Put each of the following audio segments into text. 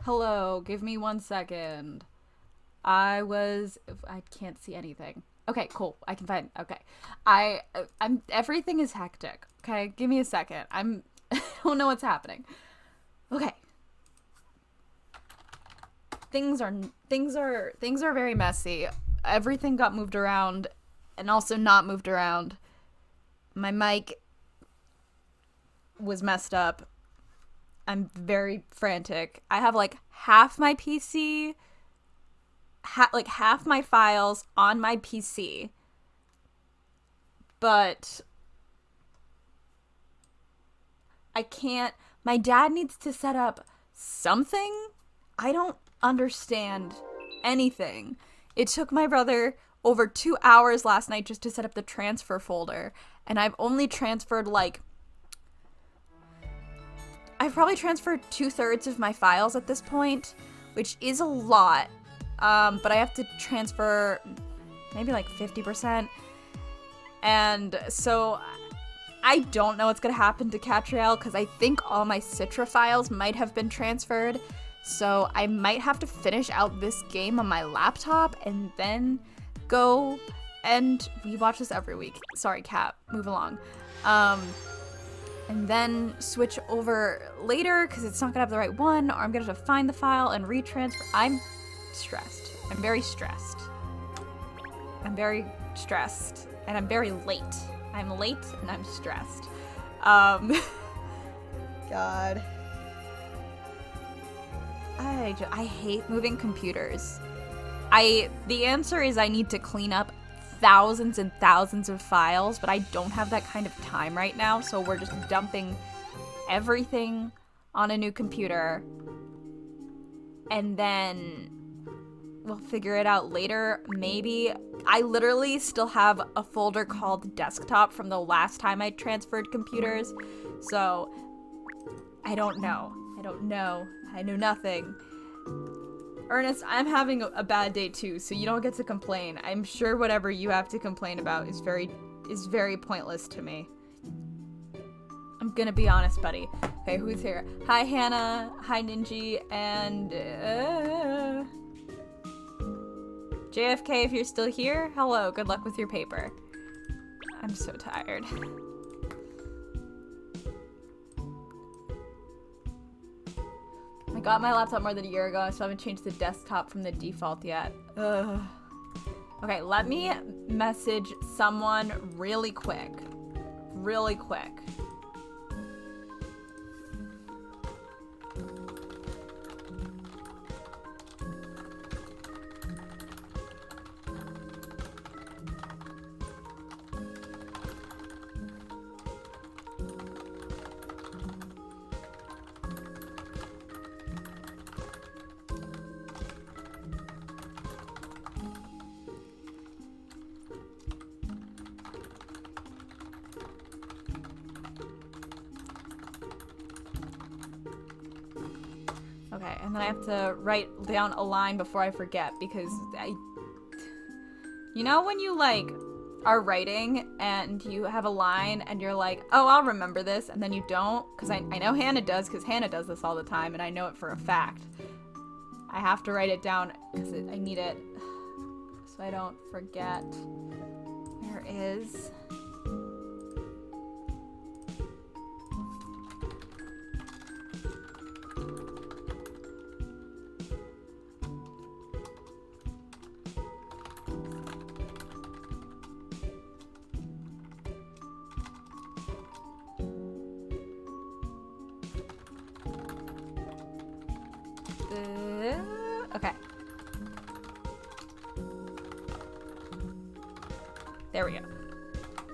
Hello, give me 1 second. I can't see anything. Okay, cool. I can find. Okay, I'm. Everything is hectic. Okay, give me a second. I don't know what's happening. Okay, things are things are very messy. Everything got moved around, and also not moved around. My mic was messed up. I'm very frantic. I have like half my PC, like half my files on my PC, but I can't. My dad needs to set up something. I don't understand anything. It took my brother over 2 hours last night just to set up the transfer folder, and I've probably transferred 2/3 of my files at this point, which is a lot. But I have to transfer maybe like 50%. And so I don't know what's going to happen to Catriel because I think all my Citra files might have been transferred. So I might have to finish out this game on my laptop and then go and we watch this every week. Sorry, Cat, move along. And then switch over later because it's not gonna have the right one, or I'm gonna have to find the file and retransfer. I'm stressed. I'm very stressed. I'm very stressed, and I'm very late. I'm late and I'm stressed. God. I hate moving computers. The answer is I need to clean up thousands and thousands of files, but I don't have that kind of time right now, so we're just dumping everything on a new computer, and then we'll figure it out later, maybe. I literally still have a folder called desktop from the last time I transferred computers, so I don't know. I know nothing. Ernest, I'm having a bad day too, so you don't get to complain. I'm sure whatever you have to complain about is very pointless to me. I'm gonna be honest, buddy. Okay, who's here? Hi, Hannah. Hi, Ninji. And, JFK, if you're still here, hello. Good luck with your paper. I'm so tired. I got my laptop more than a year ago. I still haven't changed the desktop from the default yet. Ugh. Okay, let me message someone really quick. Really quick. Okay, and then I have to write down a line before I forget because you know when you like are writing and you have a line and you're like, oh, I'll remember this, and then you don't? Because I know Hannah does, because Hannah does this all the time, and I know it for a fact. I have to write it down because I need it so I don't forget. Where is... Okay. There we go.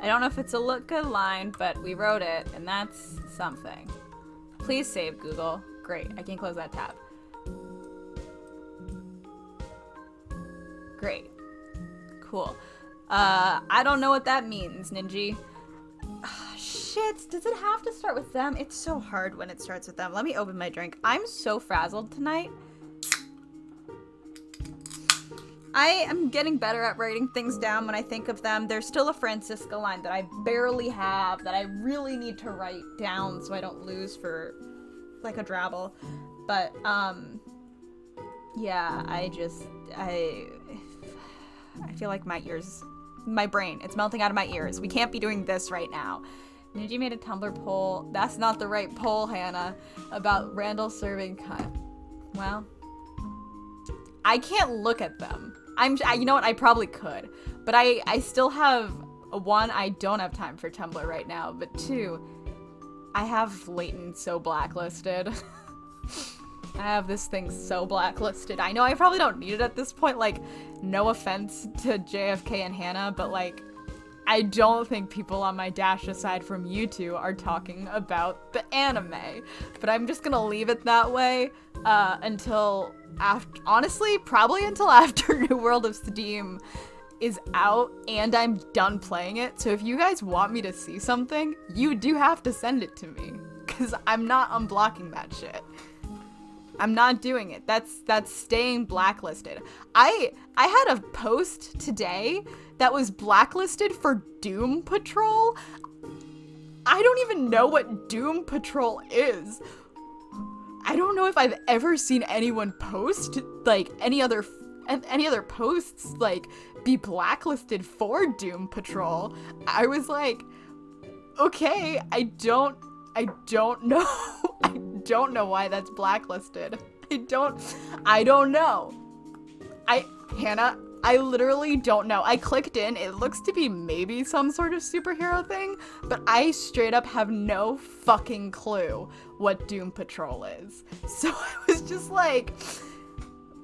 I don't know if it's a good line, but we wrote it, and that's something. Please save, Google. Great, I can close that tab. Great. Cool. I don't know what that means, Ninji. Shit, does it have to start with them? It's so hard when it starts with them. Let me open my drink. I'm so frazzled tonight. I am getting better at writing things down when I think of them. There's still a Francisca line that I barely have that I really need to write down so I don't lose for like a drabble. But Yeah, I feel like my brain, it's melting out of my ears. We can't be doing this right now. Ninja made a Tumblr poll. That's not the right poll, Hannah, about Randall serving well, I can't look at them. You know what? I probably could, but I still have one. I don't have time for Tumblr right now, but two, I have Layton so blacklisted. I have this thing so blacklisted. I know I probably don't need it at this point. Like, no offense to JFK and Hannah, but like, I don't think people on my dash aside from you two are talking about the anime. But I'm just gonna leave it that way until after, honestly, probably until after New World of Steam is out and I'm done playing it. So if you guys want me to see something, you do have to send it to me, because I'm not unblocking that shit. I'm not doing it. That's staying blacklisted. I had a post today that was blacklisted for Doom Patrol. I don't even know what Doom Patrol is. I don't know if I've ever seen anyone post, like, any other posts, like, be blacklisted for Doom Patrol. I was like, okay, I don't know. I don't know why that's blacklisted. I don't know. Hannah, I literally don't know. I clicked in. It looks to be maybe some sort of superhero thing, but I straight up have no fucking clue what Doom Patrol is. So I was just like,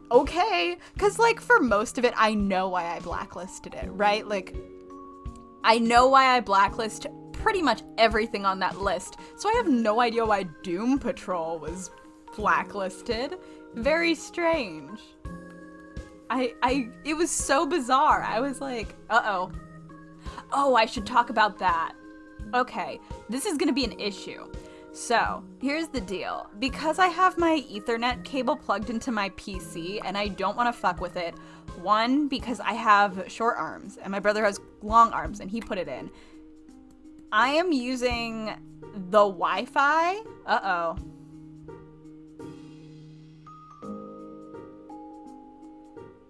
okay. Because, like, for most of it, I know why I blacklisted it, right? Like, I know why I blacklist pretty much everything on that list. So I have no idea why Doom Patrol was blacklisted. Very strange. It was so bizarre. I was like, uh-oh. Oh, I should talk about that. Okay, this is gonna be an issue. So, here's the deal. Because I have my Ethernet cable plugged into my PC and I don't want to fuck with it, one, because I have short arms and my brother has long arms and he put it in. I am using the Wi-Fi. Uh-oh.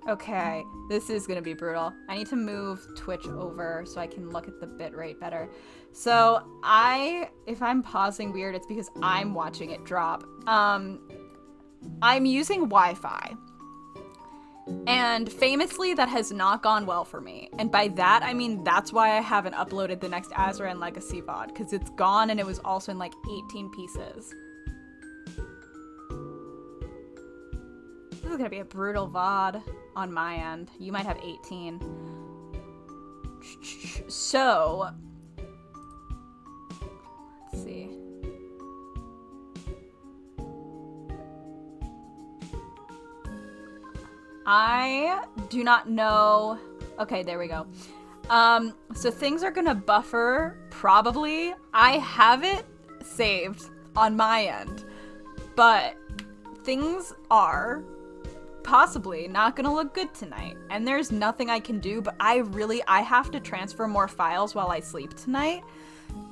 Okay, this is gonna be brutal. I need to move Twitch over so I can look at the bitrate better. So if I'm pausing weird, it's because I'm watching it drop. I'm using Wi-Fi. And famously, that has not gone well for me. And by that, I mean that's why I haven't uploaded the next Azran Legacy VOD, because it's gone and it was also in like 18 pieces. This is gonna be a brutal VOD on my end. You might have 18. So, let's see. I do not know. Okay, there we go. So things are gonna buffer, probably. I have it saved on my end, but things are possibly not gonna look good tonight, and there's nothing I can do, but I have to transfer more files while I sleep tonight,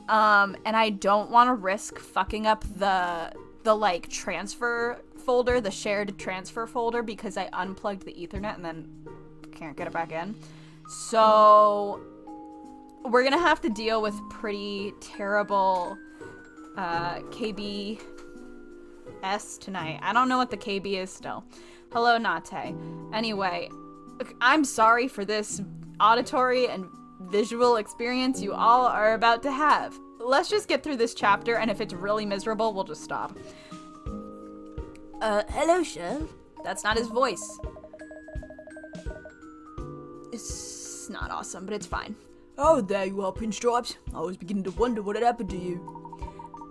and I don't want to risk fucking up the like transfer folder, the shared transfer folder, because I unplugged the Ethernet and then can't get it back in. So we're gonna have to deal with pretty terrible KBS tonight. I don't know what the KB is still. Hello, Nate. Anyway, I'm sorry for this auditory and visual experience you all are about to have. Let's just get through this chapter, and if it's really miserable, we'll just stop. Hello, Shell. That's not his voice. It's not awesome, but it's fine. Oh, there you are, Pinstripes. I was beginning to wonder what had happened to you.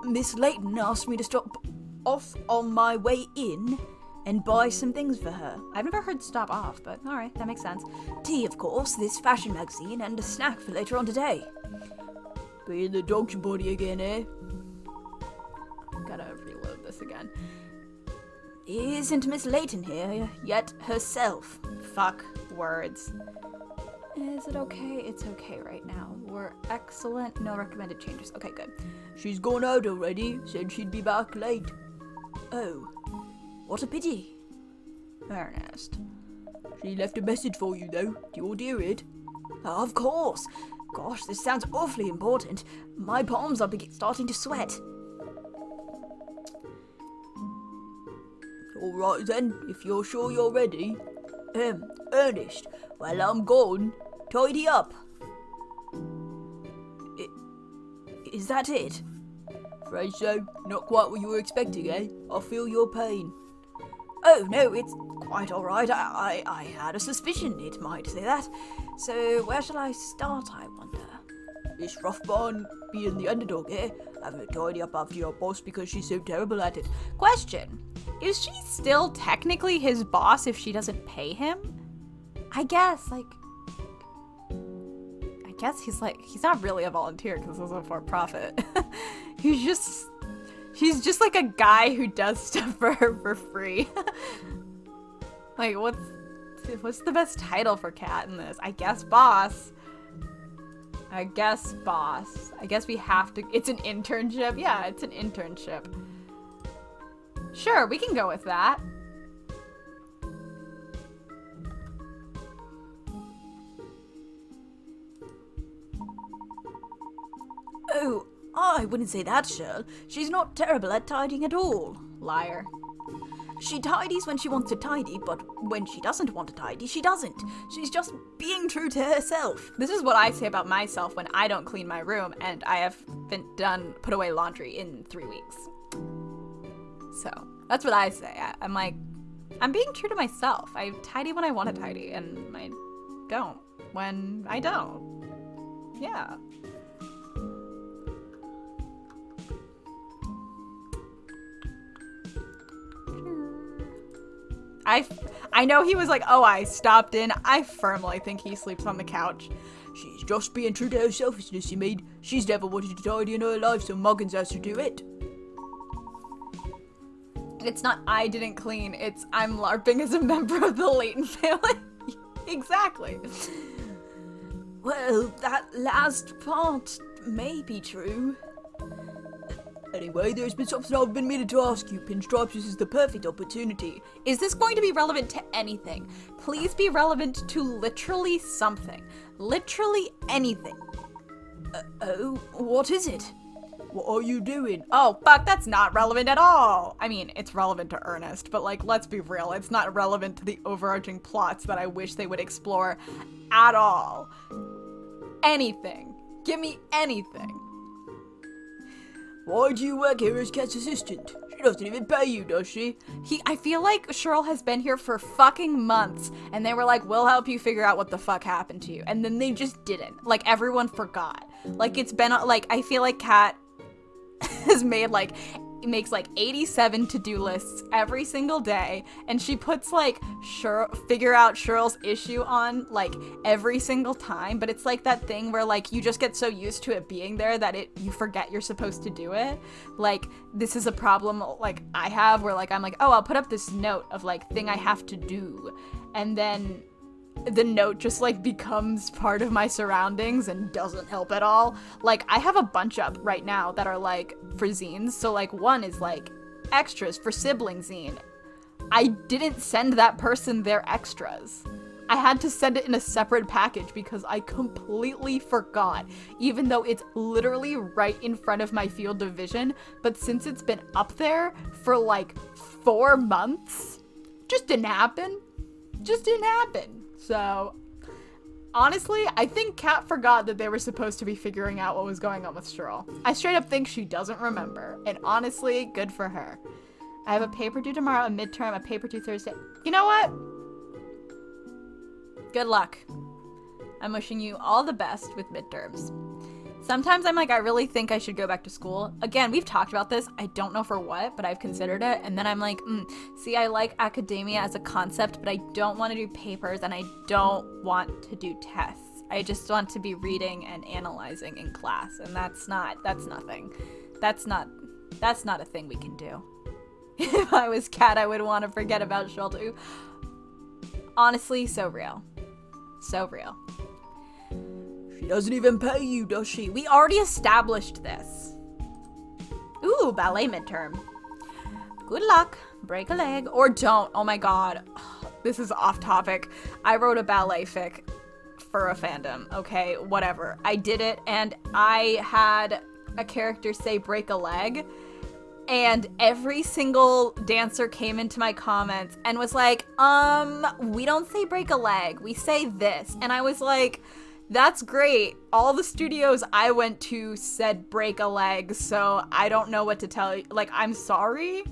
Miss Layton asked me to stop off on my way in and buy some things for her. I've never heard stop off, but alright, that makes sense. Tea, of course, this fashion magazine, and a snack for later on today. Being the dog's body again, eh? Gotta reload this again. Isn't Miss Layton here yet herself? Fuck words. Is it okay? It's okay right now. We're excellent. No recommended changes. Okay, good. She's gone out already. Said she'd be back late. Oh, what a pity. Ernest. She left a message for you, though. Do you want to hear it? Of course. Gosh, this sounds awfully important. My palms are starting to sweat. All right then, if you're sure you're ready. Ernest, while I'm gone, tidy up. Is that it? Afraid so. Not quite what you were expecting, eh? I feel your pain. Oh, no, it's quite all right. I had a suspicion it might say that. So where shall I start, I wonder? This rough barn being the underdog, eh? Having to tidy up after your boss because she's so terrible at it. Question. Is she still technically his boss if she doesn't pay him? I guess he's not really a volunteer because this is a for-profit. She's just like a guy who does stuff for her for free. Like, what's the best title for Kat in this? I guess boss. I guess we have to. It's an internship. Yeah, it's an internship. Sure, we can go with that. Oh, I wouldn't say that, Shirl. She's not terrible at tidying at all. Liar. She tidies when she wants to tidy, but when she doesn't want to tidy, she doesn't. She's just being true to herself. This is what I say about myself when I don't clean my room and I haven't put away laundry in 3 weeks. So, that's what I say. I'm like, I'm being true to myself. I tidy when I want to tidy, and I don't when I don't. Yeah. I know he was like, oh, I stopped in. I firmly think he sleeps on the couch. She's just being true to her selfishness, you mean? She's never wanted to tidy in her life, so Muggins has to do it. It's not I didn't clean, it's I'm LARPing as a member of the Layton family. Exactly. Well, that last part may be true. Anyway, there's been something I've been meaning to ask you, Pinstripes. This is the perfect opportunity. Is this going to be relevant to anything? Please be relevant to literally something. Literally anything. Oh, what is it? What are you doing? Oh, fuck, that's not relevant at all. I mean, it's relevant to Ernest, but like, let's be real. It's not relevant to the overarching plots that I wish they would explore at all. Anything. Give me anything. Why do you work here as Kat's assistant? She doesn't even pay you, does she? I feel like Cheryl has been here for fucking months, and they were like, we'll help you figure out what the fuck happened to you. And then they just didn't. Like, everyone forgot. Like, it's been, like, I feel like Kat has makes like 87 to-do lists every single day, and she puts like figure out Cheryl's issue on like every single time, but it's like that thing where like you just get so used to it being there that you forget you're supposed to do it. Like, this is a problem like I have where like I'm like, oh, I'll put up this note of like thing I have to do, and then the note just like becomes part of my surroundings and doesn't help at all. Like, I have a bunch up right now that are like for zines. So like one is like extras for sibling zine. I didn't send that person their extras. I had to send it in a separate package because I completely forgot, even though it's literally right in front of my field of vision. But since it's been up there for like 4 months, just didn't happen. So, honestly, I think Kat forgot that they were supposed to be figuring out what was going on with Cheryl. I straight up think she doesn't remember, and honestly, good for her. I have a paper due tomorrow, a midterm, a paper due Thursday. You know what? Good luck. I'm wishing you all the best with midterms. Sometimes I'm like, I really think I should go back to school. Again, we've talked about this. I don't know for what, but I've considered it. And then I'm like, see, I like academia as a concept, but I don't want to do papers and I don't want to do tests. I just want to be reading and analyzing in class. And that's nothing. That's not a thing we can do. If I was Kat, I would want to forget about Shultu. Honestly, so real. So real. She doesn't even pay you, does she? We already established this. Ooh, ballet midterm. Good luck. Break a leg. Or don't. Oh my god. this is off topic. I wrote a ballet fic for a fandom, okay? Whatever. I did it, and I had a character say break a leg, and every single dancer came into my comments and was like, we don't say break a leg, we say this. And I was like, that's great. All the studios I went to said break a leg, so I don't know what to tell you. Like, I'm sorry.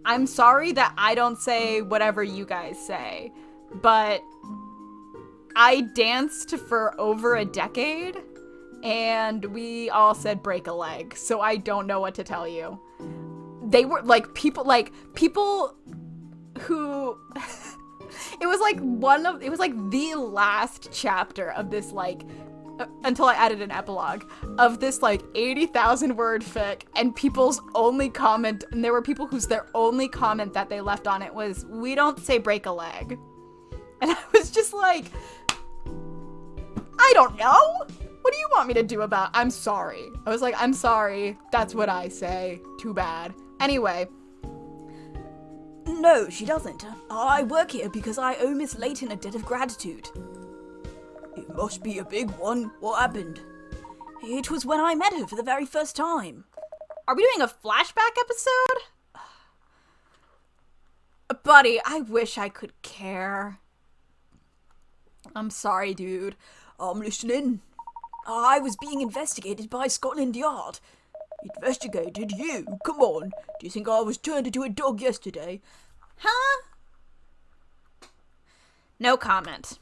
I'm sorry that I don't say whatever you guys say, but I danced for over a decade, and we all said break a leg, so I don't know what to tell you. They were, like, people who... it was like the last chapter of this, like, until I added an epilogue, of this, like, 80,000 word fic, and people's only comment, and there were people whose their only comment that they left on it was, we don't say break a leg. And I was just like, I don't know. What do you want me to do about? I'm sorry. I was like, I'm sorry. That's what I say. Too bad. Anyway. No, she doesn't. I work here because I owe Miss Layton a debt of gratitude. It must be a big one. What happened? It was when I met her for the very first time. Are we doing a flashback episode? Buddy, I wish I could care. I'm sorry, dude. I'm listening. I was being investigated by Scotland Yard. Investigated you? Come on. Do you think I was turned into a dog yesterday? Huh? No comment.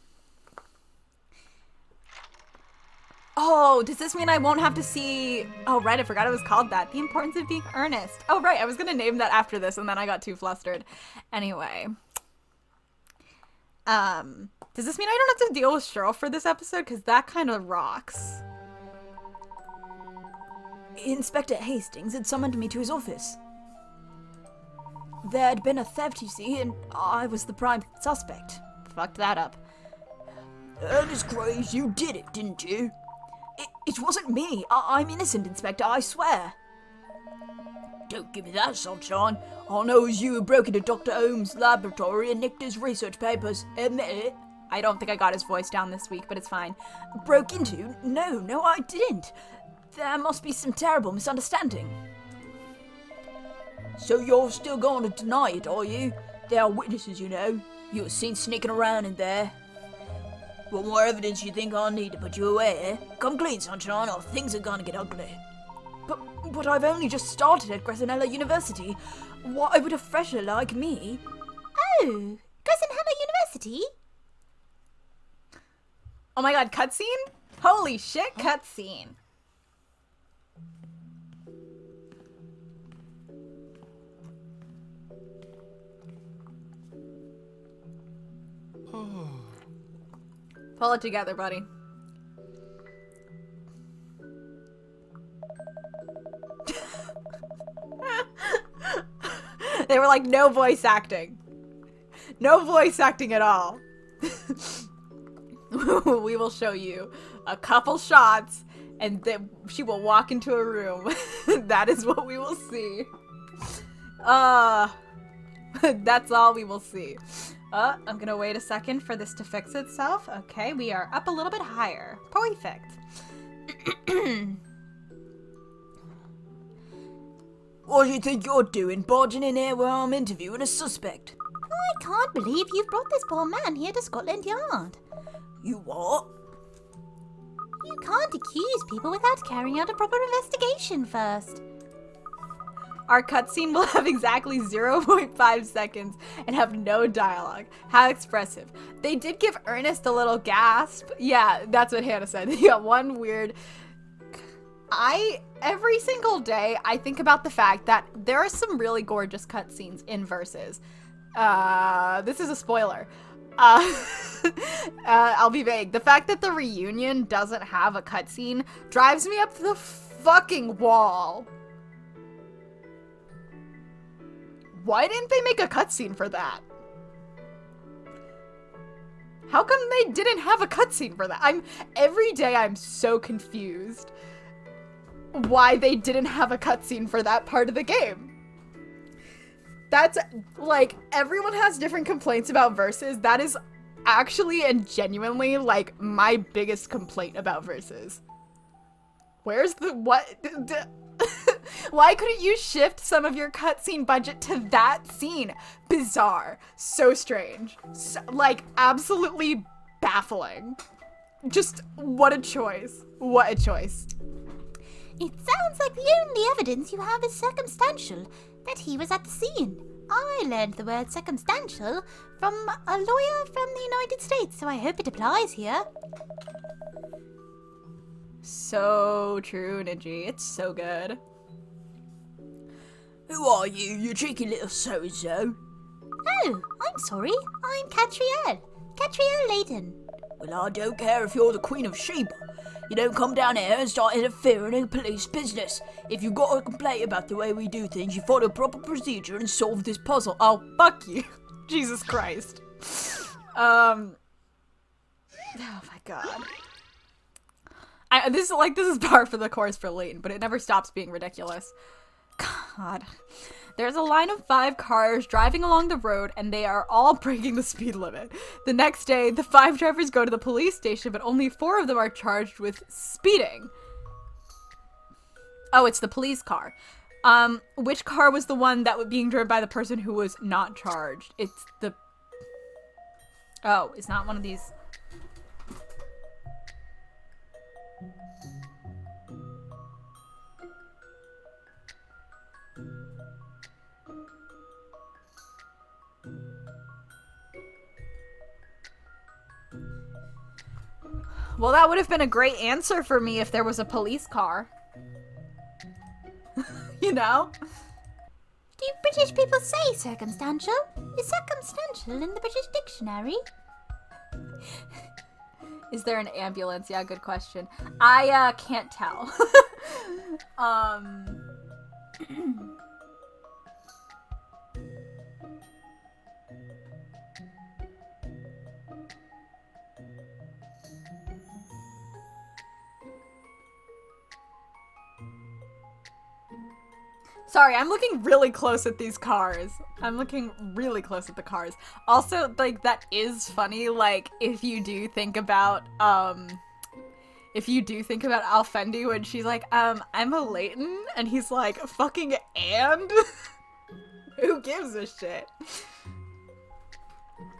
Oh, does this mean I won't have to see... Oh, right, I forgot it was called that. The Importance of Being Earnest. Oh, right, I was going to name that after this, and then I got too flustered. Anyway. Does this mean I don't have to deal with Cheryl for this episode? Because that kind of rocks. Inspector Hastings had summoned me to his office. There had been a theft, you see, and I was the prime suspect. Fucked that up. Ernest Graves, you did it, didn't you? It wasn't me. I'm innocent, Inspector, I swear. Don't give me that, Sunshine. I know it was you who broke into Dr. Ohm's laboratory and nicked his research papers. Admit it. I don't think I got his voice down this week, but it's fine. Broke into? No, I didn't. There must be some terrible misunderstanding. So you're still going to deny it, are you? There are witnesses, you know. You were seen sneaking around in there. What more evidence you think I need to put you away, eh? Come clean, Sunshine, or things are gonna get ugly. But I've only just started at Grasanella University. Why would a fresher like me... Oh, Grasanella University? Oh my god, cutscene? Holy shit, cutscene. Pull it together, buddy. They were like, no voice acting. No voice acting at all. We will show you a couple shots, and then she will walk into a room. That is what we will see. That's all we will see. I'm gonna wait a second for this to fix itself. Okay, we are up a little bit higher. Perfect. What do you think you're doing, barging in here while I'm interviewing a suspect? I can't believe you've brought this poor man here to Scotland Yard. You what? You can't accuse people without carrying out a proper investigation first. Our cutscene will have exactly 0.5 seconds and have no dialogue. How expressive. They did give Ernest a little gasp. Yeah, that's what Hannah said. Yeah, one weird... Every single day, I think about the fact that there are some really gorgeous cutscenes in Versus. This is a spoiler. I'll be vague. The fact that the reunion doesn't have a cutscene drives me up the fucking wall. Why didn't they make a cutscene for that? How come they didn't have a cutscene for that? Every day I'm so confused why they didn't have a cutscene for that part of the game. That's, like, everyone has different complaints about Versus. That is actually and genuinely, like, my biggest complaint about Versus. Where's the, what? Why couldn't you shift some of your cutscene budget to that scene? Bizarre. So strange. So, like, absolutely baffling. Just, what a choice. What a choice. It sounds like the only evidence you have is circumstantial, that he was at the scene. I learned the word circumstantial from a lawyer from the United States, so I hope it applies here. So true, Ninji. It's so good. Who are you, you cheeky little so-and-so? Oh, I'm sorry. I'm Catrielle. Catrielle Layton. Well, I don't care if you're the Queen of Sheba. You don't come down here and start interfering in police business. If you've got a complaint about the way we do things, you follow proper procedure and solve this puzzle. Oh, fuck you. Jesus Christ. Oh my god. This is par for the course for Layton, but it never stops being ridiculous. God. There's a line of 5 cars driving along the road, and they are all breaking the speed limit. The next day, the 5 drivers go to the police station, but only 4 of them are charged with speeding. Oh, it's the police car. Which car was the one that was being driven by the person who was not charged? It's the... Oh, it's not one of these... Well, that would have been a great answer for me if there was a police car. You know? Do British people say circumstantial? Is circumstantial in the British dictionary? Is there an ambulance? Yeah, good question. I can't tell. Sorry, I'm looking really close at these cars. I'm looking really close at the cars. Also, like, that is funny, like, if you do think about Alfendi when she's like, I'm a Layton, and he's like, fucking and? Who gives a shit?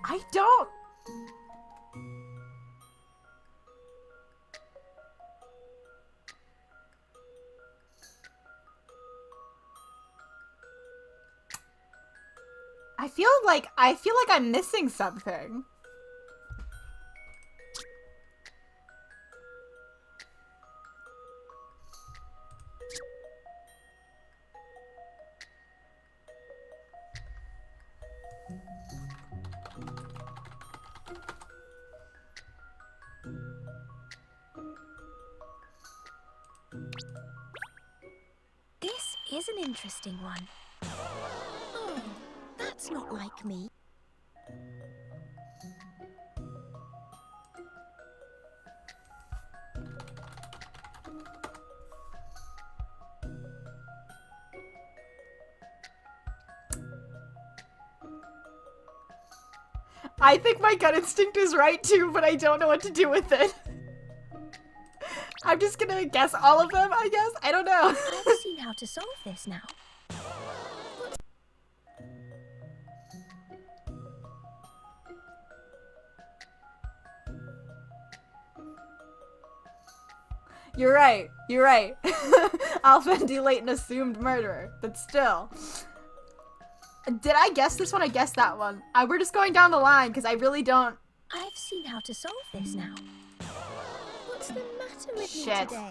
I don't. I feel like I'm missing something. This is an interesting one. Oh, that's not like me. I think my gut instinct is right too, but I don't know what to do with it. I'm just gonna guess all of them, I guess? I don't know. I've seen how to solve this now. You're right. Alfendi Layton assumed murderer, but still. Did I guess this one? I guessed that one. We're just going down the line because I really don't... I've seen how to solve this now. What's the matter with me Shit. today?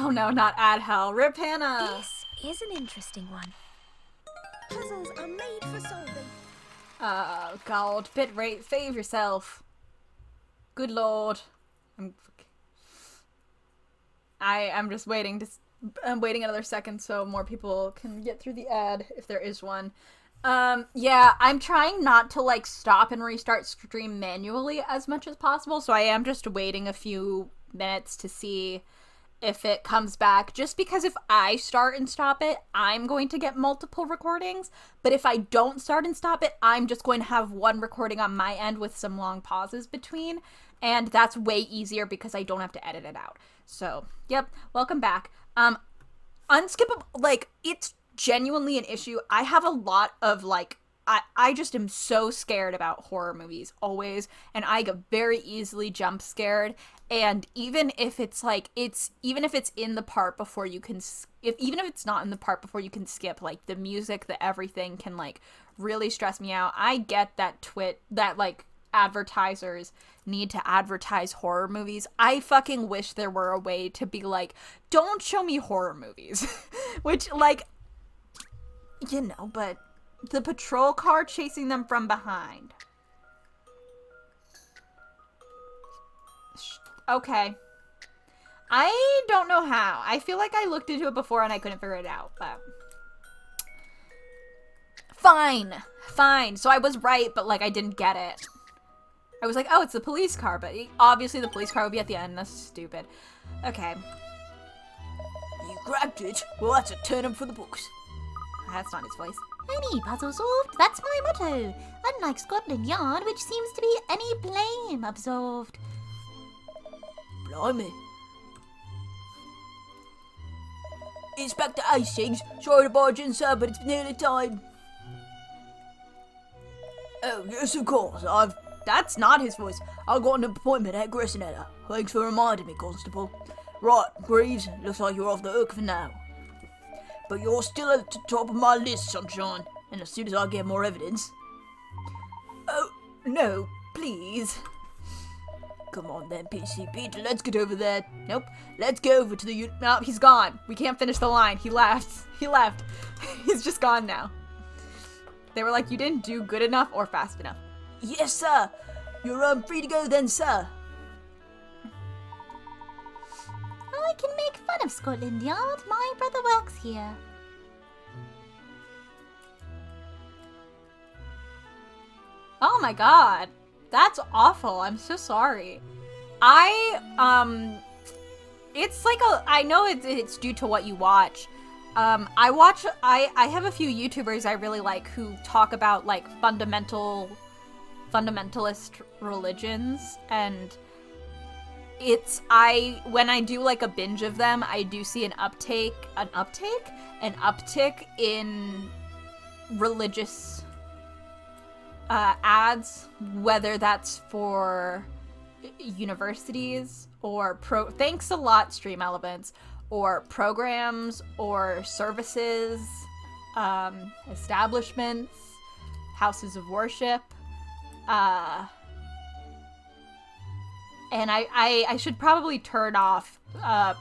Oh no, not Ad Hell. Rip Hannah. This is an interesting one. Puzzles are made for solving. Oh god, bitrate, save yourself. Good lord. I'm just waiting I'm waiting another second so more people can get through the ad if there is one. Yeah, I'm trying not to like stop and restart stream manually as much as possible, so I am just waiting a few minutes to see if it comes back, just because if I start and stop it, I'm going to get multiple recordings, but if I don't start and stop it, I'm just going to have one recording on my end with some long pauses between, and that's way easier because I don't have to edit it out. So, yep, welcome back. Unskippable, like, it's genuinely an issue. I have a lot of, like, I just am so scared about horror movies, always, and I get very easily jump scared, and even if it's, like, even if it's in the part before you can, even if it's not in the part before you can skip, like, the music, the everything can, like, really stress me out. I get that like, advertisers need to advertise horror movies. I fucking wish there were a way to be like, don't show me horror movies. Which, like, you know, but the patrol car chasing them from behind. Okay. I don't know how. I feel like I looked into it before and I couldn't figure it out, but fine. So I was right, but, like, I didn't get it. I was like, oh, it's the police car, but obviously the police car would be at the end. That's stupid. Okay. You grabbed it? Well, that's a turn up for the books. That's not his voice. Any puzzle solved, that's my motto. Unlike Scotland Yard, which seems to be any blame absolved. Blimey. Inspector Hastings, sorry to barge in, sir, but it's nearly time. Oh, yes, of course. That's not his voice. I've got an appointment at Grisonetta. Thanks for reminding me, Constable. Right, Greaves, looks like you're off the hook for now. But you're still at the top of my list, Sunshine, and as soon as I get more evidence... Oh, no, please. Come on then, PC Peter, let's get over there. Nope, let's go over to the... No, he's gone. We can't finish the line. He left. He's just gone now. They were like, you didn't do good enough or fast enough. Yes, sir. You're free to go then, sir. I can make fun of Scotland Yard. My brother works here. Oh my god. That's awful. I'm so sorry. It's like I know it's due to what you watch. I have a few YouTubers I really like who talk about, like, fundamentalist religions, and when I do, like, a binge of them, I do see an uptick in religious ads, whether that's for universities or thanks a lot, Stream Elements, or programs or services, establishments, houses of worship, and I should probably turn off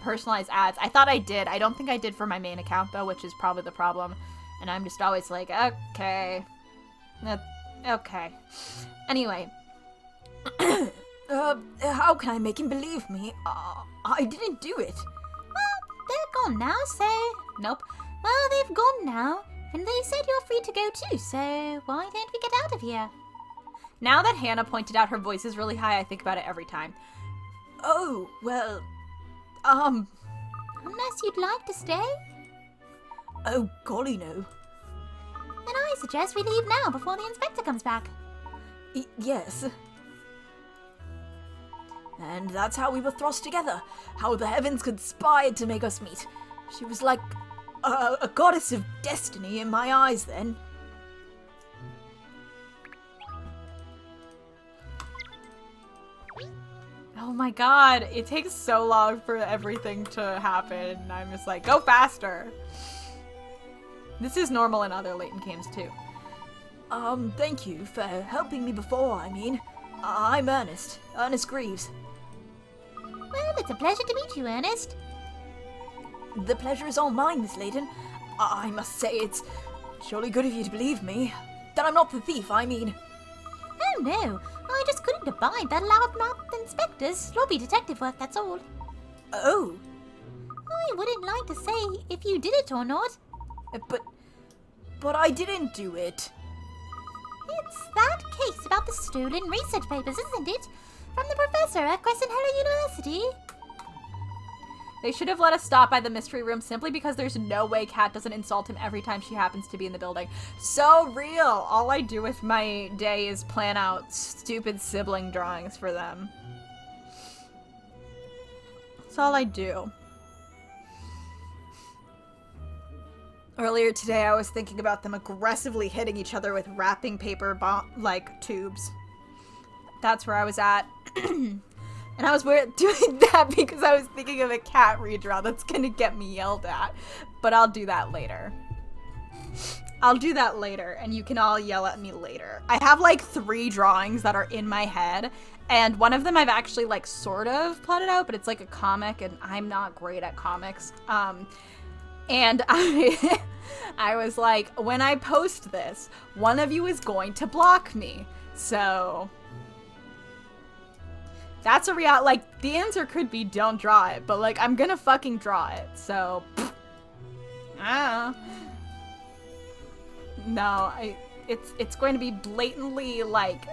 personalized ads. I thought I did. I don't think I did for my main account though, which is probably the problem. And I'm just always like, okay. Anyway. How can I make him believe me? I didn't do it. Well, they're gone now, so... Nope. Well, they've gone now, and they said you're free to go too, so why don't we get out of here? Now that Hannah pointed out her voice is really high, I think about it every time. Oh, well, Unless you'd like to stay? Oh, golly, no. Then I suggest we leave now before the inspector comes back. Yes. And that's how we were thrust together. How the heavens conspired to make us meet. She was like a goddess of destiny in my eyes then. Oh my god, it takes so long for everything to happen. I'm just like, go faster. This is normal in other Layton games too. Thank you for helping me before, I mean. I'm Ernest Greaves. Well, it's a pleasure to meet you, Ernest. The pleasure is all mine, Miss Layton. I must say it's surely good of you to believe me. That I'm not the thief, I mean. Oh no, I just couldn't abide that loudmouth inspector's sloppy detective work, that's all. Oh, I wouldn't like to say if you did it or not. but I didn't do it. It's that case about the stolen research papers, isn't it? From the professor at Crescent Hill University. They should have let us stop by the mystery room simply because there's no way Kat doesn't insult him every time she happens to be in the building. So real! All I do with my day is plan out stupid sibling drawings for them. That's all I do. Earlier today, I was thinking about them aggressively hitting each other with wrapping paper, tubes. That's where I was at. And I was doing that because I was thinking of a cat redraw that's gonna get me yelled at. But I'll do that later. I'll do that later, and you can all yell at me later. I have like 3 drawings that are in my head, and one of them I've actually like sort of plotted out, but it's like a comic, and I'm not great at comics. And I was like, when I post this, one of you is going to block me. So that's a like, the answer could be don't draw it, but like, I'm gonna fucking draw it. So, no, it's going to be blatantly like,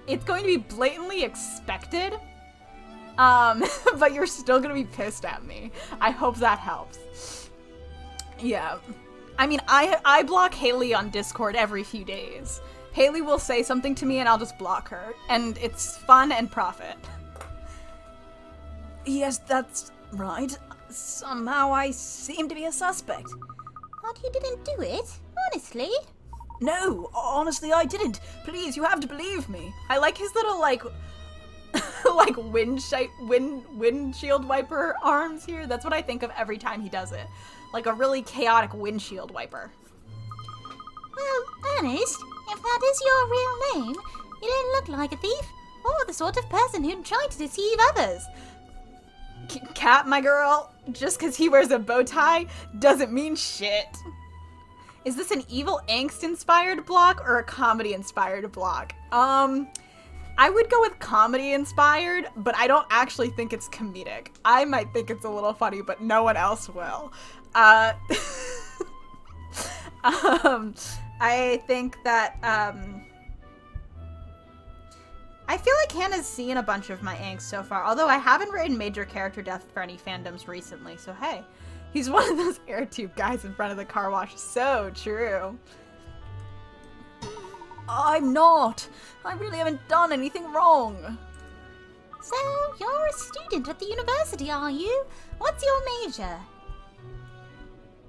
it's going to be blatantly expected. But you're still gonna be pissed at me. I hope that helps. Yeah. I mean, I block Haley on Discord every few days. Haley will say something to me and I'll just block her. And it's fun and profit. Yes, that's right. Somehow I seem to be a suspect. But you didn't do it, honestly. No, honestly I didn't. Please, you have to believe me. I like his little, like, like windshield wiper arms here. That's what I think of every time he does it. Like a really chaotic windshield wiper. Well, Ernest, if that is your real name, you don't look like a thief or the sort of person who'd try to deceive others. Cat, my girl, just because he wears a bow tie doesn't mean shit. Is this an evil angst-inspired block or a comedy-inspired block? I would go with comedy-inspired, but I don't actually think it's comedic. I might think it's a little funny, but no one else will. I think that, I feel like Hannah's seen a bunch of my angst so far, although I haven't written major character death for any fandoms recently, so hey. He's one of those air tube guys in front of the car wash. So true. I'm not. I really haven't done anything wrong. So, you're a student at the university, are you? What's your major?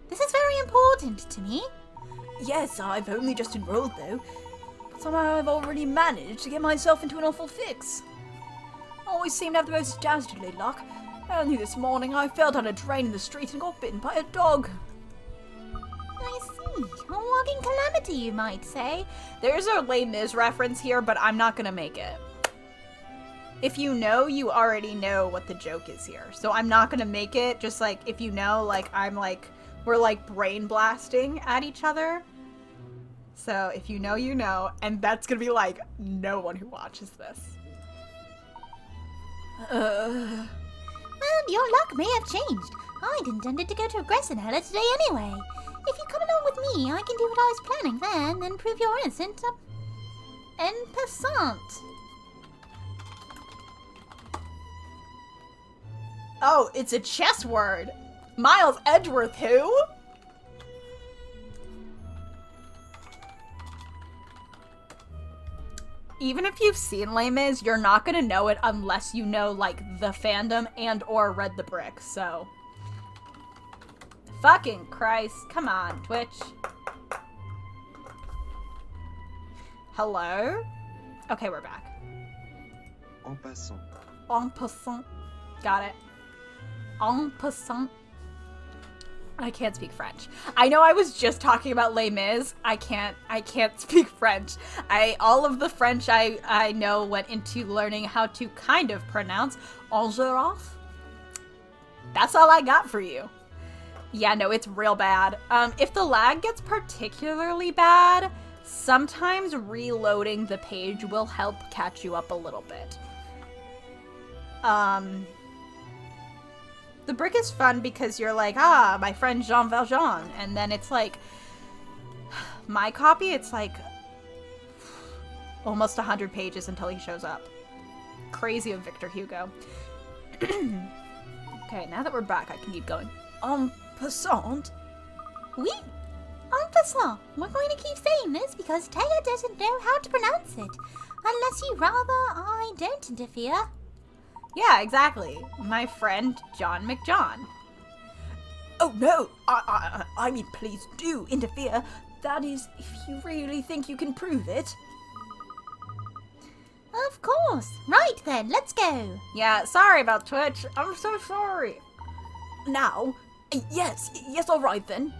This is very important to me. Yes, I've only just enrolled though. But somehow I've already managed to get myself into an awful fix. I always seem to have the most dastardly luck. Only this morning I fell down a drain in the street and got bitten by a dog. I see. A walking calamity, you might say. There's a Les Mis reference here, but I'm not gonna make it. If you know, you already know what the joke is here. So I'm not gonna make it. Just like, if you know, like, we're like brain blasting at each other. So if you know, you know. And that's gonna be like, no one who watches this. Well, your luck may have changed. I'd intended to go to Gressenheller today anyway. If you come along with me, I can do what I was planning there and then prove you're innocent. En passant. Oh, it's a chess word. Miles Edgeworth, who? Even if you've seen Les Mis, you're not gonna know it unless you know, like, the fandom and or read the brick, so. Fucking Christ. Come on, Twitch. Hello? Okay, we're back. En passant. En passant. Got it. En passant. I can't speak French. I know I was just talking about Les Mis. I can't speak French. All of the French I know went into learning how to kind of pronounce Enjolras. That's all I got for you. Yeah, no, it's real bad. If the lag gets particularly bad, sometimes reloading the page will help catch you up a little bit. The brick is fun because you're like, my friend Jean Valjean, and then it's like, my copy, it's like almost 100 pages until he shows up. Crazy of Victor Hugo. Okay, now that we're back, I can keep going. Passant? Oui, en passant. We're going to keep saying this because Taya doesn't know how to pronounce it. Unless you rather I don't interfere. Yeah, exactly. My friend John McJohn. Oh no, I mean please do interfere. That is, if you really think you can prove it. Of course. Right then, let's go. Yeah, sorry about Twitch. I'm so sorry. Now? Yes, alright then.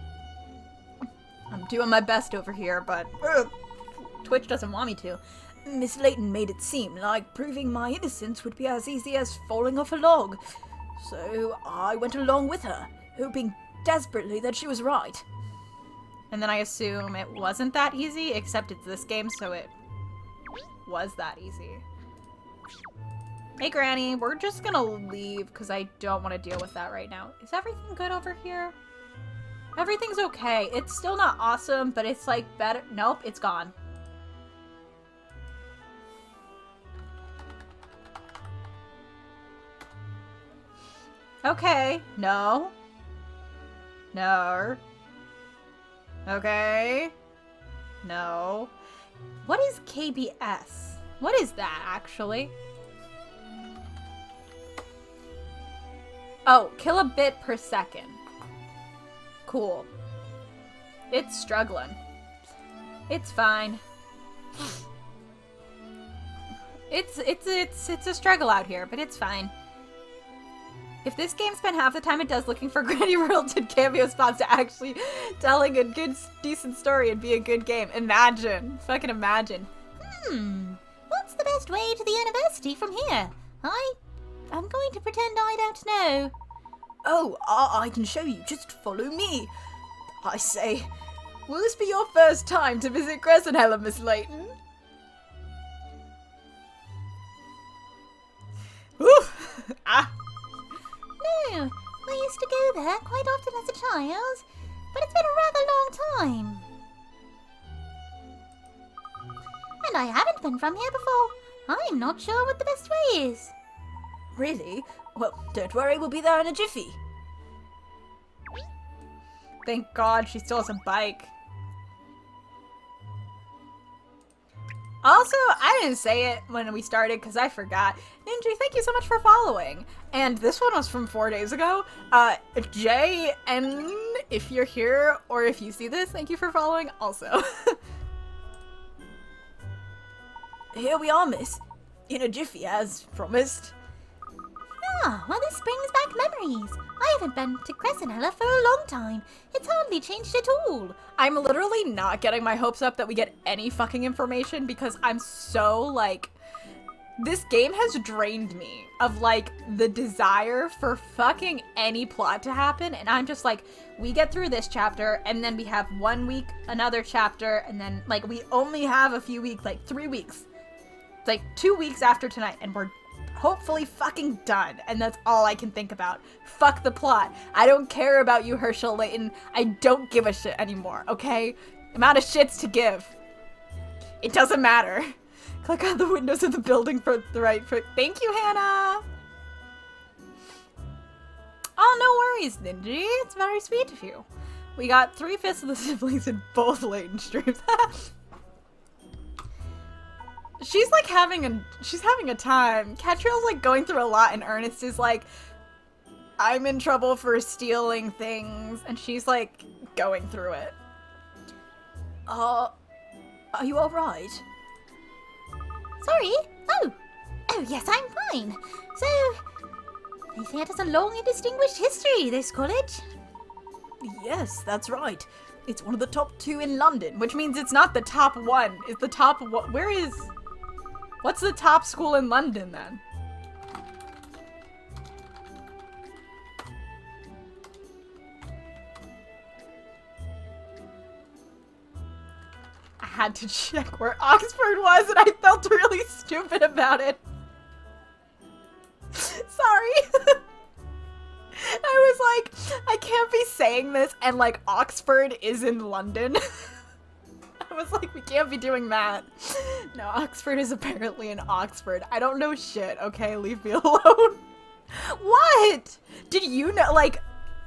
I'm doing my best over here, but Twitch doesn't want me to. Miss Layton made it seem like proving my innocence would be as easy as falling off a log. So I went along with her, hoping desperately that she was right. And then I assume it wasn't that easy, except it's this game, so it was that easy. Hey, Granny, we're just gonna leave because I don't want to deal with that right now. Is everything good over here? Everything's okay. It's still not awesome, but it's like better. Nope, it's gone. Okay. No. No. Okay. No. What is KBS? What is that, actually? Oh, kilobit per second. Cool. It's struggling. It's fine. It's a struggle out here, but it's fine. If this game spent half the time it does looking for Granny World cameo spots to actually telling a good, decent story and be a good game, imagine. Fucking imagine. What's the best way to the university from here? I'm going to pretend I don't know. Oh, I can show you. Just follow me. I say, will this be your first time to visit Crescenhella, Miss Layton? Ooh! Ah! No, I used to go there quite often as a child, but it's been a rather long time. And I haven't been from here before. I'm not sure what the best way is. Really? Well, don't worry, we'll be there in a jiffy. Thank God she still has a bike. Also, I didn't say it when we started because I forgot. Ninja, thank you so much for following. And this one was from 4 days ago. Jay, and if you're here or if you see this, thank you for following also. Here we are, miss. In a jiffy, as promised. Ah, well, this brings back memories. I haven't been to Crescenhella for a long time. It's hardly changed at all. I'm literally not getting my hopes up that we get any fucking information because I'm so, like, this game has drained me of, like, the desire for fucking any plot to happen, and I'm just like, we get through this chapter, and then we have 1 week, another chapter, and then, like, we only have a few weeks, like, 3 weeks. It's like 2 weeks after tonight, and we're hopefully fucking done, and that's all I can think about. Fuck the plot. I don't care about you, Herschel Layton. I don't give a shit anymore, okay? I'm out of shits to give. It doesn't matter. Click on the windows of the building for the right foot. Thank you, Hannah! Oh, no worries, Ninja. It's very sweet of you. We got 3/5 of the siblings in both Layton streams. She's like having a time. Catriel's like going through a lot, and Ernest is like, I'm in trouble for stealing things, and she's like going through it. Are you alright? Sorry? Oh, yes, I'm fine. So, they say it has a long and distinguished history, this college. Yes, that's right. It's one of the top 2 in London, which means it's not the top 1. It's the top one. What's the top school in London then? had to check where Oxford was, and I felt really stupid about it. Sorry. I was like, I can't be saying this, and like, Oxford is in London. I was like, we can't be doing that. No, Oxford is apparently in Oxford. I don't know shit, okay? Leave me alone. What? Did you know, like,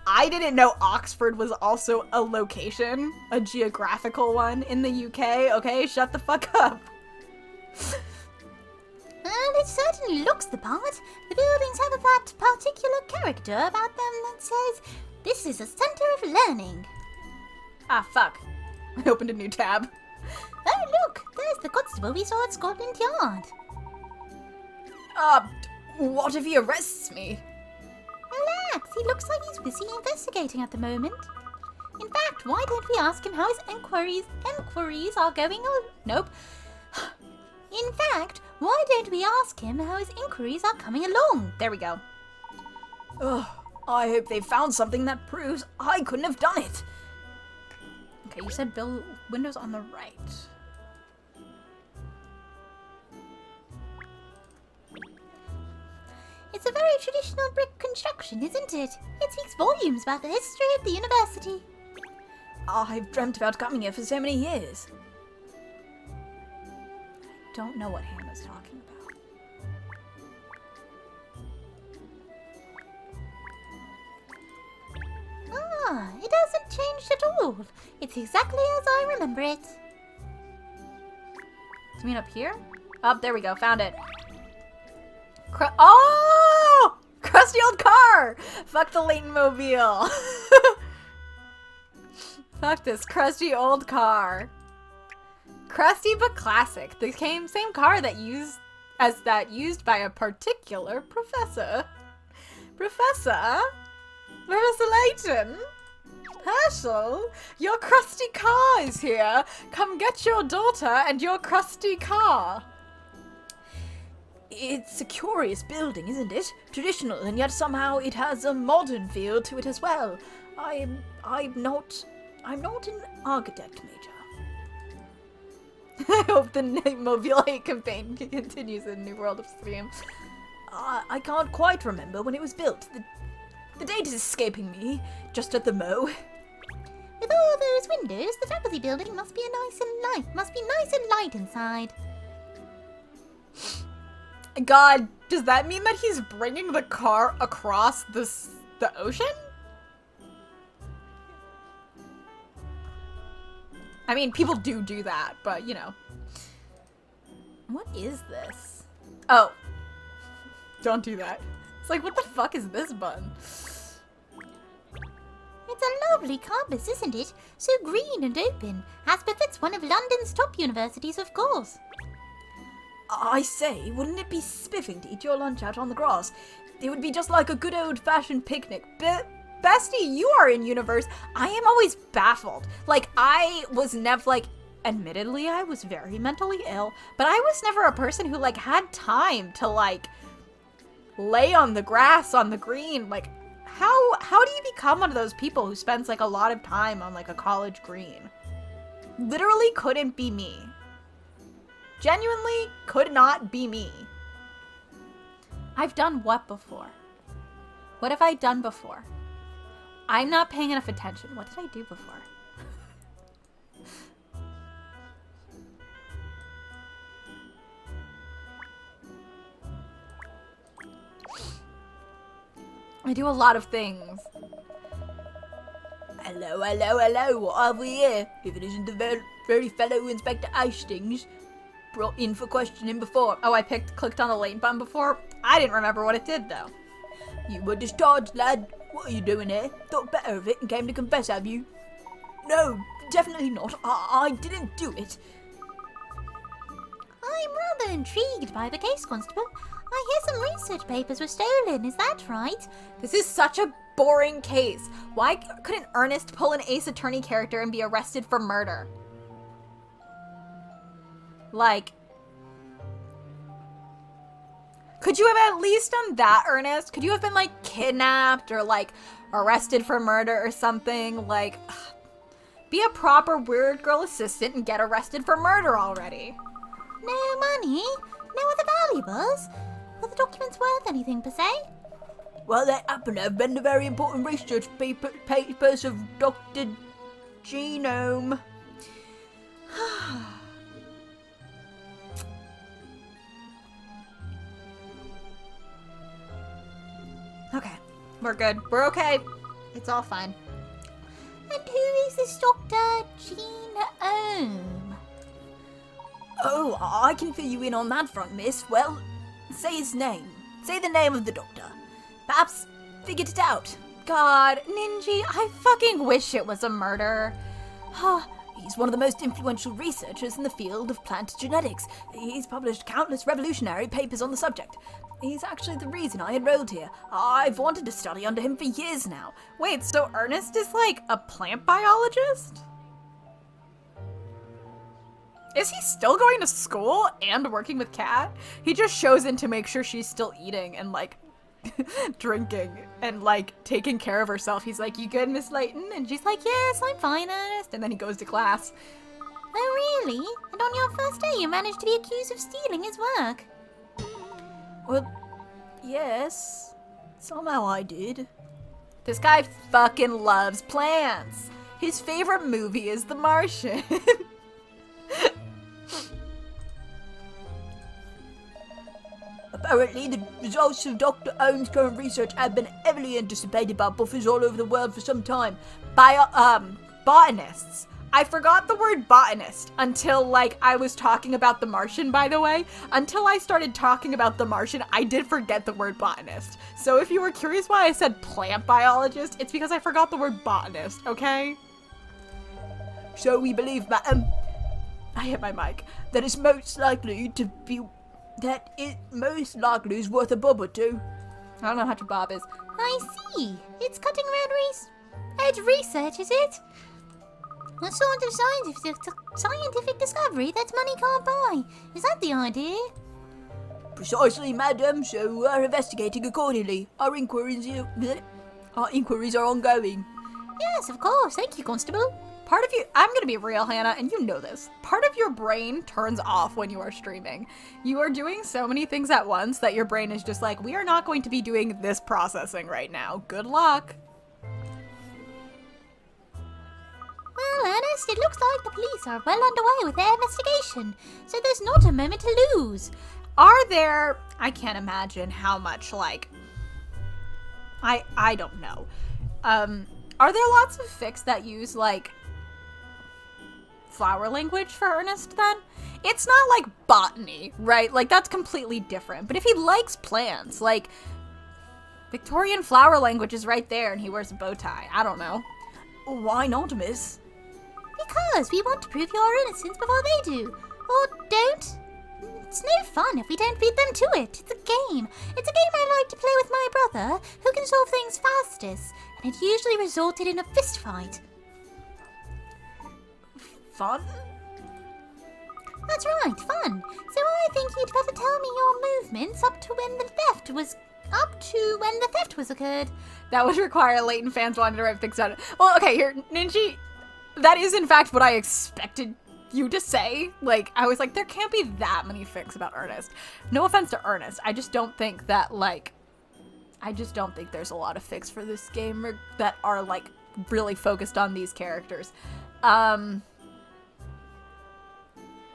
I didn't know Oxford was also a location, a geographical one in the UK, okay? Shut the fuck up. And it certainly looks the part. The buildings have that particular character about them that says, this is a center of learning. Ah, fuck. I opened a new tab. Oh, look, there's the constable we saw at Scotland Yard. What if he arrests me? Relax, he looks like he's busy investigating at the moment. In fact, why don't we ask him how his inquiries are going on? Nope. In fact, why don't we ask him how his inquiries are coming along? There we go. Ugh, I hope they found something that proves I couldn't have done it. Okay, you said build windows on the right. It's a very traditional brick construction, isn't it? It speaks volumes about the history of the university. I've dreamt about coming here for so many years. Don't know what Hannah's talking about. Ah, it hasn't changed at all. It's exactly as I remember it. Do you mean up here? Oh, there we go. Found it. Oh! Crusty old car! Fuck the Layton mobile. Fuck this crusty old car. Crusty but classic. The same car that used by a particular professor. Professor Layton? Herschel, your crusty car is here. Come get your daughter and your crusty car. It's a curious building, isn't it? Traditional, and yet somehow it has a modern feel to it as well. I'm not an architect major. I hope the Mobile 8 campaign continues in New World of Stream. I can't quite remember when it was built. The date is escaping me, just at the mo. With all those windows, the faculty building must be nice and light inside. God, does that mean that he's bringing the car across the ocean? I mean, people do that, but you know. What is this? Oh. Don't do that. It's like, what the fuck is this button? It's a lovely campus, isn't it? So green and open, as befits one of London's top universities, of course. I say, wouldn't it be spiffing to eat your lunch out on the grass? It would be just like a good old-fashioned picnic. Bestie, you are in universe. I am always baffled. Like, I was never, like, admittedly, I was very mentally ill, but I was never a person who, like, had time to, like, lay on the grass, on the green. Like, how do you become one of those people who spends, like, a lot of time on, like, a college green? Literally couldn't be me. Genuinely could not be me. I've done what before? What have I done before? I'm not paying enough attention. What did I do before? I do a lot of things. Hello, what have we here? If it isn't the very fellow Inspector Hastings, brought in for questioning before. Oh, I clicked on the Layton button before? I didn't remember what it did, though. You were discharged, lad. What are you doing here? Thought better of it and came to confess, have you? No, definitely not. I didn't do it. I'm rather intrigued by the case, Constable. I hear some research papers were stolen, is that right? This is such a boring case. Why couldn't Ernest pull an Ace Attorney character and be arrested for murder? Like, could you have at least done that, Ernest? Could you have been, like, kidnapped or, like, arrested for murder or something? Like, Be a proper weird girl assistant and get arrested for murder already. No money? No other valuables? Were the documents worth anything per se? Well, they happen to have been the very important research papers of Dr. Genome. Okay, we're good. We're okay. It's all fine. And who is this Dr. Genome? Oh, I can fill you in on that front, miss. Well, say his name. Say the name of the doctor. Perhaps figured it out. God, Ninji, I fucking wish it was a murder. He's one of the most influential researchers in the field of plant genetics. He's published countless revolutionary papers on the subject. He's actually the reason I enrolled here. I've wanted to study under him for years now. Wait, so Ernest is like a plant biologist? Is he still going to school and working with Kat? He just shows in to make sure she's still eating and like drinking and like taking care of herself. He's like, "You good, Miss Layton?" And she's like, "Yes, I'm fine, Ernest." And then he goes to class. Oh, really? And on your first day you managed to be accused of stealing his work? Well, yes. Somehow I did. This guy fucking loves plants. His favorite movie is The Martian. Apparently, the results of Dr. Owen's current research have been heavily anticipated by buffers all over the world for some time. Botanists. I forgot the word botanist until, like, I was talking about The Martian, by the way. Until I started talking about The Martian, I did forget the word botanist. So if you were curious why I said plant biologist, it's because I forgot the word botanist, okay? So we believe, madam, I hit my mic. that it most likely is worth a bob or two. I don't know how much a bob is. I see. It's cutting around edge research, is it? A sort of scientific discovery that money can't buy. Is that the idea? Precisely, madam, so we're investigating accordingly. Our inquiries are ongoing. Yes, of course. Thank you, Constable. Part of you, I'm gonna be real, Hannah, and you know this. Part of your brain turns off when you are streaming. You are doing so many things at once that your brain is just like, we are not going to be doing this processing right now. Good luck. Well, Ernest, it looks like the police are well underway with their investigation, so there's not a moment to lose. Are there, I can't imagine how much, like, I don't know. Are there lots of fics that use, like, flower language for Ernest then? It's not like botany, right? Like, that's completely different. But if he likes plants, like, Victorian flower language is right there and he wears a bow tie. I don't know. Why not, miss? Because we want to prove your innocence before they do. Or don't. It's no fun if we don't beat them to it. It's a game. It's a game I like to play with my brother, who can solve things fastest. And it usually resulted in a fist fight. Fun? That's right, fun. So I think you'd better tell me your movements up to when the theft was occurred. That would require Layton fans wanting to write things down. Well, okay, here, Ninji, that is in fact what I expected you to say. Like, I was like, there can't be that many fics about Ernest. No offense to Ernest, I just don't think that, like, I just don't think there's a lot of fics for this game that are, like, really focused on these characters.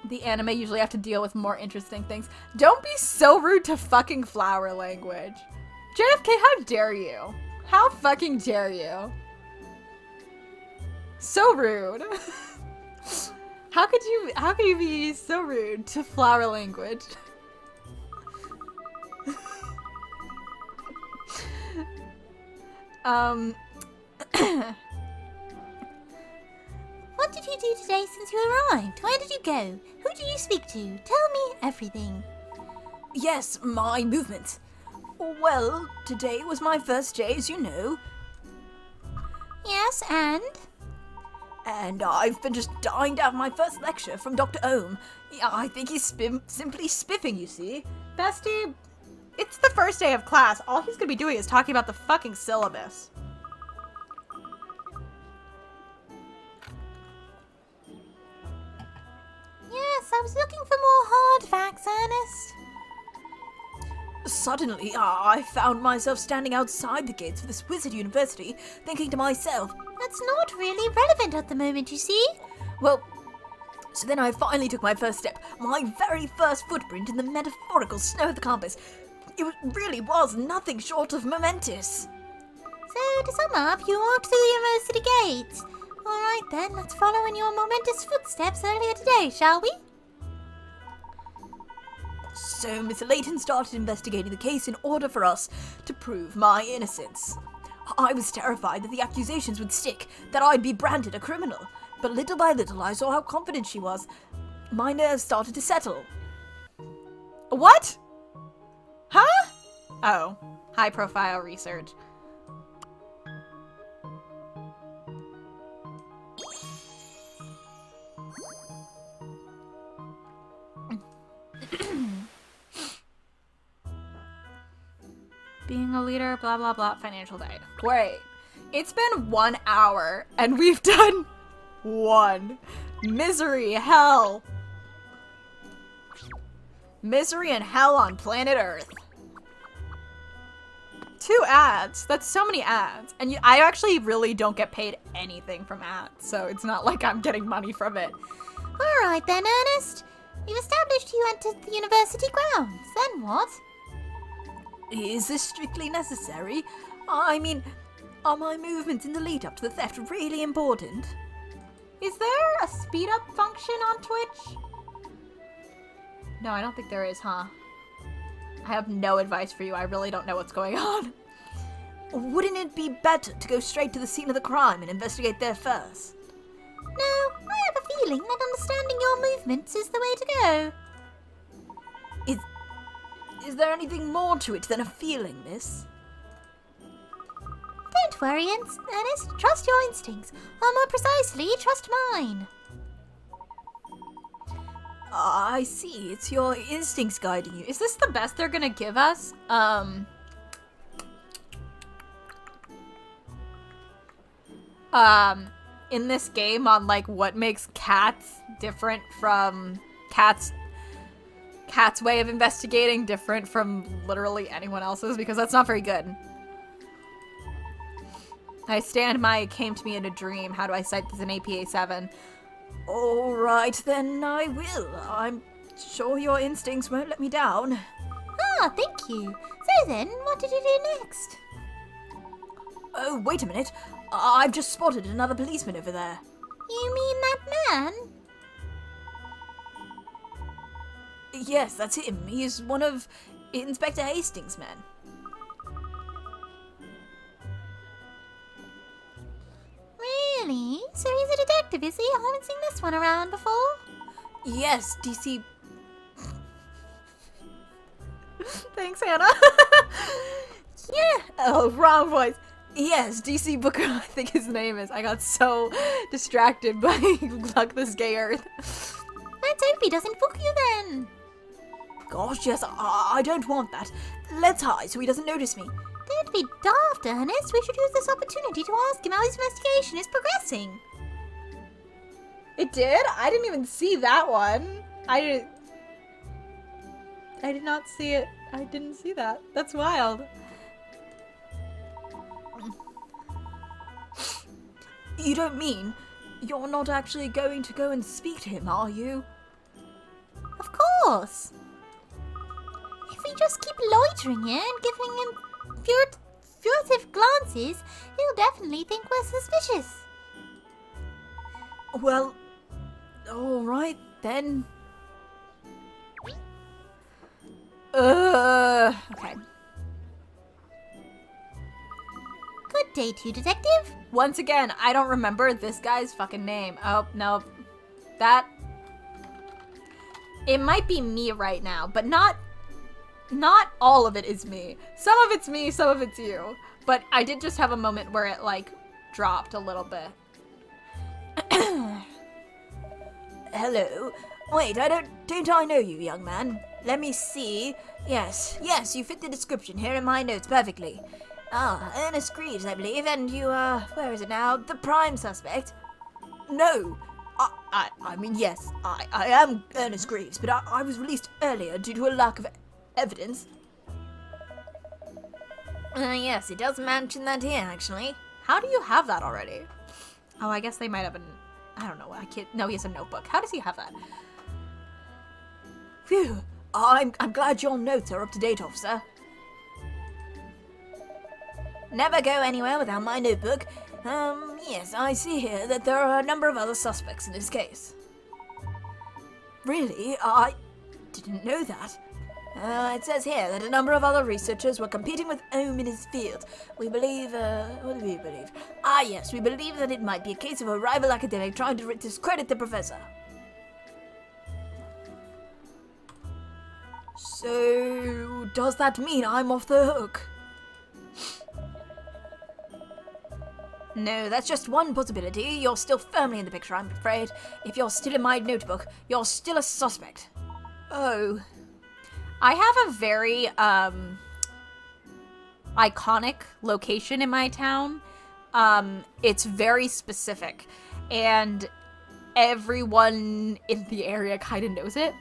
The anime usually have to deal with more interesting things. Don't be so rude to fucking flower language. JFK, how dare you? How fucking dare you? So rude. How could you be so rude to flower language? What did you do today since you arrived? Where did you go? Who did you speak to? Tell me everything. Yes, my movements. Well, today was my first day, as you know. Yes, and? And I've been just dying to have my first lecture from Dr. Ohm. Yeah, I think he's simply spiffing, you see. Bestie, it's the first day of class. All he's gonna be doing is talking about the fucking syllabus. I was looking for more hard facts, Ernest. Suddenly, I found myself standing outside the gates of this wizard university, thinking to myself, That's not really relevant at the moment, you see. well, so then I finally took my first step, my very first footprint in the metaphorical snow of the campus. It really was nothing short of momentous. So, to sum up, you walked through the university gates. Alright then, let's follow in your momentous footsteps earlier today, shall we? So Miss Layton started investigating the case in order for us to prove my innocence. I was terrified that the accusations would stick, that I'd be branded a criminal. But little by little I saw how confident she was. My nerves started to settle. What? Huh? Oh, high profile research. Being a leader, blah blah blah, financial diet. Great. It's been 1 hour and we've done 1. Misery, hell. Misery and hell on planet Earth. 2 ads. That's so many ads. And I actually really don't get paid anything from ads, so it's not like I'm getting money from it. Alright then, Ernest. You've established you entered the university grounds. Then what? Is this strictly necessary? I mean, are my movements in the lead up to the theft really important? Is there a speed up function on Twitch? No, I don't think there is, huh? I have no advice for you. I really don't know what's going on. Wouldn't it be better to go straight to the scene of the crime and investigate there first? No, I have a feeling that understanding your movements is the way to go. Is there anything more to it than a feeling, miss? Don't worry, Ernest. Trust your instincts. Or more precisely, trust mine. I see. It's your instincts guiding you. Is this the best they're gonna give us? In this game on like what makes cats different from cats' way of investigating different from literally anyone else's, because that's not very good. I stand my came to me in a dream. How do I cite this in APA 7? Alright, then I will. I'm sure your instincts won't let me down. Ah, thank you. So then, what did you do next? Oh, wait a minute. I've just spotted another policeman over there. You mean that man? Yes, that's him. He's one of Inspector Hastings' men. Really? So he's a detective, is he? I haven't seen this one around before. Yes, DC. Thanks, Hannah. Yeah. Oh, wrong voice. Yes, DC Booker, I think his name is. I got so distracted by Luckless Gay Earth. Let's hope he doesn't book you then. Gosh, yes, I don't want that. Let's hide so he doesn't notice me. Don't be daft, Ernest. We should use this opportunity to ask him how his investigation is progressing. It did? I didn't even see that one. I did not see it. I didn't see that. That's wild. You don't mean you're not actually going to go and speak to him, are you? Of course. If we just keep loitering here and giving him furtive glances, he'll definitely think we're suspicious. Well, alright then. Okay. Good day to you, Detective. Once again, I don't remember this guy's fucking name. Oh, no. That... It might be me right now, but not all of it is me. Some of it's me, some of it's you. But I did just have a moment where it, like, dropped a little bit. Hello. Wait, don't I know you, young man? Let me see. Yes, you fit the description here in my notes perfectly. Ah, Ernest Greaves, I believe, and you are, where is it now? The prime suspect? No, I mean, yes, I am Ernest Greaves, but I was released earlier due to a lack of evidence. Yes, it does mention that here, actually. How do you have that already? Oh, I guess they might have I don't know. No, he has a notebook. How does he have that? Phew. I'm glad your notes are up to date, officer. Never go anywhere without my notebook. Yes, I see here that there are a number of other suspects in this case. Really? I didn't know that. It says here that a number of other researchers were competing with Ohm in his field. We believe, what do we believe? Yes, we believe that it might be a case of a rival academic trying to discredit the professor. So, does that mean I'm off the hook? No, that's just one possibility. You're still firmly in the picture, I'm afraid. If you're still in my notebook, you're still a suspect. Oh. I have a very iconic location in my town. It's very specific, and everyone in the area kind of knows it.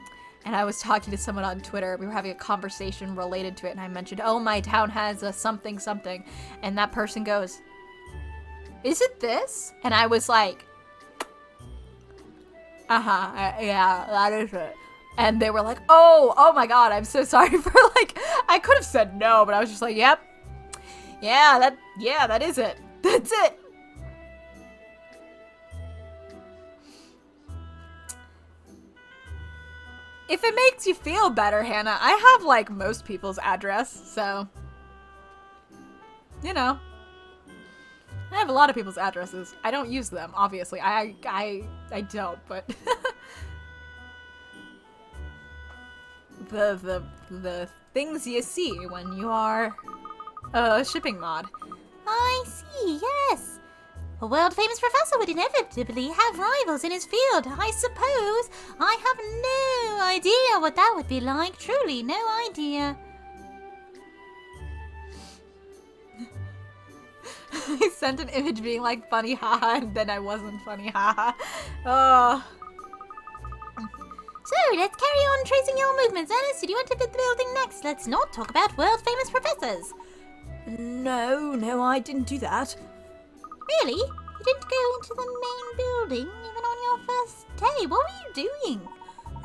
And I was talking to someone on Twitter. We were having a conversation related to it, and I mentioned, "Oh, my town has a something something," and that person goes, "Is it this?" And I was like, yeah, that is it. And they were like, oh my god, I'm so sorry for, like, I could have said no, but I was just like, yep. Yeah, that is it. That's it. If it makes you feel better, Hannah, I have, like, most people's address, so, you know. I have a lot of people's addresses. I don't use them, obviously. I don't, but... the things you see when you are a shipping mod. I see, yes. A world-famous professor would inevitably have rivals in his field. I suppose I have no idea what that would be like. Truly, no idea. I sent an image being like, funny haha, and then I wasn't funny haha. Oh. So, let's carry on tracing your movements. Ernest, do you want to hit the building next? Let's not talk about world-famous professors. No, I didn't do that. Really? You didn't go into the main building even on your first day? What were you doing?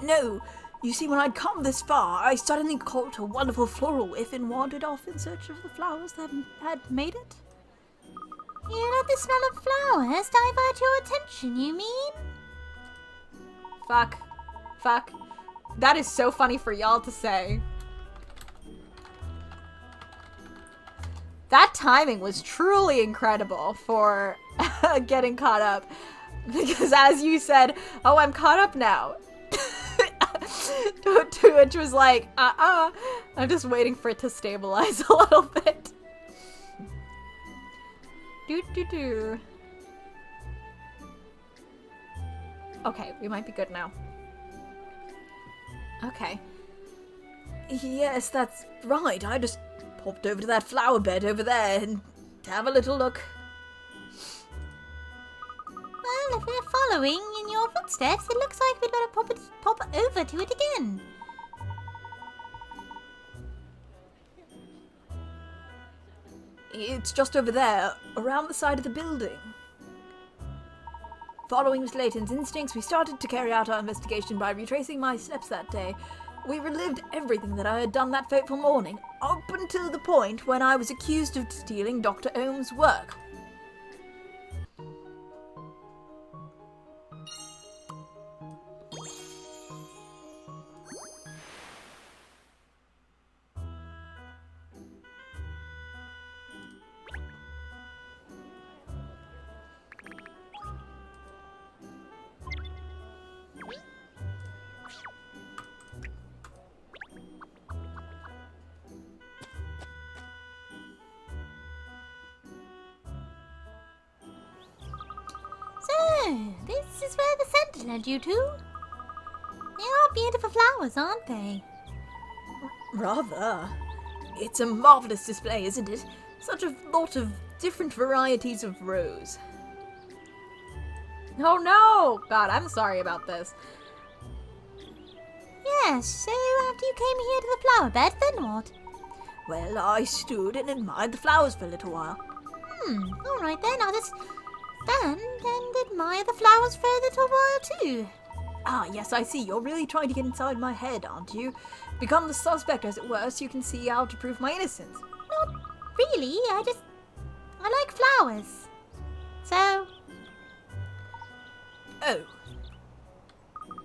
No, you see, when I'd come this far, I suddenly caught a wonderful floral whiff and wandered off in search of the flowers that had made it. You let the smell of flowers divert your attention, you mean? Fuck. That is so funny for y'all to say. That timing was truly incredible for getting caught up. Because as you said, oh, I'm caught up now. To which was like, I'm just waiting for it to stabilize a little bit. Do. Okay, we might be good now. Okay. Yes, that's right. I just popped over to that flower bed over there and to have a little look. Well, if we're following in your footsteps, it looks like we'd better pop over to it again. It's just over there, around the side of the building. Following Miss Layton's instincts, we started to carry out our investigation by retracing my steps that day. We relived everything that I had done that fateful morning, up until the point when I was accused of stealing Dr. Ohm's work. So, this is where the scent led you to? They are beautiful flowers, aren't they? Rather. It's a marvellous display, isn't it? Such a lot of different varieties of rose. Oh no! God, I'm sorry about this. Yes, so after you came here to the flower bed, then what? Well, I stood and admired the flowers for a little while. Alright then, I'll just stand and admire the flowers for a little while too. Ah, yes, I see. You're really trying to get inside my head, aren't you? Become the suspect, as it were, so you can see how to prove my innocence. Not really, I like flowers. So, Oh,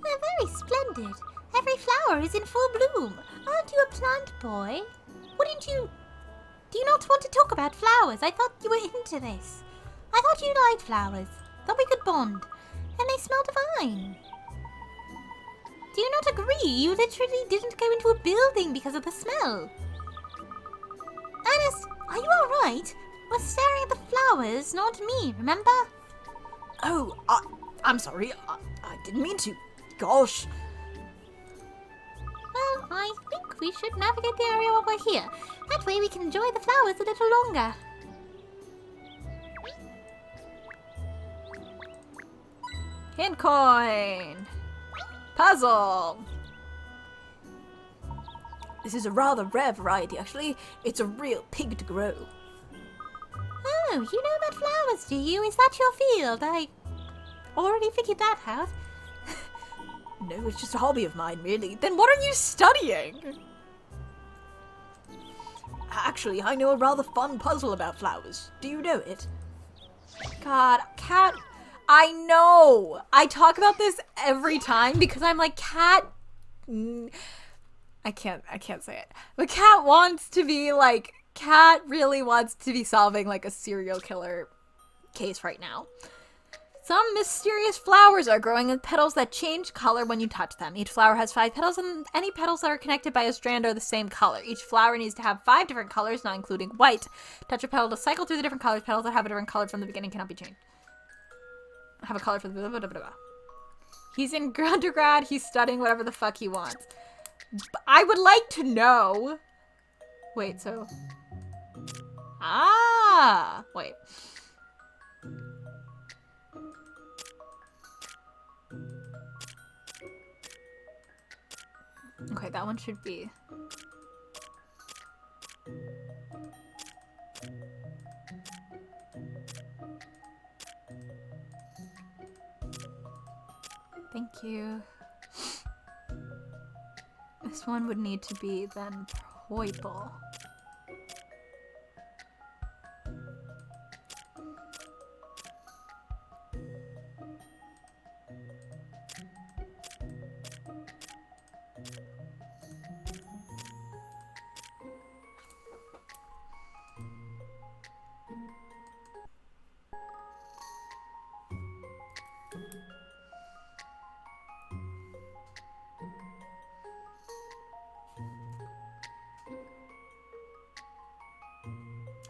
they're very splendid. Every flower is in full bloom. Aren't you a plant boy? Do you not want to talk about flowers? I thought you were into this. I thought you liked flowers. Thought we could bond. And they smell divine. Do you not agree? You literally didn't go into a building because of the smell. Ernest, are you alright? We're staring at the flowers, not me, remember? oh, I'm sorry. I didn't mean to. Gosh. Well, I think we should navigate the area while we're here. That way we can enjoy the flowers a little longer. Hint coin! Puzzle! This is a rather rare variety, actually. It's a real pig to grow. Oh, you know about flowers, do you? Is that your field? I already figured that out. No, it's just a hobby of mine, really. Then what are you studying? Actually, I know a rather fun puzzle about flowers. Do you know it? God, Cat, I know. I talk about this every time because I'm like, Cat. I can't say it. But Cat wants to be like, Cat really wants to be solving like a serial killer case right now. Some mysterious flowers are growing with petals that change color when you touch them. Each flower has 5 petals, and any petals that are connected by a strand are the same color. Each flower needs to have 5 different colors, not including white. Touch a petal to cycle through the different colors. Petals that have a different color from the beginning cannot be changed. Have a color for the blah, blah, blah, blah, blah. He's in undergrad. He's studying whatever the fuck he wants. I would like to know. Wait, so. Ah! Wait. Okay, that one should be. Thank you. This one would need to be then purple.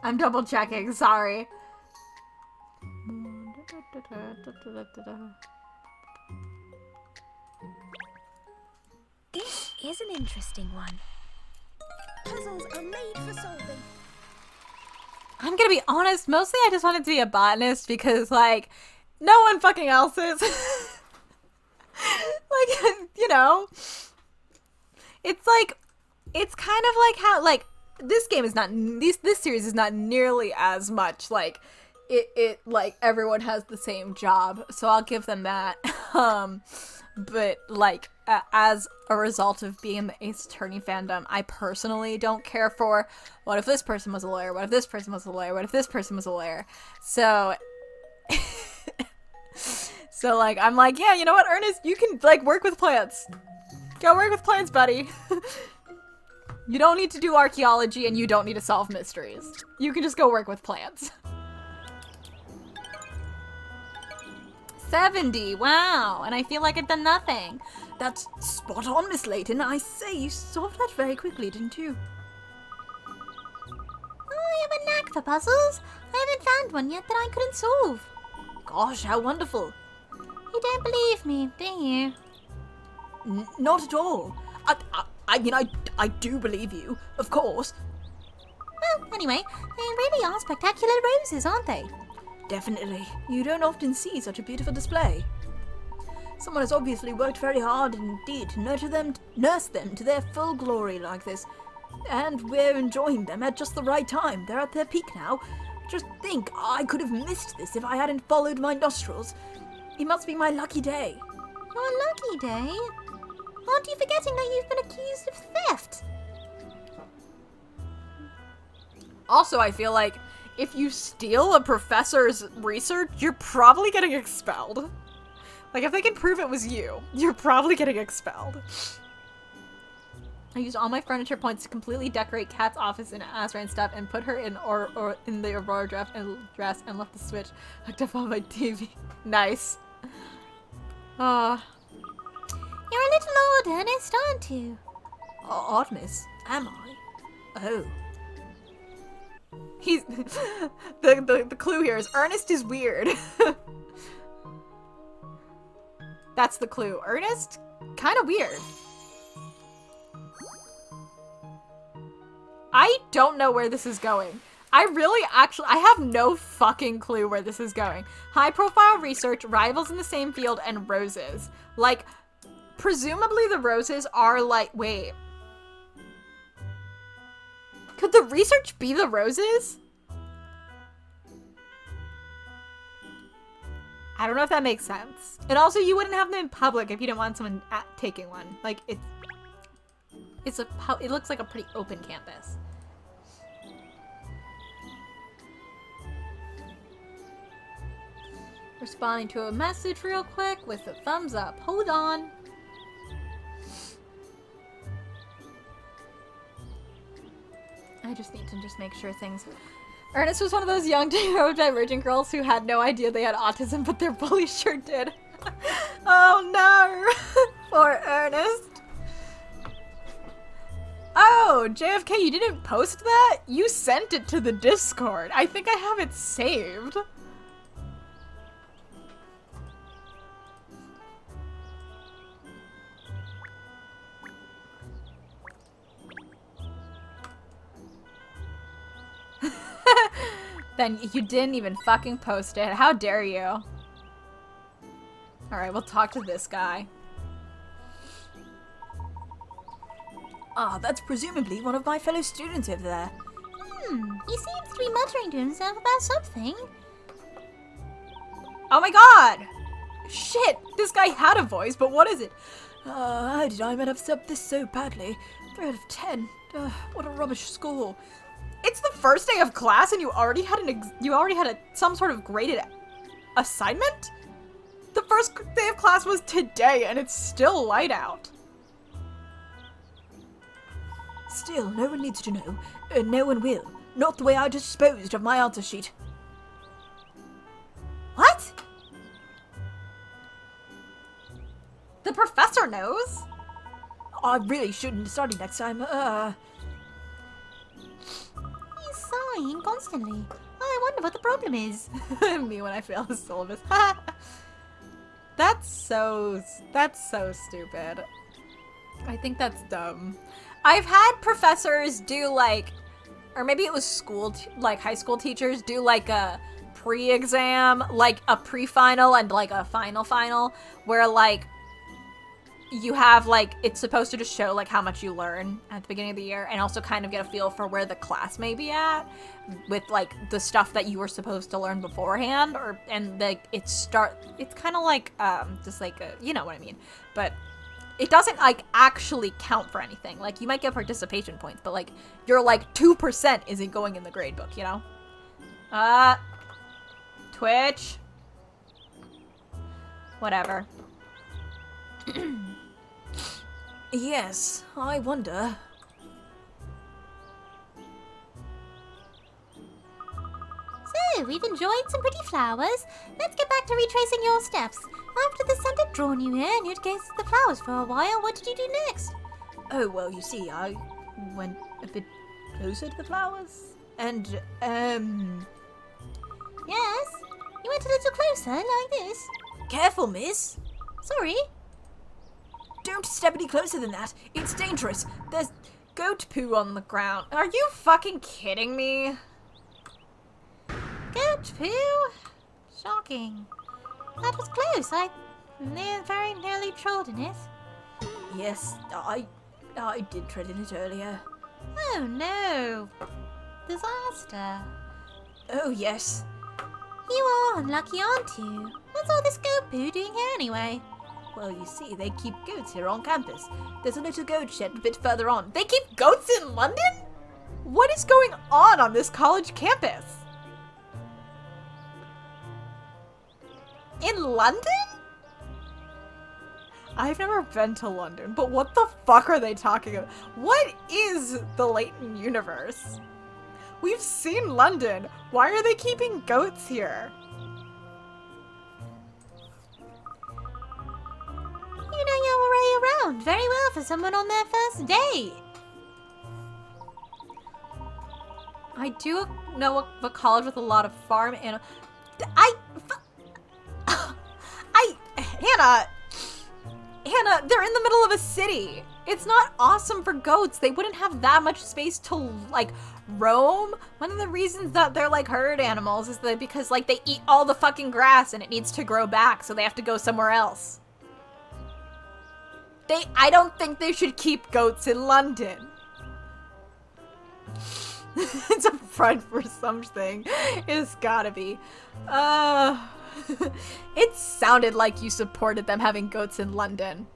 I'm double checking, sorry. This is an interesting one. Puzzles are made for solving. I'm gonna be honest, mostly I just wanted to be a botanist because, like, no one fucking else is. Like, you know. It's like, it's kind of like how, like, this game is not, this series is not nearly as much, like, it like, everyone has the same job, so I'll give them that. But, like, as a result of being in the Ace Attorney fandom, I personally don't care for, what if this person was a lawyer, what if this person was a lawyer, what if this person was a lawyer, so, so, like, I'm like, yeah, you know what, Ernest, you can, like, work with plants. Go work with plants, buddy. You don't need to do archaeology and you don't need to solve mysteries. You can just go work with plants. 70, wow, and I feel like I've done nothing. That's spot on, Miss Layton. I say, you solved that very quickly, didn't you? I have a knack for puzzles. I haven't found one yet that I couldn't solve. Gosh, how wonderful. You don't believe me, do you? Not at all. I mean, I do believe you, of course. Well, anyway, they really are spectacular roses, aren't they? Definitely. You don't often see such a beautiful display. Someone has obviously worked very hard indeed to nurse them to their full glory like this. And we're enjoying them at just the right time. They're at their peak now. Just think, I could have missed this if I hadn't followed my nostrils. It must be my lucky day. Your lucky day? Aren't you forgetting that you've been accused of theft? Also, I feel like if you steal a professor's research, you're probably getting expelled. Like, if they can prove it was you, you're probably getting expelled. I used all my furniture points to completely decorate Kat's office in Azrain stuff and put her in in the Aurora dress and left the switch hooked up on my TV. Nice. You're a little odd, Ernest, aren't you? Odd, miss? Am I? Oh. He's the clue here is Ernest is weird. That's the clue. Ernest, kind of weird. I don't know where this is going. I have no fucking clue where this is going. High profile research, rivals in the same field, and roses. Like, presumably the roses are like, wait. Could the research be the roses? I don't know if that makes sense. And also, you wouldn't have them in public if you didn't want someone taking one. Like, it looks like a pretty open campus. Responding to a message real quick with a thumbs up. Hold on. I just need to make sure things... Ernest was one of those young neurodivergent girls who had no idea they had autism, but their bully sure did. Oh no! Poor Ernest. Oh, JFK, you didn't post that? You sent it to the Discord. I think I have it saved. Then you didn't even fucking post it. How dare you? Alright, we'll talk to this guy. Ah, that's presumably one of my fellow students over there. He seems to be muttering to himself about something. Oh my god! Shit! This guy had a voice, but what is it? How did I mess up this so badly? 3 out of 10. What a rubbish score. It's the first day of class and you already had some sort of graded assignment? The first day of class was today and it's still light out. Still, no one needs to know. No one will. Not the way I disposed of my answer sheet. What? The professor knows? I really shouldn't study next time. He's sighing constantly. I wonder what the problem is. Me when I fail the syllabus. That's so stupid. I think that's dumb. I've had professors do like, or maybe it was high school teachers do like a pre-exam, like a pre-final and like a final, where like you have like, it's supposed to just show like how much you learn at the beginning of the year and also kind of get a feel for where the class may be at with like the stuff that you were supposed to learn beforehand, it's kind of like just like you know what I mean, but it doesn't like actually count for anything. Like you might get participation points, but like your like 2% isn't going in the grade book, you know? Twitch. Whatever. Yes, I wonder. So, we've enjoyed some pretty flowers. Let's get back to retracing your steps. After the sun had drawn you here and you'd gazed at the flowers for a while, what did you do next? Oh, well, you see, I went a bit closer to the flowers. And, Yes? You went a little closer, like this. Careful, miss. Sorry. Don't step any closer than that. It's dangerous. There's Goat poo on the ground. Are you fucking kidding me? Goat poo? Shocking. That was close. I very nearly trod in it. Yes, I did tread in it earlier. Oh no. Disaster. Oh, yes. You are unlucky, aren't you? What's all this goat poo doing here anyway? Well, you see, they keep goats here on campus. There's a little goat shed a bit further on. They keep goats in London? What is going on this college campus? In London? I've never been to London, but what the fuck are they talking about? What is the Layton universe? We've seen London. Why are they keeping goats here? You know your way around very well for someone on their first date. I do know a college with a lot of farm animals. Hannah, they're in the middle of a city. It's not awesome for goats. They wouldn't have that much space to, like, roam. One of the reasons that they're, like, herd animals is that because, like, they eat all the fucking grass and it needs to grow back, so they have to go somewhere else. I don't think they should keep goats in London. It's a front for something. It's gotta be. It sounded like you supported them having goats in London.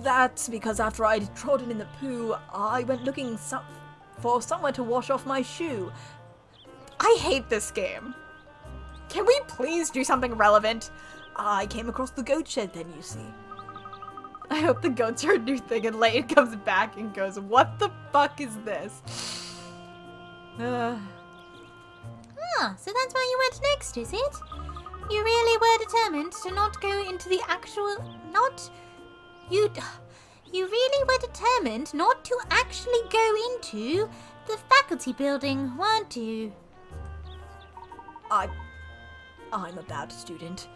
That's because after I'd trodden in the poo, I went looking for somewhere to wash off my shoe. I hate this game. Can we please do something relevant? I came across the goat shed then, you see. I hope the goats are a new thing and Layton comes back and goes, what the fuck is this? Ah, so that's where you went next, is it? You really were determined to not go into the actual... You really were determined not to actually go into the faculty building, weren't you? I'm a bad student.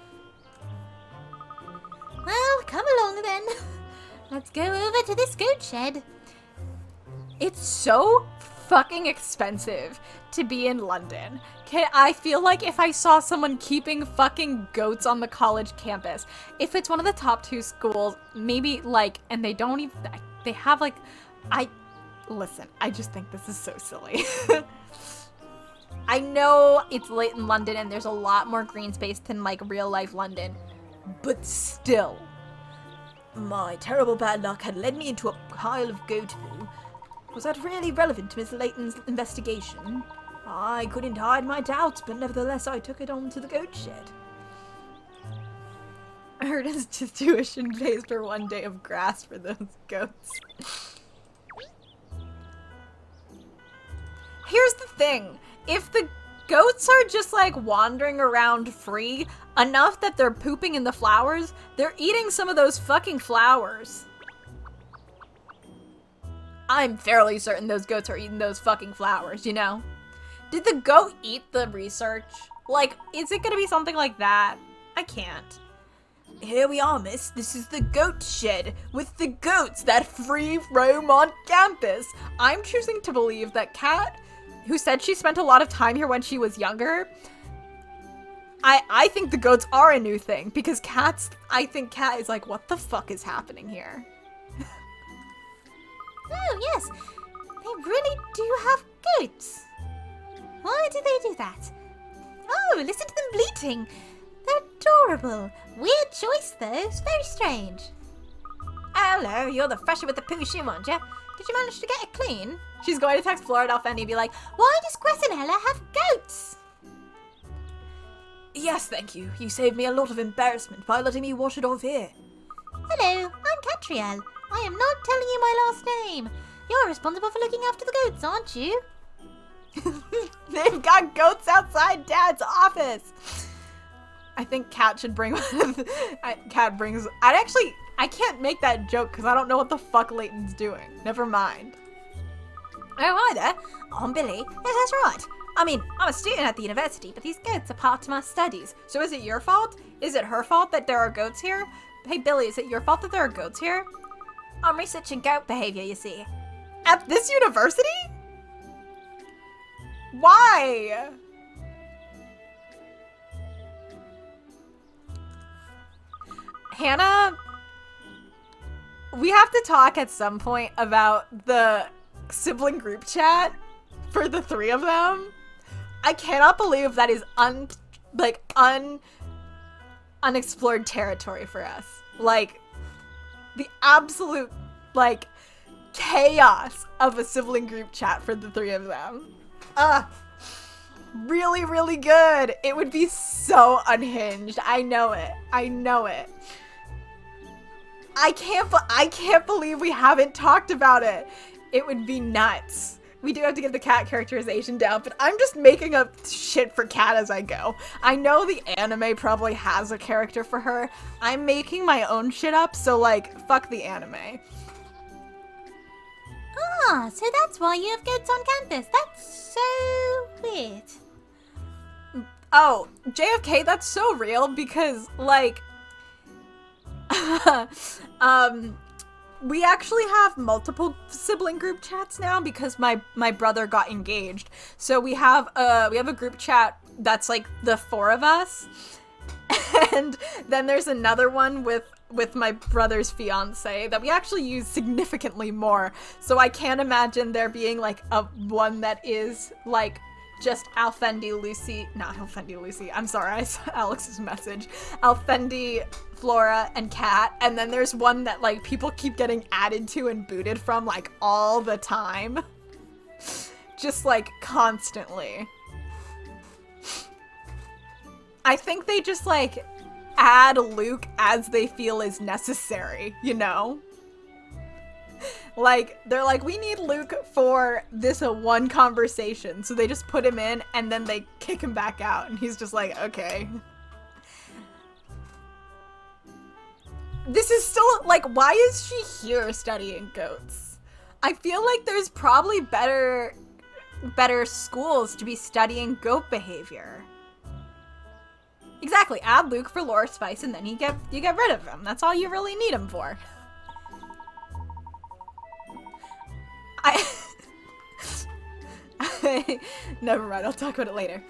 Well, come along then. Let's go over to this goat shed. It's so fucking expensive to be in London. I feel like if I saw someone keeping fucking goats on the college campus, if it's one of the top 2 schools, maybe like, and they don't even, they have like, listen, I just think this is so silly. I know it's late in London and there's a lot more green space than like real life London, but still. My terrible bad luck had led me into a pile of goat poo. Was that really relevant to Miss Layton's investigation? I couldn't hide my doubts, but nevertheless I took it on to the goat shed. I heard his tuition pays for 1 day of grass for those goats. Here's the thing. If the goats are just like wandering around free enough that they're pooping in the flowers, they're eating some of those fucking flowers. I'm fairly certain those goats are eating those fucking flowers, you know? Did the goat eat the research? Like, is it gonna be something like that? I can't. Here we are, miss. This is the goat shed with the goats that free roam on campus. I'm choosing to believe that Kat, who said she spent a lot of time here when she was younger, I think the goats are a new thing because I think Kat is like, what the fuck is happening here? Oh, yes. They really do have goats. Why do they do that? Oh, listen to them bleating. They're adorable. Weird choice, though. It's very strange. Hello, you're the fresher with the poo shoe, aren't you? Did you manage to get it clean? She's going to text Florida Fanny and be like, Why does Gressinella have goats? Yes, thank you. You saved me a lot of embarrassment by letting me wash it off here. Hello, I'm Catriel. I am not telling you my last name. You're responsible for looking after the goats, aren't you? They've got goats outside Dad's office. I think Kat should bring one. Kat brings. I can't make that joke because I don't know what the fuck Layton's doing. Never mind. Oh, hi there. I'm Billy. Yes, that's right. I mean, I'm a student at the university, but these goats are part of my studies. So is it your fault? Is it her fault that there are goats here? Hey, Billy, is it your fault that there are goats here? I'm researching goat behavior, you see. At this university? Why? Hannah, we have to talk at some point about the sibling group chat for the three of them. I cannot believe that is unexplored territory for us. Like, the absolute, like, chaos of a sibling group chat for the three of them. Really, really good. It would be so unhinged. I know it. I know it. I can't believe we haven't talked about it. It would be nuts. We do have to get the cat characterization down, but I'm just making up shit for Cat as I go. I know the anime probably has a character for her. I'm making my own shit up, so like, fuck the anime. Ah, so that's why you have goats on campus. That's so weird. Oh, JFK, that's so real because, like, we actually have multiple sibling group chats now because my brother got engaged. So we have a group chat that's like the four of us. And then there's another one with my brother's fiance that we actually use significantly more. So I can't imagine there being like a one that is like just Alfendi, Lucy, not Alfendi, Lucy, I'm sorry, I saw Alex's message. Alfendi, Flora, and Kat, and then there's one that, like, people keep getting added to and booted from, like, all the time. Just, like, constantly. I think they just, like, add Luke as they feel is necessary, you know? Like, they're like, we need Luke for this one conversation. So they just put him in and then they kick him back out. And he's just like, okay. This is still, like, why is she here studying goats? I feel like there's probably better schools to be studying goat behavior. Exactly, add Luke for lore spice and then you get rid of him. That's all you really need him for. Never mind, I'll talk about it later.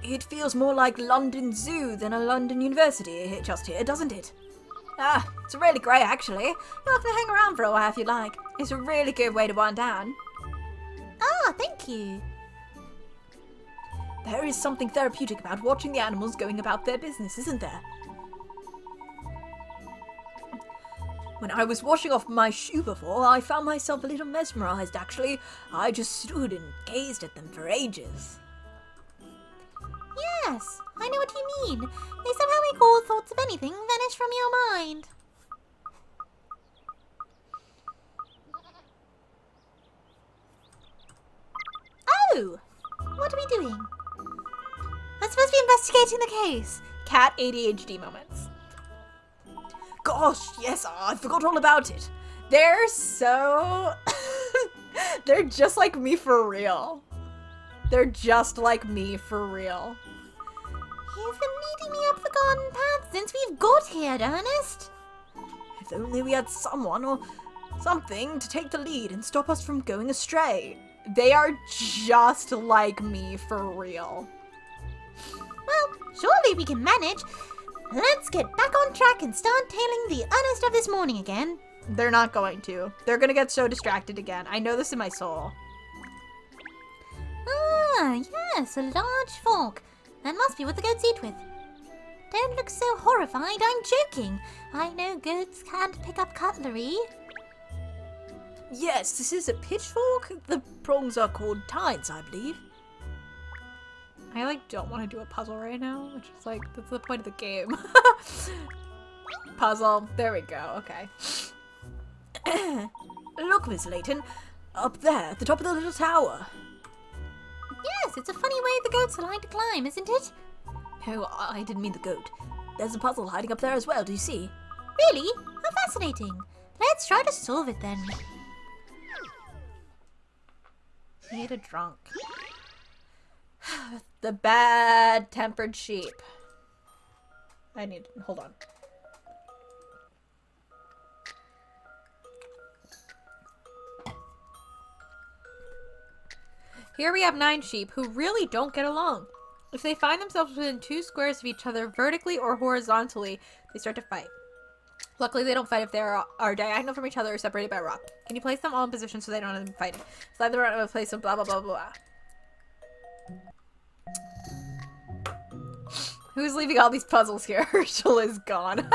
It feels more like London Zoo than a London University just here, doesn't it? Ah, it's really great actually. You'll have to hang around for a while if you like. It's a really good way to wind down. Ah, thank you. There is something therapeutic about watching the animals going about their business, isn't there? When I was washing off my shoe before, I found myself a little mesmerized, actually. I just stood and gazed at them for ages. Yes, I know what you mean. They somehow make all thoughts of anything vanish from your mind. Oh! What are we doing? I'm supposed to be investigating the case. Cat ADHD moments. Gosh, yes, I forgot all about it. They're so... They're just like me for real. They're just like me for real. You've been leading me up the garden path since we've got here, Ernest. If only we had someone or something to take the lead and stop us from going astray. They are just like me for real. Well, surely we can manage. Let's get back on track and start tailing the Ernest of this morning again. They're not going to. They're gonna get so distracted again. I know this in my soul. Ah, yes, a large fork. That must be what the goats eat with. Don't look so horrified, I'm joking. I know goats can't pick up cutlery. Yes, this is a pitchfork. The prongs are called tines, I believe. I, like, don't want to do a puzzle right now, which is, like, that's the point of the game. Puzzle. There we go. Okay. Look, Miss Layton. Up there, at the top of the little tower. Yes, it's a funny way the goats like to climb, isn't it? No, I didn't mean the goat. There's a puzzle hiding up there as well, do you see? Really? How fascinating. Let's try to solve it then. Need a drunk. The bad-tempered sheep. Hold on. Here we have 9 sheep who really don't get along. If they find themselves within 2 squares of each other vertically or horizontally, they start to fight. Luckily, they don't fight if they are diagonal from each other or separated by a rock. Can you place them all in position so they don't end up fighting? Slide them around in a place of blah, blah, blah, blah. Who's leaving all these puzzles here? Herschel is gone.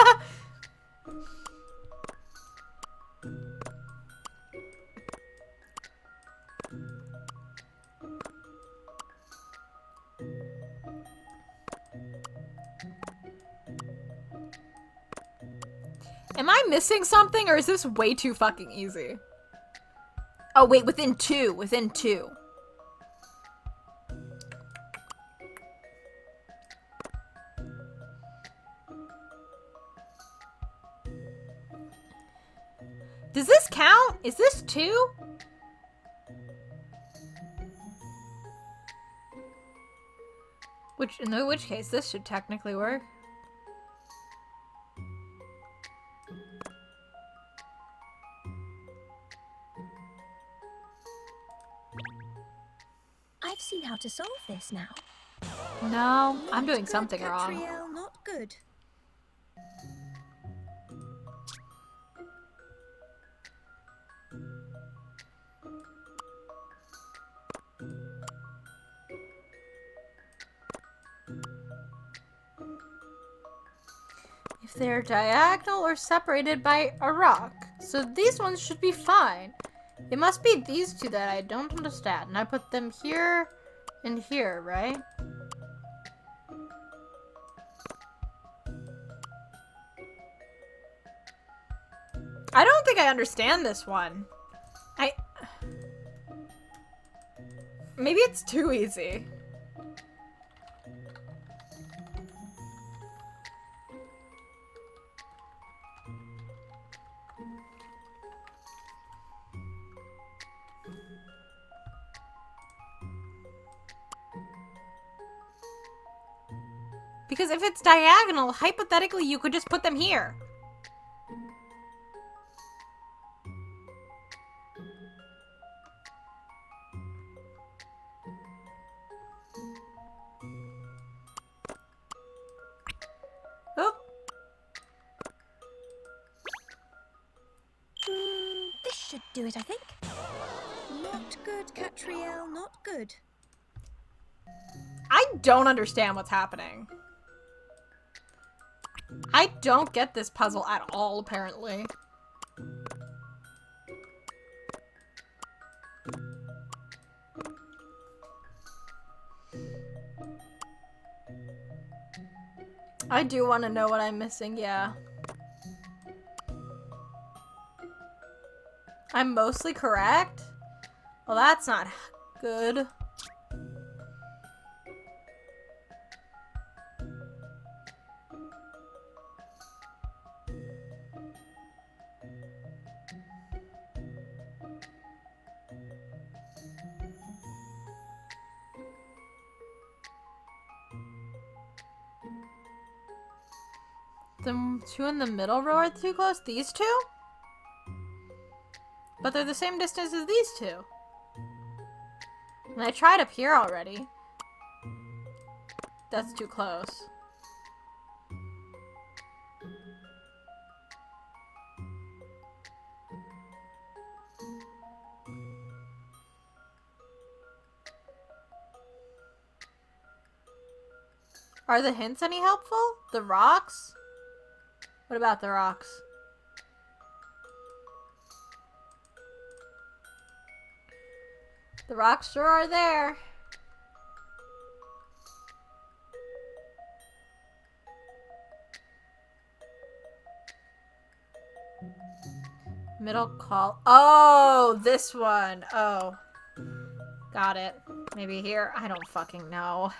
Am I missing something, or is this way too fucking easy? Oh, wait, within two. Within two. Does this count? Is this two? In which case, this should technically work. I've seen how to solve this now. No, I'm doing Not something good, wrong. Catriel, not good. If they're diagonal or separated by a rock. So these ones should be fine. It must be these two that I don't understand. And I put them here and here, right? I don't think I understand this one. Maybe it's too easy. Because if it's diagonal, hypothetically, you could just put them here. Oh. This should do it, I think. Not good, Catriel, not good. I don't understand what's happening. I don't get this puzzle at all, apparently. I do want to know what I'm missing, yeah. I'm mostly correct? Well, that's not good. The two in the middle row are too close? These two? But they're the same distance as these two. And I tried up here already. That's too close. Are the hints any helpful? The rocks? What about the rocks? The rocks sure are there. Middle call. Oh, this one. Oh. Got it. Maybe here. I don't fucking know.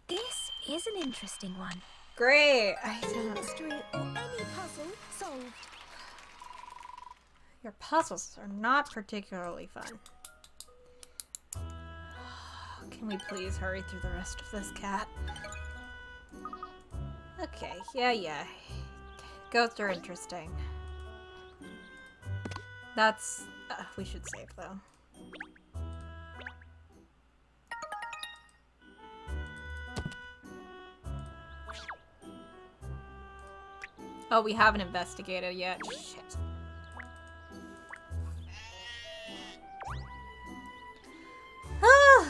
This is an interesting one. Great. Any mystery or any puzzle solved. Your puzzles are not particularly fun. Can we please hurry through the rest of this, cat? Okay, yeah. Ghosts are interesting. That's... we should save, though. Oh, we haven't investigated yet. Shit. Ah!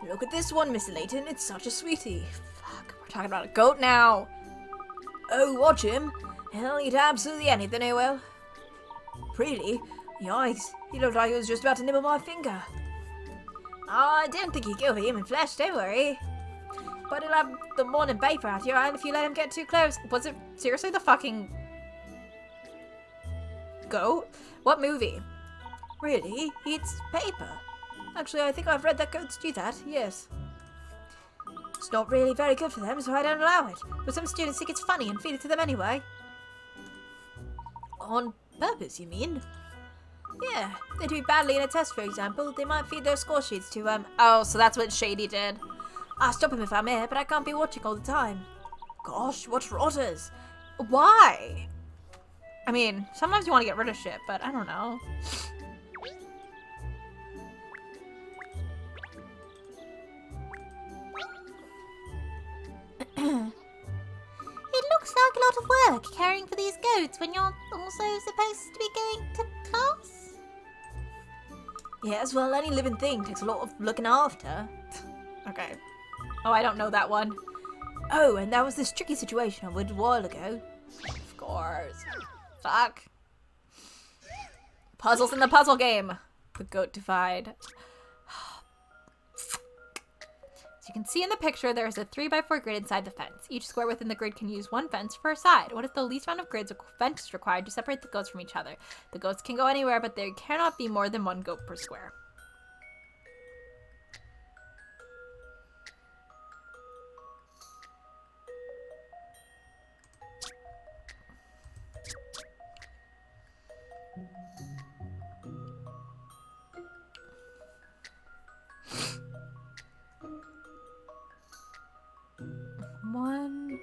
Look at this one, Miss Layton. It's such a sweetie. Fuck, we're talking about a goat now. Oh, watch him. He'll eat absolutely anything, he will. Really? Yikes. He looked like he was just about to nibble my finger. Oh, I don't think he'll kill human flesh, don't worry. But he'll have the morning vapor out your hand if you let him get too close. Was it seriously the fucking goat? What movie? Really? He eats paper? Actually, I think I've read that goats do that, yes. It's not really very good for them, so I don't allow it. But some students think it's funny and feed it to them anyway. On purpose, you mean? Yeah, they do badly in a test, for example. They might feed their score sheets to, Oh, so that's what Shady did. I'll stop him if I'm here, but I can't be watching all the time. Gosh, what rotters. Why? I mean, sometimes you want to get rid of shit, but I don't know. It looks like a lot of work caring for these goats when you're also supposed to be going to class. Yes, well, any living thing takes a lot of looking after. Okay. Oh, I don't know that one. Oh, and that was this tricky situation I would a while ago. Of course. Fuck. Puzzles in the puzzle game. The goat divide. As you can see in the picture, there is a 3x4 grid inside the fence. Each square within the grid can use one fence per side. What if the least amount of grids or fence required to separate the goats from each other? The goats can go anywhere, but there cannot be more than one goat per square. One,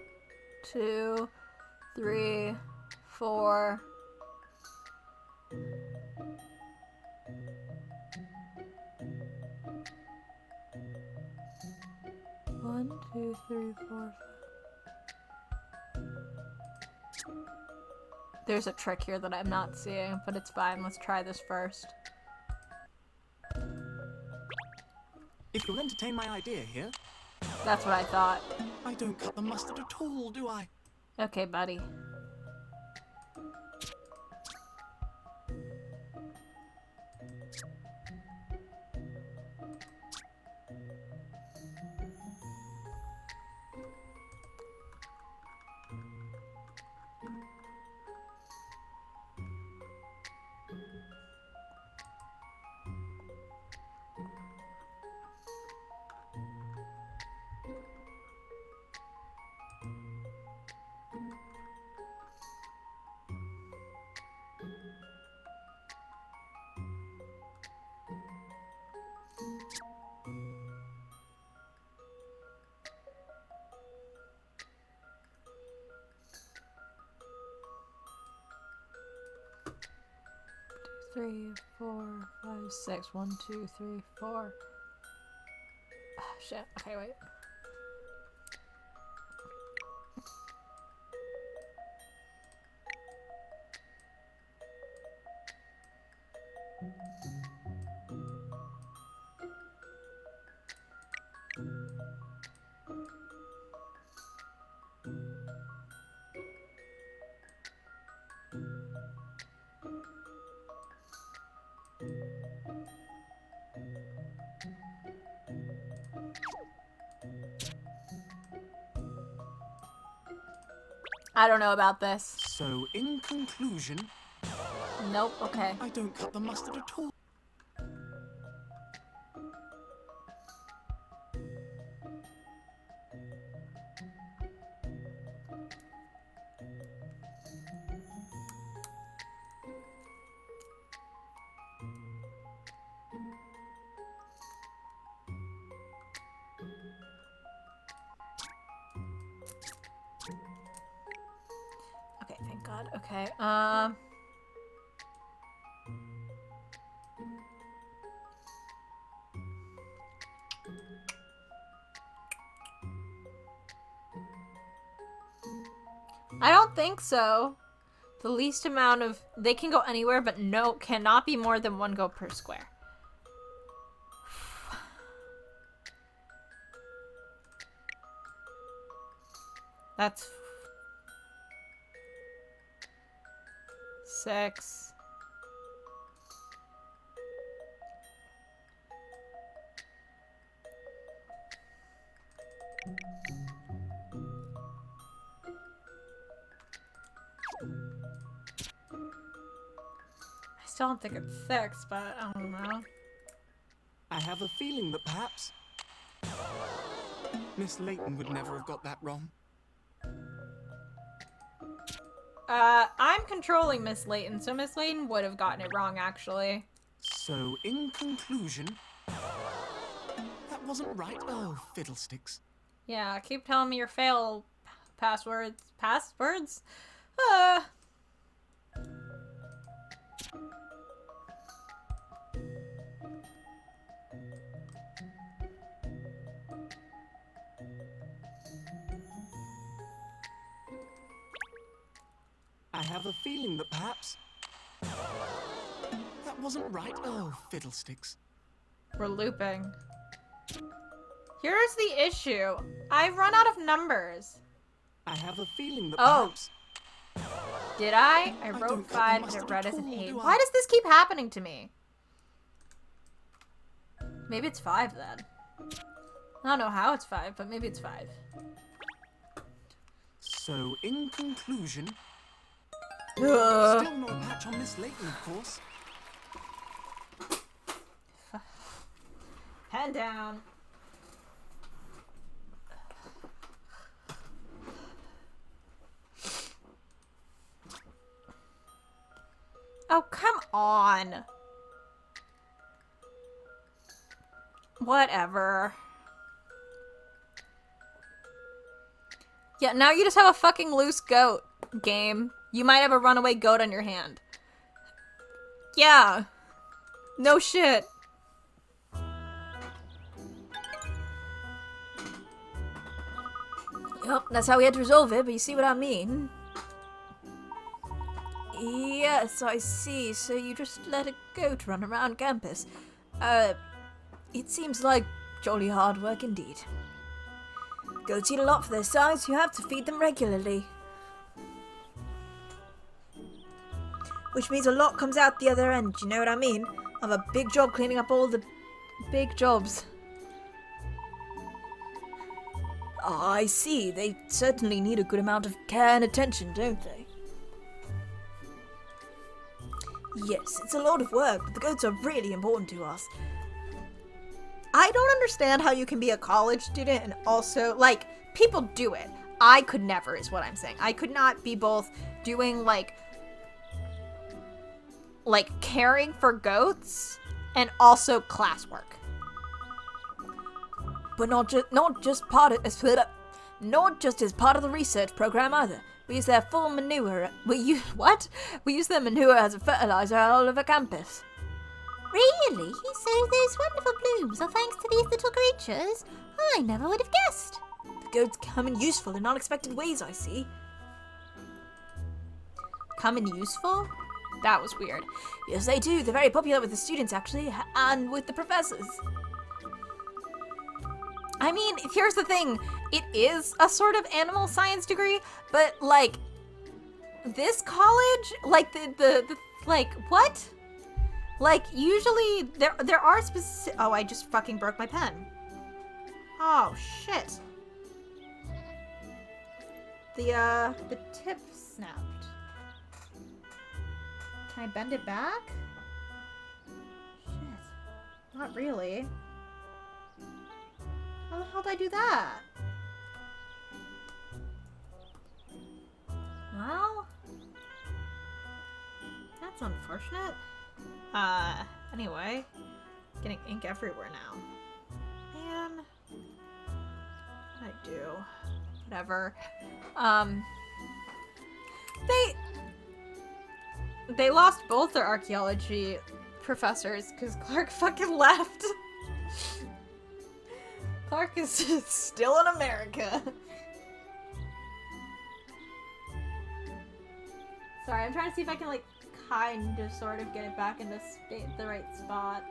two, three, four. One, two, three, four. There's a trick here that I'm not seeing, but it's fine. Let's try this first. If you'll entertain my idea here, That's what I thought. I don't cut the mustard at all, do I? Okay, buddy. Three, four, five, six. One, two, three, four. Ah, shit. Okay, wait. I don't know about this. So, in conclusion, Nope. Okay. I don't cut the mustard at all. Okay, thank God. Okay. I don't think so. The least amount of... They can go anywhere, but no, cannot be more than 1 go per square. That's... 6. I still don't think it's 6, but I don't know. I have a feeling that perhaps Miss Layton would never have got that wrong. I'm controlling Miss Layton, so Miss Layton would have gotten it wrong, actually. So, in conclusion, that wasn't right. Oh, fiddlesticks. Yeah, keep telling me your fail passwords. Passwords? I have a feeling that perhaps that wasn't right. Oh, fiddlesticks. We're looping. Here's the issue. I've run out of numbers. I have a feeling that Oh. perhaps Did I? I don't wrote cut 5 the and it mustard read at as an all, 8. do I? Why does this keep happening to me? Maybe it's 5 then. I don't know how it's 5, but maybe it's 5. So, in conclusion, Ugh. still no patch on Miss Layton, of course. Pen down. Oh, come on. Whatever. Yeah, now you just have a fucking loose goat, game. You might have a runaway goat on your hand. Yeah. No shit. Yep, that's how we had to resolve it, but you see what I mean? Yes, I see. So you just let a goat run around campus. It seems like jolly hard work indeed. Goats eat a lot for their size, you have to feed them regularly. Which means a lot comes out the other end, you know what I mean? I've a big job cleaning up all the big jobs. Ah, I see. They certainly need a good amount of care and attention, don't they? Yes, it's a lot of work, but the goats are really important to us. I don't understand how you can be a college student and also, like, people do it. I could never, is what I'm saying. I could not be both doing, like caring for goats and also classwork. But not just as part of the research program either. We use their full manure. We use their manure as a fertilizer all over campus. Really? So those wonderful blooms are thanks to these little creatures? I never would have guessed. The goats come in useful in unexpected ways, I see. Come in useful? That was weird. Yes, they do. They're very popular with the students, actually, and with the professors. I mean, here's the thing. It is a sort of animal science degree, but, like, this college, like, what? Like, usually, there are specific... Oh, I just fucking broke my pen. Oh, shit. The tip snapped. Can I bend it back? Shit. Not really. How the hell did I do that? Well, that's unfortunate. Anyway, getting ink everywhere now. Man, what did I do? Whatever. They lost both their archaeology professors because Clark fucking left. Clark is still in America. Sorry, I'm trying to see if I can, like, kind of sort of get it back in the right spot.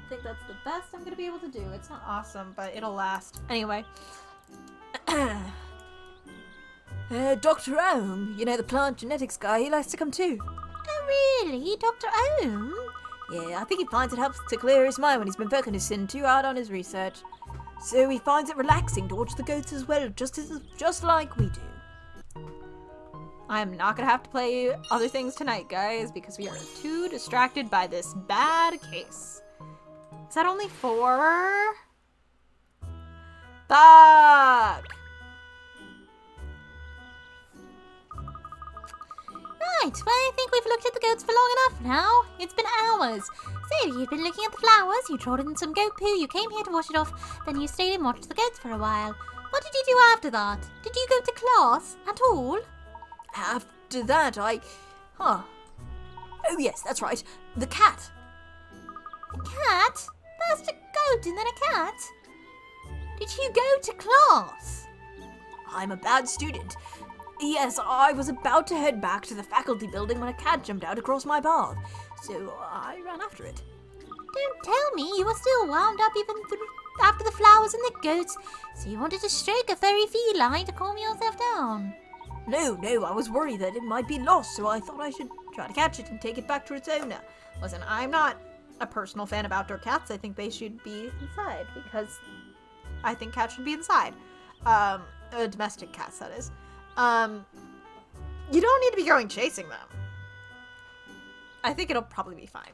I think that's the best I'm gonna be able to do. It's not awesome, but it'll last. Anyway. Dr. Ohm, you know, the plant genetics guy, he likes to come too. Oh, really? Dr. Ohm? Yeah, I think he finds it helps to clear his mind when he's been focusing too hard on his research. So he finds it relaxing to watch the goats as well, just like we do. I am not gonna have to play other things tonight, guys, because we are too distracted by this bad case. Is that only 4? Fuck! Right, well, I think we've looked at the goats for long enough now. It's been hours. So, you've been looking at the flowers, you trod in some goat poo, you came here to wash it off, then you stayed and watched the goats for a while. What did you do after that? Did you go to class at all? After that, Oh, yes, that's right. The cat. A cat? First a goat and then a cat? Did you go to class? I'm a bad student. Yes, I was about to head back to the faculty building when a cat jumped out across my path. So I ran after it. Don't tell me you were still wound up even after the flowers and the goats. So you wanted to stroke a furry feline to calm yourself down? No, I was worried that it might be lost, so I thought I should try to catch it and take it back to its owner. Listen, I'm not a personal fan of outdoor cats. I think they should be inside because I think cats should be inside. Domestic cats, that is. You don't need to be going chasing them. I think it'll probably be fine.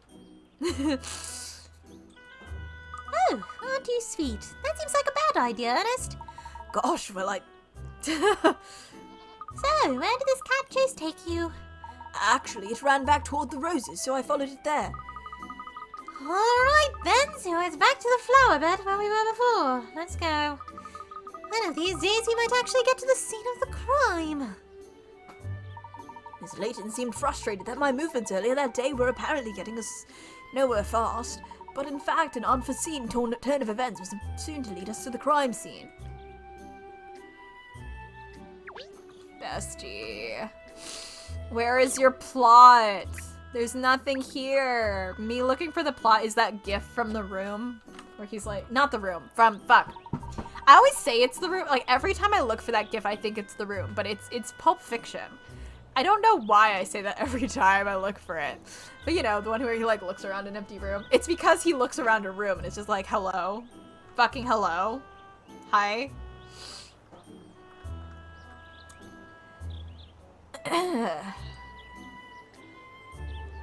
Oh, aren't you sweet? That seems like a bad idea, Ernest. Gosh, well, So, where did this cat chase take you? Actually, it ran back toward the roses, so I followed it there. Alright then, so it's back to the flower bed where we were before. Let's go. One of these days we might actually get to the scene of the crime. Miss Layton seemed frustrated that my movements earlier that day were apparently getting us nowhere fast, but in fact an unforeseen turn of events was soon to lead us to the crime scene. Bestie, where is your plot? There's nothing here. Me looking for the plot is that gif from The Room where he's like, not The Room, fuck. I always say it's The Room. Like every time I look for that gif, I think it's The Room, but it's Pulp Fiction. I don't know why I say that every time I look for it, but you know, the one where he like looks around an empty room. It's because he looks around a room and it's just like, hello, fucking hello, hi.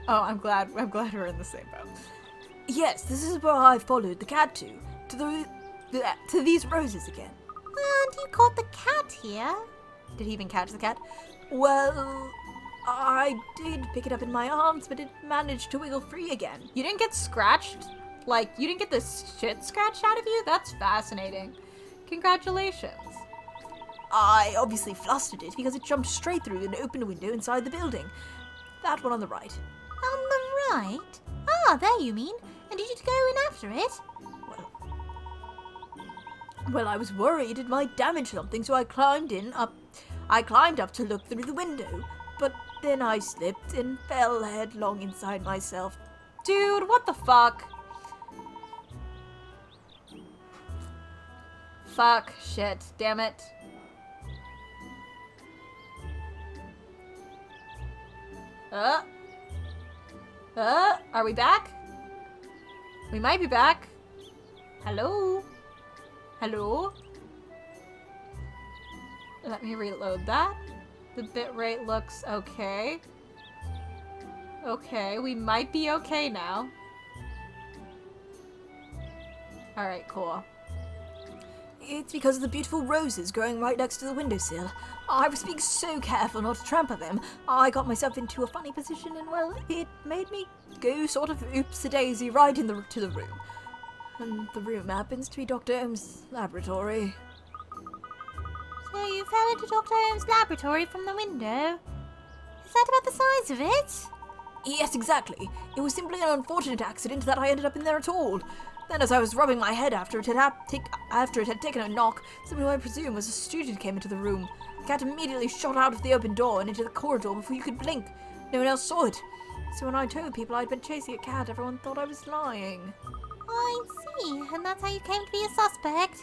Oh, I'm glad we're in the same boat. Yes, this is where I followed the cat to these roses again. And you caught the cat here? Did he even catch the cat? Well, I did pick it up in my arms, but it managed to wiggle free again. You didn't get scratched? Like, you didn't get the shit scratched out of you? That's fascinating. Congratulations. I obviously flustered it because it jumped straight through an open window inside the building. That one on the right. On the right? Ah, there you mean. And did you go in after it? Well, I was worried it might damage something, so I climbed up to look through the window, but then I slipped and fell headlong inside myself. Dude, what the fuck? Fuck, shit, damn it. Are we back? We might be back. Hello? Hello? Let me reload that. The bitrate looks okay. Okay, we might be okay now. Alright, cool. It's because of the beautiful roses growing right next to the windowsill. I was being so careful not to trample them. I got myself into a funny position and, well, it made me go sort of oops-a-daisy right to the room. And the room happens to be Dr. Ohm's laboratory. So you fell into Dr. Ohm's laboratory from the window? Is that about the size of it? Yes, exactly. It was simply an unfortunate accident that I ended up in there at all. Then as I was rubbing my head after it had taken a knock, someone who I presume was a student came into the room. The cat immediately shot out of the open door and into the corridor before you could blink. No one else saw it. So when I told people I'd been chasing a cat, everyone thought I was lying. I see, and that's how you came to be a suspect.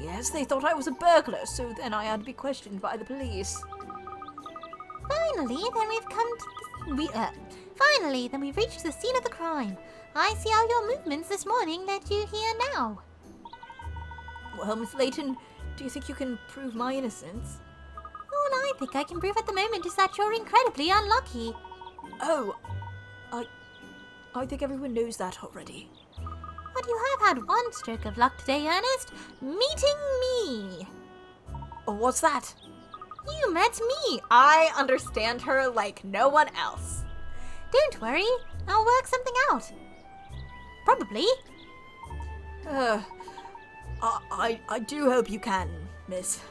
Yes, they thought I was a burglar, so then I had to be questioned by the police. Finally, then we've reached the scene of the crime. I see how your movements this morning led you here now. Well, Miss Layton, do you think you can prove my innocence? All I think I can prove at the moment is that you're incredibly unlucky. Oh, I think everyone knows that already. But you have had one stroke of luck today, Ernest. Meeting me. Oh, what's that? You met me. I understand her like no one else. Don't worry, I'll work something out. Probably. I do hope you can, miss.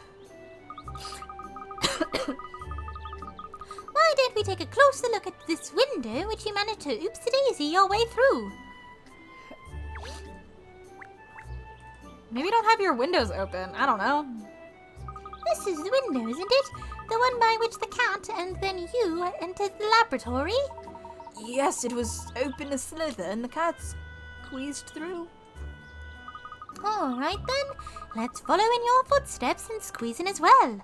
Why don't we take a closer look at this window which you managed to oopsie-daisy your way through? Maybe don't have your windows open. I don't know. This is the window, isn't it? The one by which the cat and then you entered the laboratory? Yes, it was open a slither and the cat squeezed through. Alright then, let's follow in your footsteps and squeeze in as well.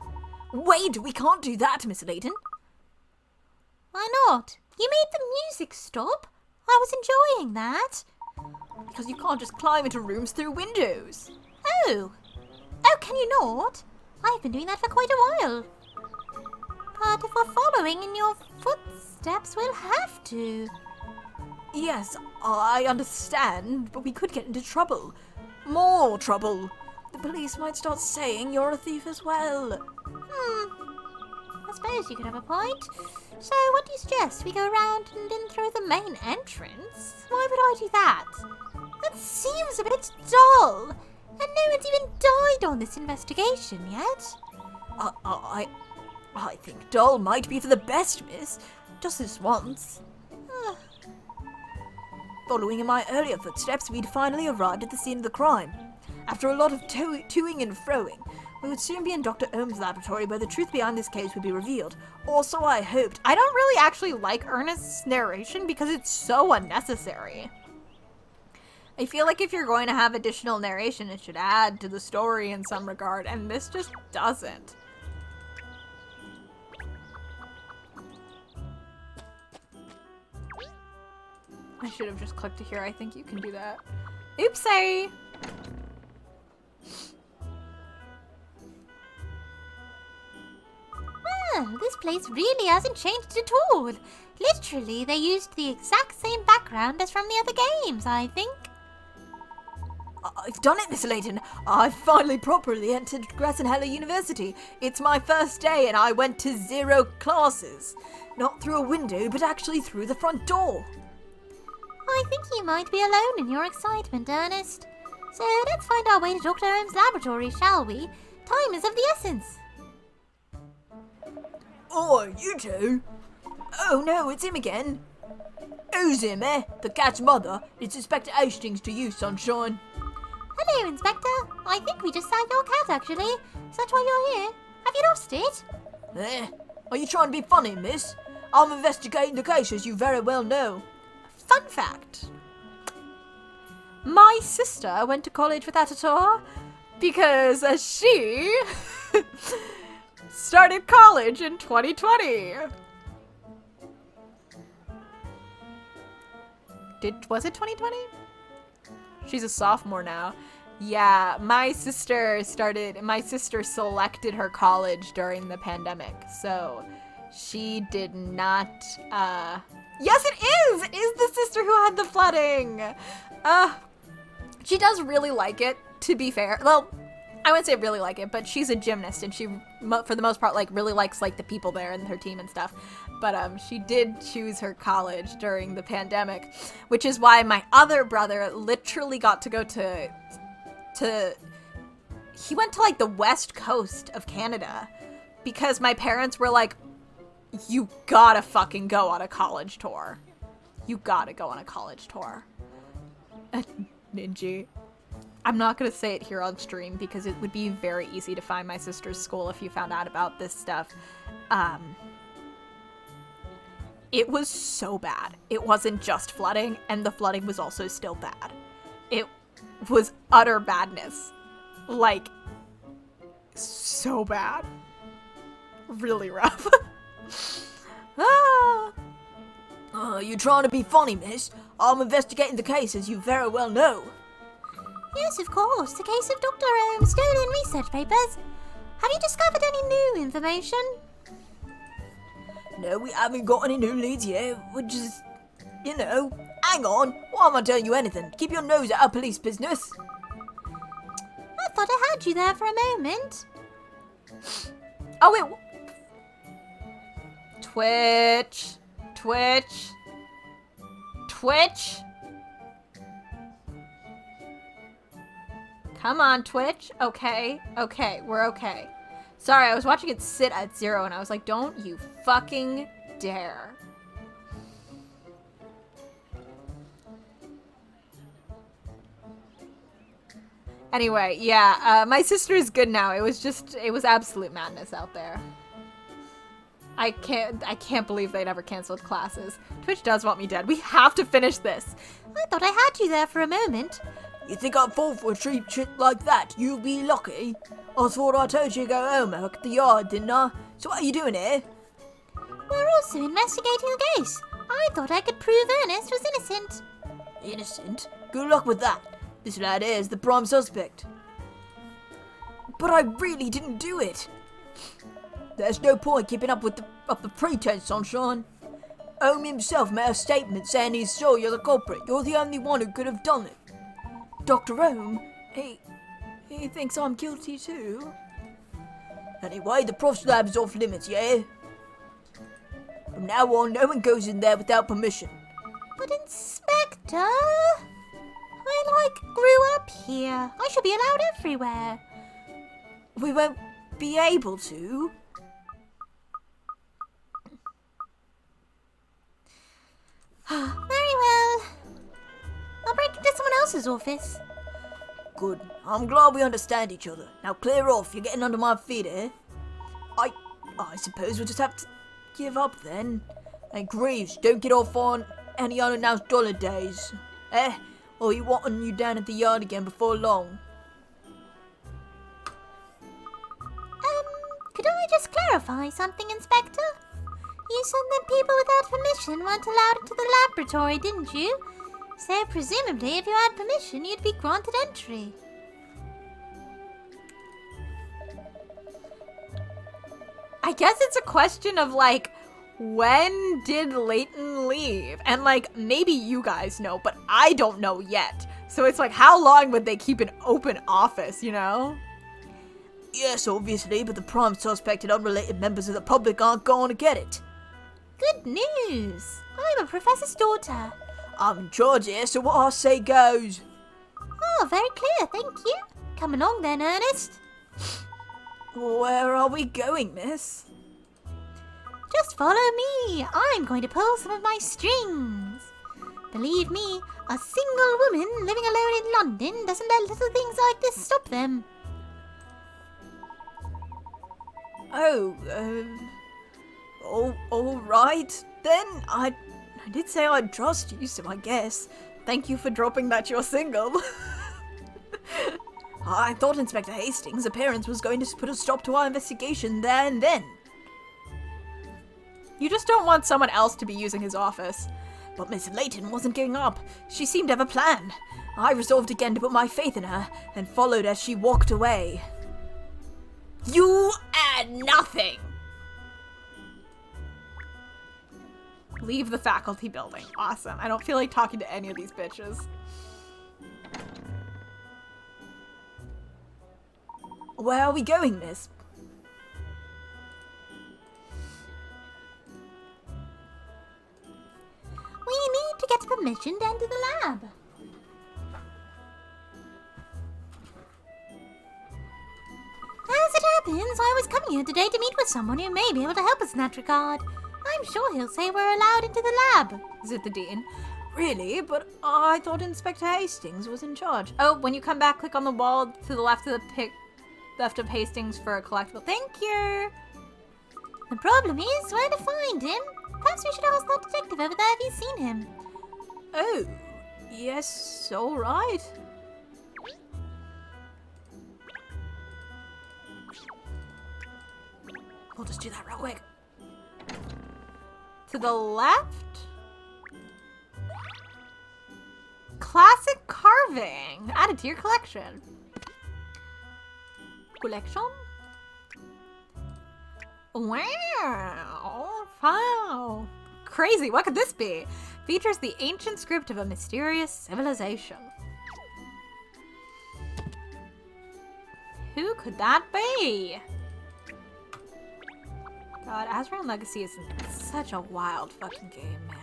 Wait, we can't do that, Miss Layton. Why not? You made the music stop. I was enjoying that. Because you can't just climb into rooms through windows. Oh, can you not? I've been doing that for quite a while. But if we're following in your footsteps, we'll have to. Yes, I understand, but we could get into trouble. More trouble. The police might start saying you're a thief as well. I suppose you could have a point. So what do you suggest? We go around and in through the main entrance? Why would I do that? That seems a bit dull. And no one's even died on this investigation yet. I think dull might be for the best, miss. Just this once. Following in my earlier footsteps, we'd finally arrived at the scene of the crime. After a lot of toing and froing, we would soon be in Dr. Ohm's laboratory where the truth behind this case would be revealed. Or so I hoped. I don't really actually like Ernest's narration because it's so unnecessary. I feel like if you're going to have additional narration, it should add to the story in some regard, and this just doesn't. I should have just clicked to here. I think you can do that. Oopsie! Well, this place really hasn't changed at all. Literally, they used the exact same background as from the other games, I think. I've done it, Miss Layton. I've finally properly entered Grassenheller University. It's my first day and I went to 0 classes. Not through a window, but actually through the front door. I think you might be alone in your excitement, Ernest. So let's find our way to Dr. Ohm's laboratory, shall we? Time is of the essence. Oh, you two? Oh no, it's him again. Who's him, eh? The cat's mother. It's Inspector Hastings to you, sunshine. Hello, Inspector. I think we just saw your cat, actually. Is that why you're here? Have you lost it? Are you trying to be funny, miss? I'm investigating the case, as you very well know. Fun fact. My sister went to college with Atator because she started college in 2020. Was it 2020? She's a sophomore now. Yeah, my sister selected her college during the pandemic, so she did not, yes, it is! It is the sister who had the flooding! She does really like it, to be fair. Well, I wouldn't say really like it, but she's a gymnast, and she, for the most part, like, really likes, like, the people there and her team and stuff. But, she did choose her college during the pandemic, which is why my other brother literally got to go he went to, like, the west coast of Canada, because my parents were like, you gotta fucking go on a college tour. You gotta go on a college tour. Ninji. I'm not gonna say it here on stream because it would be very easy to find my sister's school if you found out about this stuff. It was so bad. It wasn't just flooding, and the flooding was also still bad. It was utter badness. Like, so bad. Really rough. You trying to be funny, miss? I'm investigating the case, as you very well know. Yes, of course. The case of Dr. Stolen research papers. Have you discovered any new information? No, we haven't got any new leads yet, which is, hang on. Why am I telling you anything? Keep your nose out of police business. I thought I had you there for a moment. Oh, wait. Twitch. Come on, Twitch. Okay, we're okay. Sorry, I was watching it sit at 0 and I was like, don't you fucking dare. Anyway, yeah, my sister is good now. It was absolute madness out there. I can't believe they never canceled classes. Twitch does want me dead. We have to finish this. I thought I had you there for a moment. You think I'd fall for a cheap shit like that? You'll be lucky. I thought I told you to go home and look at the yard, didn't I? So what are you doing here? We're also investigating the case. I thought I could prove Ernest was innocent. Innocent? Good luck with that. This lad here is the prime suspect. But I really didn't do it. There's no point keeping up with the pretense, sunshine. Ohm himself made a statement saying he's sure you're the culprit. You're the only one who could have done it. Dr. Ohm, he thinks I'm guilty too. Anyway, the prof's lab is off limits, yeah? From now on, no one goes in there without permission. But Inspector, I grew up here. I should be allowed everywhere. We won't be able to. Very well. I'll break into someone else's office. Good. I'm glad we understand each other. Now clear off. You're getting under my feet here. I suppose we'll just have to give up then. And Greaves, don't get off on any unannounced holidays. Or he wanting you down at the yard again before long. Could I just clarify something, Inspector? You said that people without permission weren't allowed into the laboratory, didn't you? So presumably, if you had permission, you'd be granted entry. I guess it's a question of, when did Layton leave? And, maybe you guys know, but I don't know yet. So it's how long would they keep an open office, you know? Yes, obviously, but the prime suspect and unrelated members of the public aren't going to get it. Good news! I'm a professor's daughter. I'm in charge here, so what I say goes. Oh, very clear, thank you. Come along then, Ernest. Where are we going, miss? Just follow me. I'm going to pull some of my strings. Believe me, a single woman living alone in London doesn't let little things like this stop them. All right. Then I did say I'd trust you, so I guess. Thank you for dropping that you're single. I thought Inspector Hastings' appearance was going to put a stop to our investigation there and then. You just don't want someone else to be using his office. But Miss Layton wasn't giving up. She seemed to have a plan. I resolved again to put my faith in her and followed as she walked away. You add nothing! Leave the faculty building. Awesome. I don't feel like talking to any of these bitches. Where are we going, miss? We need to get permission to enter the lab. As it happens, I was coming here today to meet with someone who may be able to help us in that regard. I'm sure he'll say we're allowed into the lab. Is it the dean? Really? But I thought Inspector Hastings was in charge. Oh, when you come back, click on the wall to the left of left of Hastings for a collectible. Thank you. The problem is where to find him. Perhaps we should ask that detective over there if he's seen him. Oh, yes, all right. We'll just do that real quick. To the left? Classic carving. Added to your collection. Collection? Wow. Wow. Crazy. What could this be? Features the ancient script of a mysterious civilization. Who could that be? God, Azrael Legacy is such a wild fucking game, man.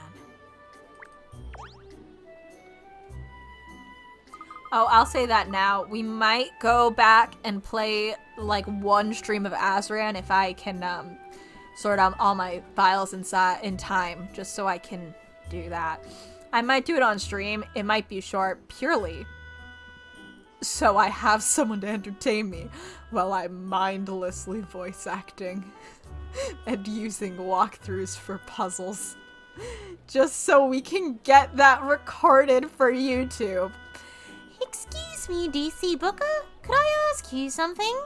Oh, I'll say that now. We might go back and play like one stream of Azran if I can sort out all my files in time, just so I can do that. I might do it on stream. It might be short purely so I have someone to entertain me while I'm mindlessly voice acting and using walkthroughs for puzzles. Just so we can get that recorded for YouTube. Excuse me, DC Booker. Could I ask you something?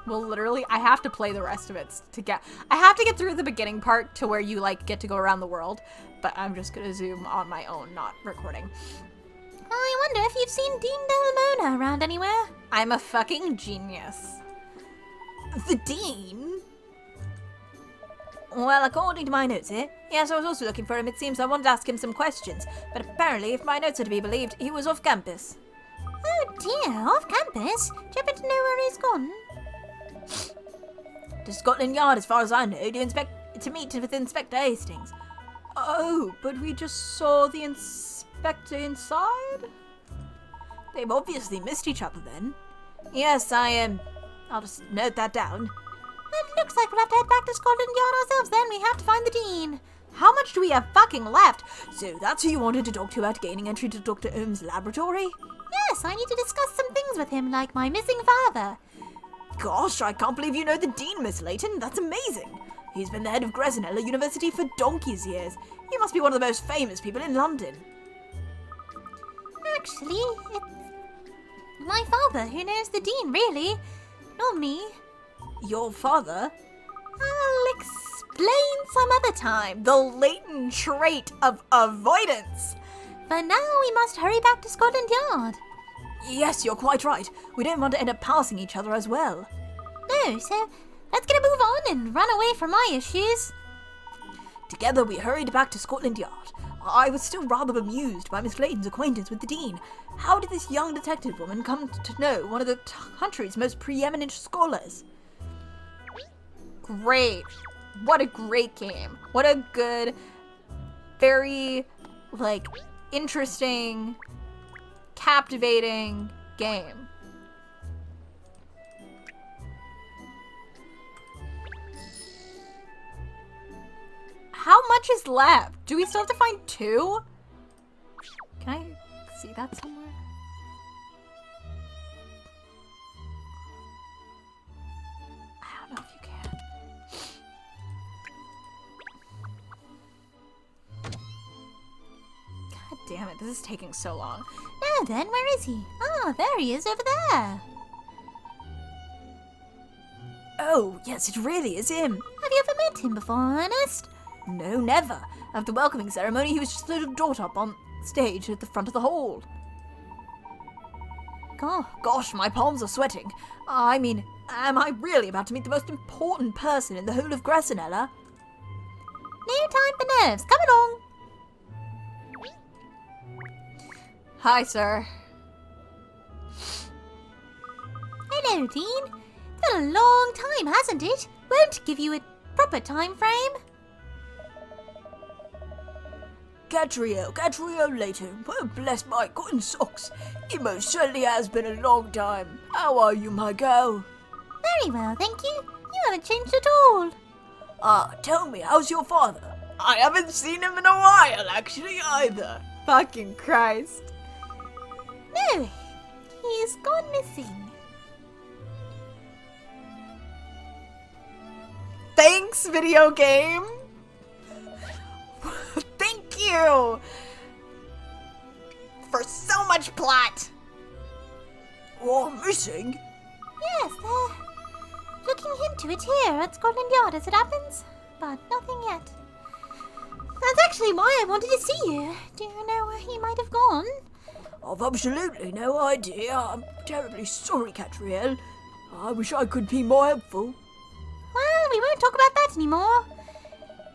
Well, literally, I have to play the rest of it I have to get through the beginning part to where you, like, get to go around the world. But I'm just gonna zoom on my own, not recording. I wonder if you've seen Dean Delamona around anywhere. I'm a fucking genius. The Dean? Well, according to my notes here, yes, I was also looking for him. It seems I wanted to ask him some questions, but apparently, if my notes are to be believed, he was off campus. Oh dear, off campus? Do you happen to know where he's gone? To Scotland Yard, as far as I know, to meet with Inspector Hastings. Oh, but we just saw the inspector inside? They've obviously missed each other then. Yes, I'll just note that down. It looks like we'll have to head back to Scotland Yard ourselves then. We have to find the Dean. How much do we have fucking left? So that's who you wanted to talk to about gaining entry to Dr. Ohm's laboratory? Yes, I need to discuss some things with him, like my missing father. Gosh, I can't believe you know the Dean, Miss Layton. That's amazing. He's been the head of Gresinella University for donkey's years. He must be one of the most famous people in London. Actually, it's my father who knows the Dean, really. Not me. Your father? I'll explain some other time. The latent trait of avoidance. For now, we must hurry back to Scotland Yard. Yes, you're quite right. We don't want to end up passing each other as well. No, so let's get a move on and run away from my issues. Together we hurried back to Scotland Yard. I was still rather bemused by Miss Layton's acquaintance with the Dean. How did this young detective woman come to know one of the country's most preeminent scholars? Great. What a great game. What a good, very, like, interesting, captivating game. How much is left? Do we still have to find 2? Can I see that somewhere? I don't know if you can. God damn it, this is taking so long. Now then, where is he? Ah, there he is over there. Oh, yes, it really is him. Have you ever met him before, Ernest? No, never. At the welcoming ceremony, he was just a little daughter up on stage at the front of the hall. Gosh, my palms are sweating. I mean, am I really about to meet the most important person in the whole of Gresinella? No time for nerves. Come along. Hi, sir. Hello, Dean. It's been a long time, hasn't it? Won't give you a proper time frame. Gadriel Layton. Well, bless my cotton socks. It most certainly has been a long time. How are you, my girl? Very well, thank you. You haven't changed at all. Tell me, how's your father? I haven't seen him in a while, actually, either. Fucking Christ. No, he's gone missing. Thanks, video game. Thank you for so much plot. Oh, missing? Yes, they're looking into it here at Scotland Yard as it happens, but nothing yet. That's actually why I wanted to see you. Do you know where he might have gone? I've absolutely no idea. I'm terribly sorry, Catriel. I wish I could be more helpful. Well, we won't talk about that anymore.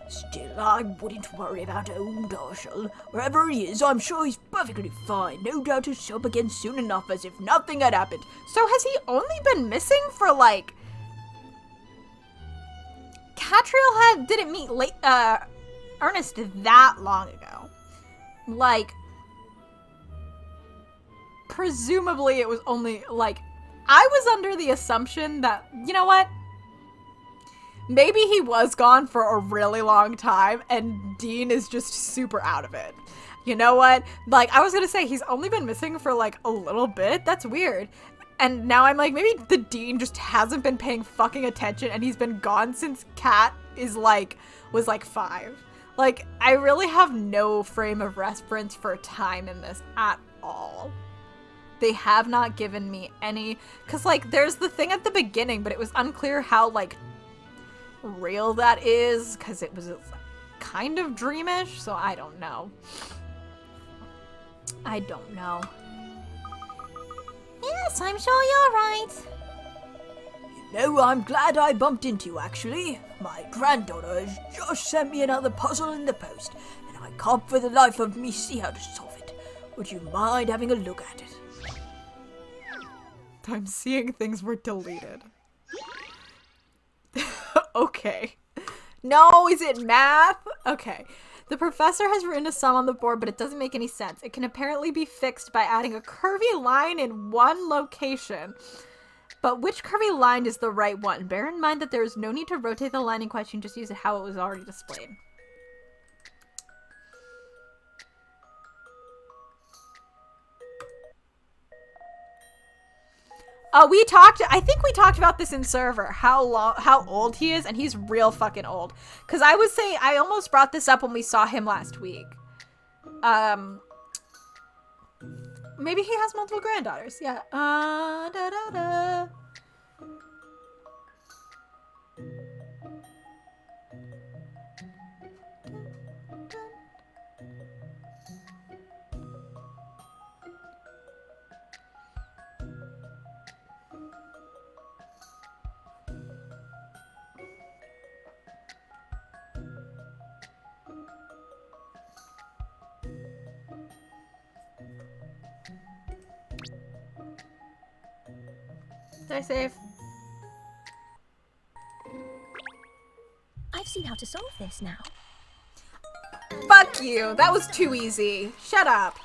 Still, I wouldn't worry about old Arshel. Wherever he is, I'm sure he's perfectly fine. No doubt he'll show up again soon enough as if nothing had happened. So has he only been missing for like... Catriel didn't meet Ernest that long ago. Like, presumably it was only like... I was under the assumption that, you know what? Maybe he was gone for a really long time and Dean is just super out of it. You know what? Like, I was gonna say, he's only been missing for like a little bit. That's weird. And now I'm like, maybe the Dean just hasn't been paying fucking attention and he's been gone since Kat was like 5. Like, I really have no frame of reference for time in this at all. They have not given me any, cause like there's the thing at the beginning, but it was unclear how like real that is, because it was kind of dreamish, so I don't know. Yes, I'm sure you're right. You know, I'm glad I bumped into you, actually. My granddaughter has just sent me another puzzle in the post, and I can't for the life of me see how to solve it. Would you mind having a look at it? I'm seeing things were deleted. Okay. No, is it math? Okay. The professor has written a sum on the board, but it doesn't make any sense. It can apparently be fixed by adding a curvy line in one location. But which curvy line is the right one? Bear in mind that there is no need to rotate the line in question, just use it how it was already displayed. I think we talked about this in server, how old he is, and he's real fucking old. Cause I almost brought this up when we saw him last week. Maybe he has multiple granddaughters, yeah. Da da da. Did I save? I've seen how to solve this now. Fuck you! That was too easy. Shut up.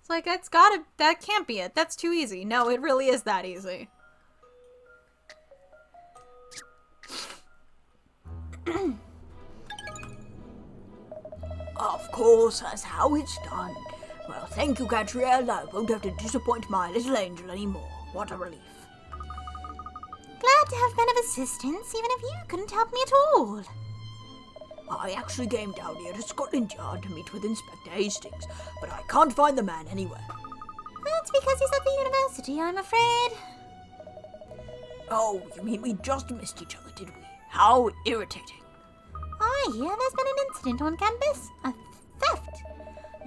It's like, that can't be it. That's too easy. No, it really is that easy. Of course, that's how it's done. Well, thank you, Catriel. I won't have to disappoint my little angel anymore. What a relief. Glad to have been of assistance, even if you couldn't help me at all. I actually came down here to Scotland Yard to meet with Inspector Hastings, but I can't find the man anywhere. That's because he's at the university, I'm afraid. Oh, you mean we just missed each other, did we? How irritating. I hear there's been an incident on campus. A theft.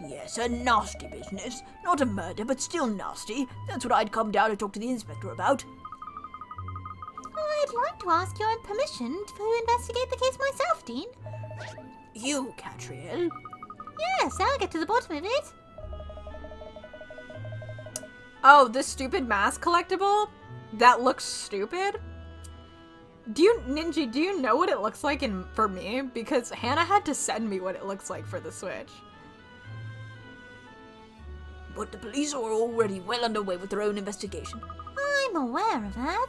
Yes, a nasty business. Not a murder, but still nasty. That's what I'd come down to talk to the inspector about. I'd like to ask your permission to investigate the case myself, Dean. You, Catriel? Yes, I'll get to the bottom of it. Oh, the stupid mask collectible? That looks stupid? Ninja, do you know what it looks like for me? Because Hannah had to send me what it looks like for the Switch. But the police are already well underway with their own investigation. I'm aware of that.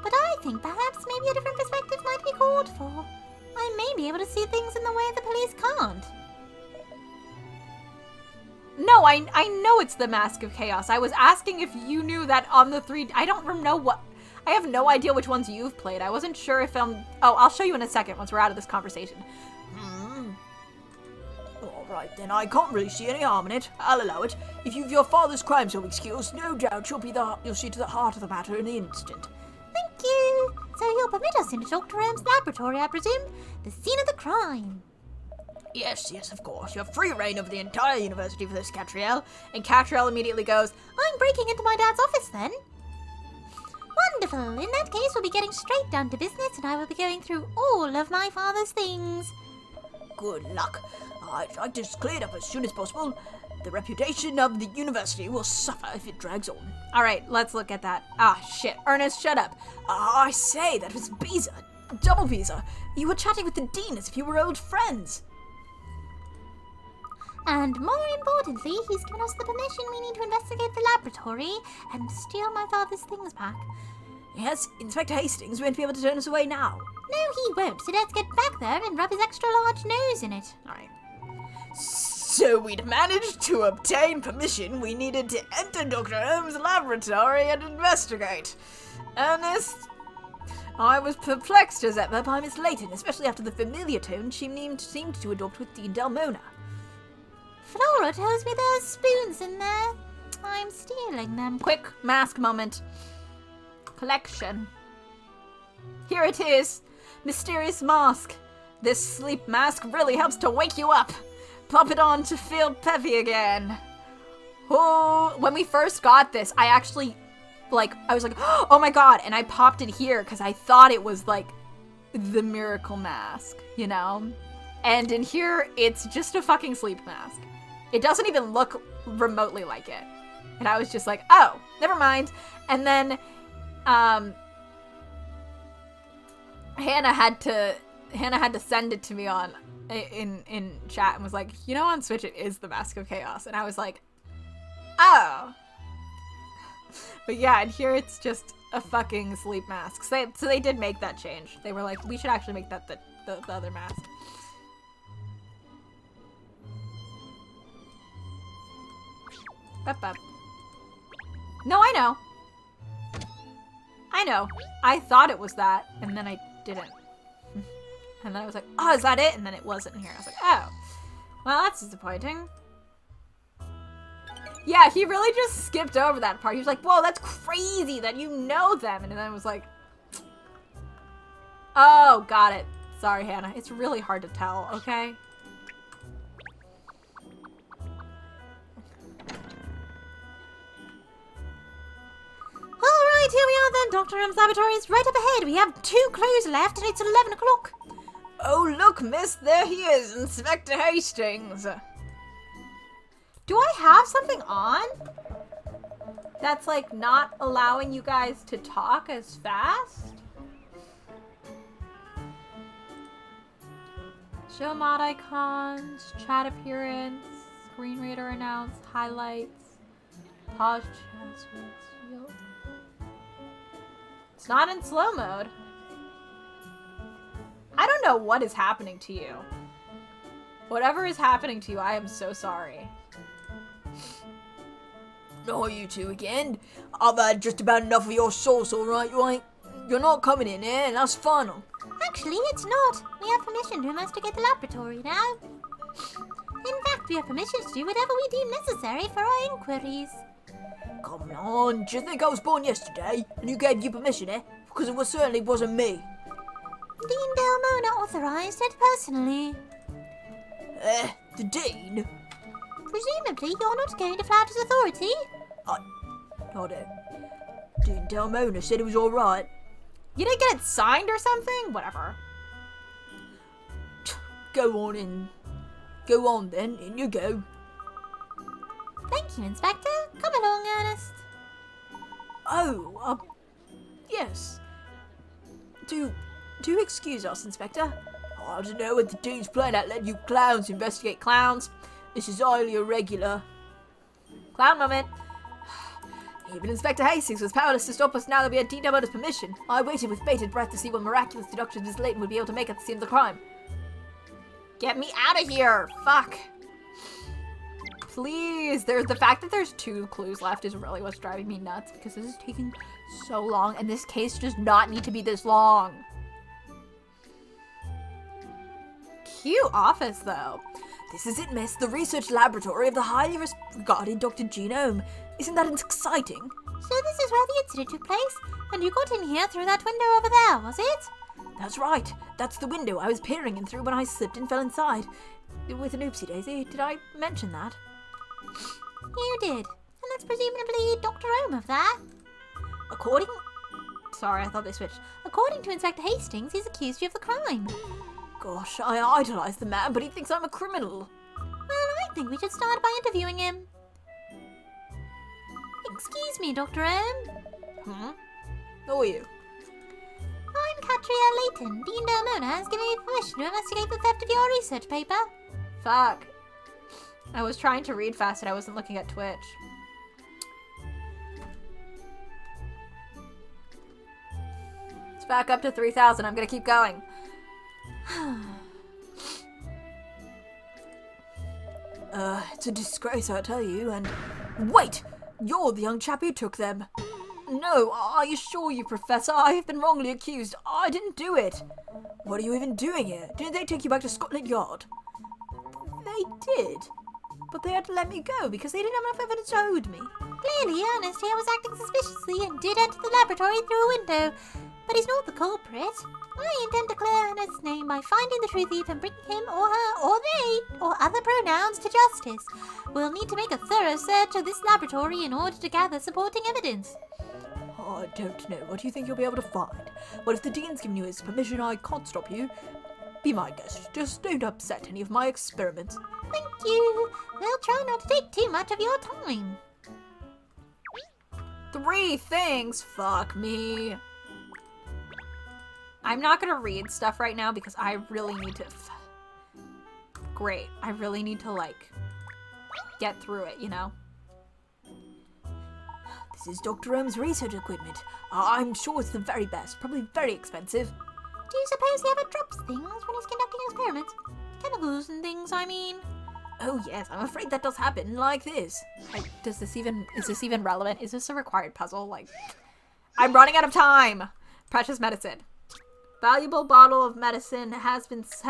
But think perhaps maybe a different perspective might be called for. I may be able to see things in the way the police can't. No, I know it's the Mask of Chaos. I was asking if you knew that on the 3... I don't know what... I have no idea which ones you've played. I wasn't sure if Oh, I'll show you in a second once we're out of this conversation. Alright then, I can't really see any harm in it. I'll allow it. If you've your father's crime-solving skills, no doubt you'll see to the heart of the matter in an instant. Thank you. So you'll permit us into Dr. M's laboratory, I presume? The scene of the crime. Yes, of course. You have free reign over the entire university for this, Catriel. And Catriel immediately goes, I'm breaking into my dad's office then. Wonderful. In that case, we'll be getting straight down to business and I will be going through all of my father's things. Good luck. I'd like this cleared up as soon as possible. The reputation of the university will suffer if it drags on. Alright, let's look at that. Ah, shit. Ernest, shut up. I say, that was Visa. Double Visa. You were chatting with the dean as if you were old friends. And more importantly, he's given us the permission we need to investigate the laboratory and steal my father's things back. Yes, Inspector Hastings won't be able to turn us away now. No, he won't, so let's get back there and rub his extra large nose in it. Alright. So we'd managed to obtain permission we needed to enter Dr. Holmes' laboratory and investigate. Ernest, I was perplexed as ever by Miss Layton, especially after the familiar tone she seemed to adopt with Dean Delmona. Flora tells me there's spoons in there. I'm stealing them. Quick mask moment. Collection. Here it is. Mysterious mask. This sleep mask really helps to wake you up. Plop it on to feel peppy again. Oh, when we first got this, I actually, I was like, oh my god, and I popped it here because I thought it was, the miracle mask, you know? And in here, it's just a fucking sleep mask. It doesn't even look remotely like it. And I was just like, oh, never mind. And then, Hannah had to send it to me in chat and was like, you know, on Switch it is the Mask of Chaos. And I was like, oh. But yeah, and here it's just a fucking sleep mask. So they did make that change. They were like, we should actually make that the other mask. Bup. No, I know. I thought it was that, and then I didn't. And then I was like, oh, is that it? And then it wasn't here. I was like, oh. Well, that's disappointing. Yeah, he really just skipped over that part. He was like, whoa, that's crazy that you know them. And then I was like, oh, got it. Sorry, Hannah. It's really hard to tell, okay? Alright, here we are then. Dr. M's laboratory is right up ahead. We have 2 clues left and it's 11 o'clock. Oh, look, miss, there he is, Inspector Hastings. Do I have something on that's, not allowing you guys to talk as fast? Show mod icons, chat appearance, screen reader announce, highlights, pause chat, yield. It's not in slow mode. I don't know what is happening to you. Whatever is happening to you, I am so sorry. Oh, you two again? I've had just about enough of your sauce, alright? You're not coming in here, and that's final. Actually, it's not. We have permission to investigate the laboratory now. In fact, we have permission to do whatever we deem necessary for our inquiries. Come on, do you think I was born yesterday, and you gave you permission, eh? Because it certainly wasn't me. Dean Delmona authorized it personally. The Dean? Presumably, you're not going to flout his authority. Not it. Dean Delmona said it was alright. You didn't get it signed or something? Whatever. Go on in. Go on then, in you go. Thank you, Inspector. Come along, Ernest. Oh, yes. Do excuse us, Inspector. I don't know what the Dean's plan at letting you clowns investigate clowns. This is highly irregular. Clown moment. Even Inspector Hastings was powerless to stop us now that we had detailed his permission. I waited with bated breath to see what miraculous deductions Miss Layton would be able to make at the scene of the crime. Get me out of here! Fuck. Please. The fact that there's 2 clues left is really what's driving me nuts, because this is taking so long, and this case does not need to be this long. Cute office, though. This is it, miss. The research laboratory of the highly regarded Dr. Genome. Isn't that exciting? So this is where the incident took place, and you got in here through that window over there, was it? That's right. That's the window I was peering in through when I slipped and fell inside. With an oopsie daisy. Did I mention that? You did. And that's presumably Dr. Ohm of that. Sorry, I thought they switched. According to Inspector Hastings, he's accused you of the crime. Gosh, I idolize the man, but he thinks I'm a criminal. Well, I think we should start by interviewing him. Excuse me, Dr. Ohm. Who are you? I'm Katria Layton. Dean Dermona has given me permission to investigate the theft of your research paper. Fuck. I was trying to read fast and I wasn't looking at Twitch. It's back up to 3,000. I'm gonna keep going. It's a disgrace, I tell you, and... Wait! You're the young chap who took them. No, I assure you, Professor, I have been wrongly accused. I didn't do it. What are you even doing here? Didn't they take you back to Scotland Yard? They did. But they had to let me go because they didn't have enough evidence to hold me. Clearly, Ernest here was acting suspiciously and did enter the laboratory through a window. But he's not the culprit. I intend to clear Ernest's name by finding the true thief and bringing him or her or they or other pronouns to justice. We'll need to make a thorough search of this laboratory in order to gather supporting evidence. I don't know. What do you think you'll be able to find? Well, if the Dean's given you his permission, I can't stop you. Be my guest. Just don't upset any of my experiments. Thank you. We'll try not to take too much of your time. 3 things? Fuck me. I'm not gonna read stuff right now because I really need to... Great. I really need to, like, get through it, you know? This is Dr. Ohm's research equipment. I'm sure it's the very best. Probably very expensive. Do you suppose he ever drops things when he's conducting experiments? Chemicals and things, I mean. Oh yes, I'm afraid that does happen, like this. Like, is this even relevant? Is this a required puzzle? Like, I'm running out of time! Precious medicine. Valuable bottle of medicine has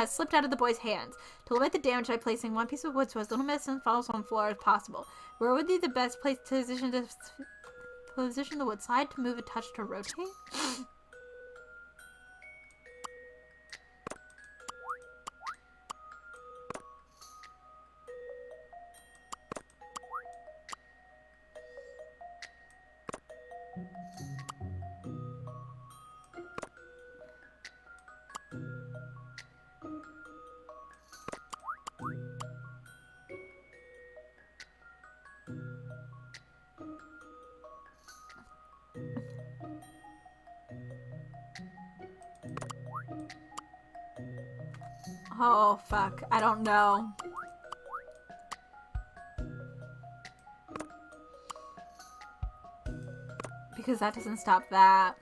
slipped out of the boy's hands. To limit the damage by placing one piece of wood so as little medicine falls on the floor as possible. Where would be the best place to position the wood slide to move a touch to rotate? Oh, fuck. I don't know. Because that doesn't stop that.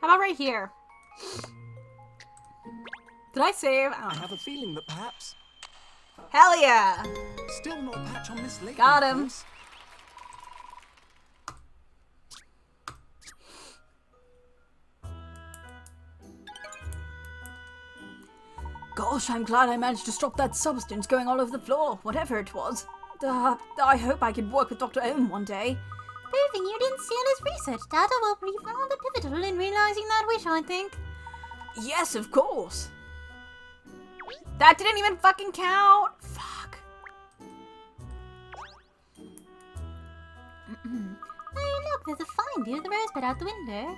How about right here? Did I save? I have a feeling that perhaps... Hell yeah! Still no patch on Miss Layton. Got him. of course. Gosh, I'm glad I managed to stop that substance going all over the floor, whatever it was. I hope I could work with Dr. Ohm one day. Proving you didn't steal his research data will be rather pivotal in realizing that wish, I think. Yes, of course. That didn't even fucking count! Fuck. Oh, look, there's a fine view of the rosebud out the window.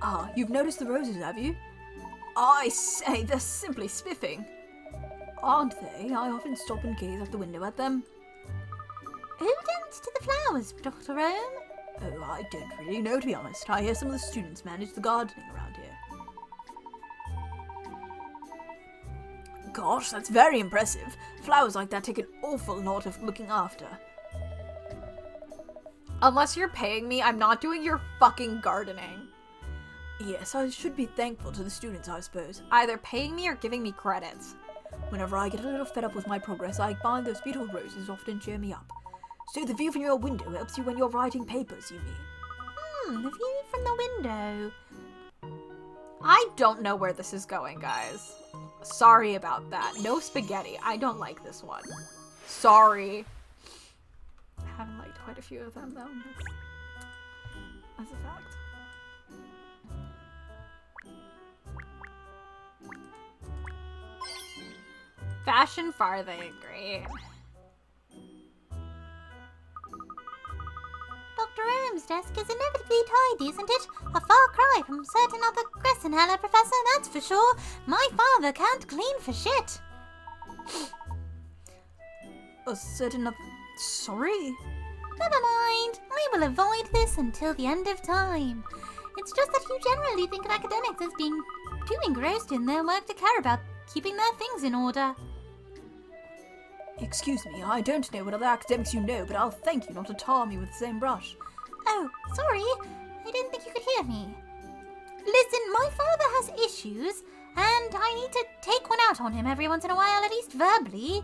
Ah, you've noticed the roses, have you? I say, they're simply spiffing. Aren't they? I often stop and gaze out the window at them. Who tends to the flowers, Dr. Rome? Oh, I don't really know, to be honest. I hear some of the students manage the gardening around here. Gosh, that's very impressive. Flowers like that take an awful lot of looking after. Unless you're paying me, I'm not doing your fucking gardening. Yes, I should be thankful to the students, I suppose. Either paying me or giving me credits. Whenever I get a little fed up with my progress, I find those beautiful roses often cheer me up. So the view from your window helps you when you're writing papers, you mean? The view from the window. I don't know where this is going, guys. Sorry about that. No spaghetti. I don't like this one. Sorry. I haven't liked quite a few of them, though. That's a fact. Fashion farthing, great. Dr. Rome's desk is inevitably tidy, isn't it? A far cry from certain other Gressenhaller professor, that's for sure. My father can't clean for shit. A certain other... Sorry? Never mind. I will avoid this until the end of time. It's just that you generally think of academics as being too engrossed in their work to care about keeping their things in order. Excuse me, I don't know what other academics you know, but I'll thank you not to tar me with the same brush. Oh, sorry. I didn't think you could hear me. Listen, my father has issues, and I need to take one out on him every once in a while, at least verbally.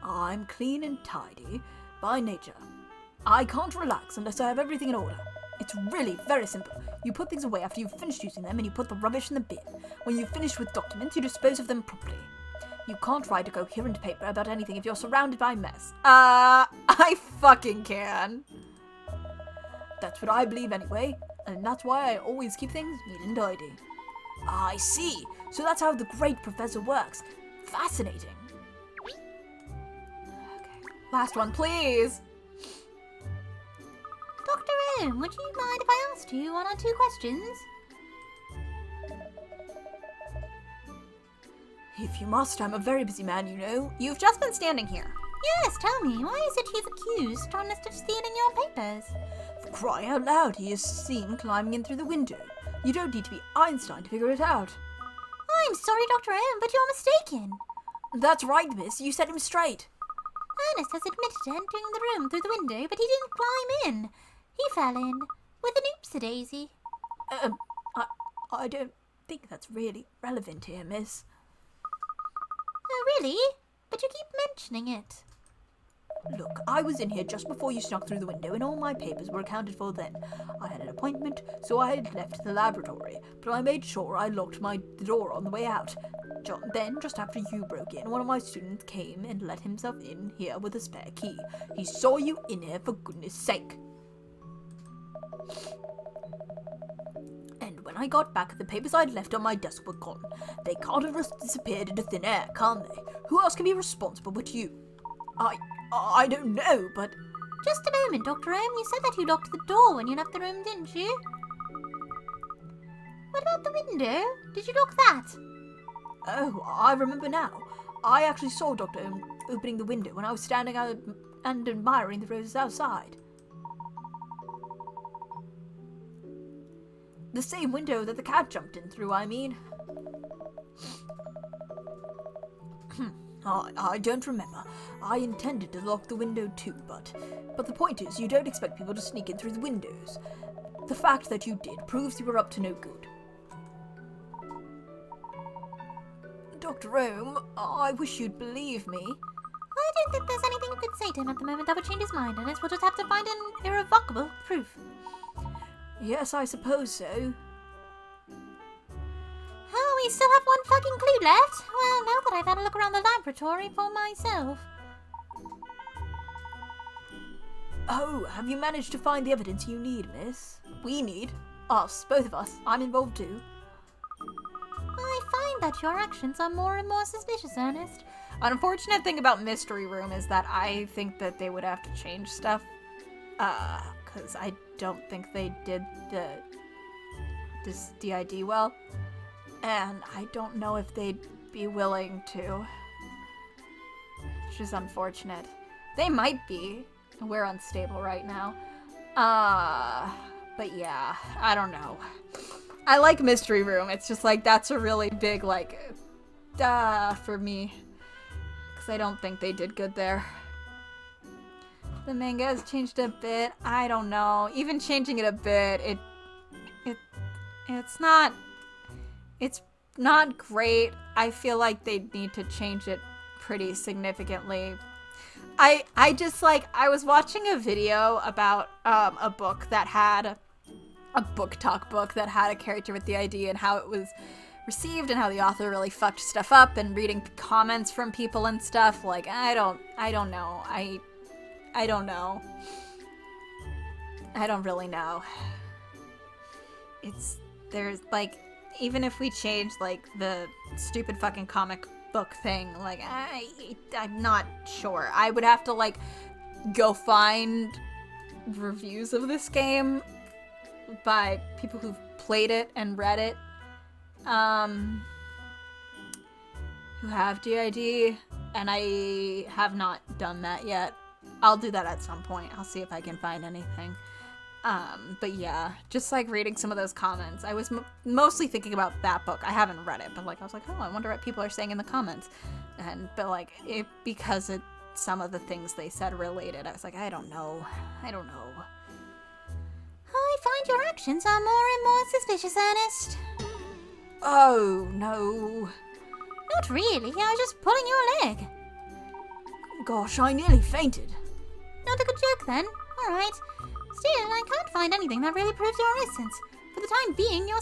I'm clean and tidy by nature. I can't relax unless I have everything in order. It's really very simple. You put things away after you've finished using them and you put the rubbish in the bin. When you've finished with documents, you dispose of them properly. You can't write a coherent paper about anything if you're surrounded by mess. I fucking can. That's what I believe anyway, and that's why I always keep things neat and tidy. I see. So that's how the great professor works. Fascinating. Last one, please. Dr. Rome, would you mind if I asked you one or two questions? If you must, I'm a very busy man, you know. You've just been standing here. Yes, tell me, why is it he's accused, honest, of stealing your papers? For crying out loud, he is seen climbing in through the window. You don't need to be Einstein to figure it out. I'm sorry, Dr. Rome, but you're mistaken. That's right, miss. You set him straight. Ernest has admitted to entering the room through the window, but he didn't climb in. He fell in, with an oopsie-daisy. I don't think that's really relevant here, miss. Oh, really? But you keep mentioning it. Look, I was in here just before you snuck through the window and all my papers were accounted for then. I had an appointment, so I had left the laboratory, but I made sure I locked the door on the way out. Then, just after you broke in, one of my students came and let himself in here with a spare key. He saw you in here, for goodness sake. And when I got back, the papers I'd left on my desk were gone. They can't have just disappeared into thin air, can they? Who else can be responsible but you? I don't know, but... Just a moment, Dr. Rome. You said that you locked the door when you left the room, didn't you? What about the window? Did you lock that? Oh, I remember now. I actually saw Dr. Ohm opening the window when I was standing out and admiring the roses outside. The same window that the cat jumped in through, I mean. I don't remember. I intended to lock the window too, but the point is, you don't expect people to sneak in through the windows. The fact that you did proves you were up to no good. Dr. Ohm, I wish you'd believe me. I don't think there's anything you could say to him at the moment that would change his mind, Ernest. We'll just have to find an irrevocable proof. Yes, I suppose so. Oh, we still have one fucking clue left. Well, now that I've had a look around the laboratory for myself. Oh, have you managed to find the evidence you need, miss? We need. Us, both of us. I'm involved too. I find that your actions are more and more suspicious, Ernest. Unfortunate thing about Mystery Room is that I think that they would have to change stuff Because I don't think they did this DID well. And I don't know if they'd be willing to. Which is unfortunate. They might be. We're unstable right now. But yeah, I don't know. I like Mystery Room. It's just like, that's a really big, like, for me. Because I don't think they did good there. The manga has changed a bit. I don't know. Even changing it a bit, it's not great. I feel like they need to change it pretty significantly. I just, like, I was watching a video about a book that had a book talk book that had a character with the ID and how it was received and how the author really fucked stuff up, and reading comments from people and stuff. Like, I don't know. I don't know. I don't really know. There's, like, even if we change, like, the stupid fucking comic book thing, like, I'm not sure. I would have to, like, go find reviews of this game by people who've played it and read it, who have DID, and I have not done that yet. I'll do that at some point. I'll see if I can find anything. But yeah, just like reading some of those comments. I was mostly thinking about that book. I haven't read it, but like I was like, oh, I wonder what people are saying in the comments. But because some of the things they said related, I was like, I don't know. I find your actions are more and more suspicious, Ernest. Oh, no. Not really, I was just pulling your leg. Gosh, I nearly fainted. Not a good joke then. Alright. Still, I can't find anything that really proves your innocence. For the time being, you'll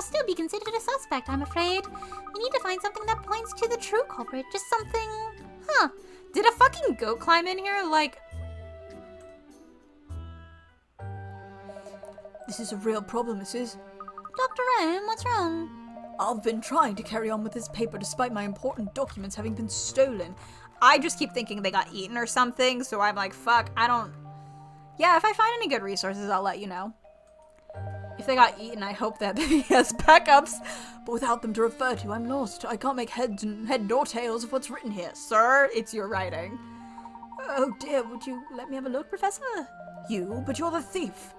still be considered a suspect, I'm afraid. You need to find something that points to the true culprit. Just something... Huh. Did a fucking goat climb in here? Like... This is a real problem, Mrs. Dr. Rome, what's wrong? I've been trying to carry on with this paper despite my important documents having been stolen. I just keep thinking they got eaten or something, so I'm like, fuck, I don't... Yeah, if I find any good resources, I'll let you know. If they got eaten, I hope that he has backups. But without them to refer to, I'm lost. I can't make head nor tails of what's written here. Sir, it's your writing. Oh dear, would you let me have a look, Professor? You? But you're the thief.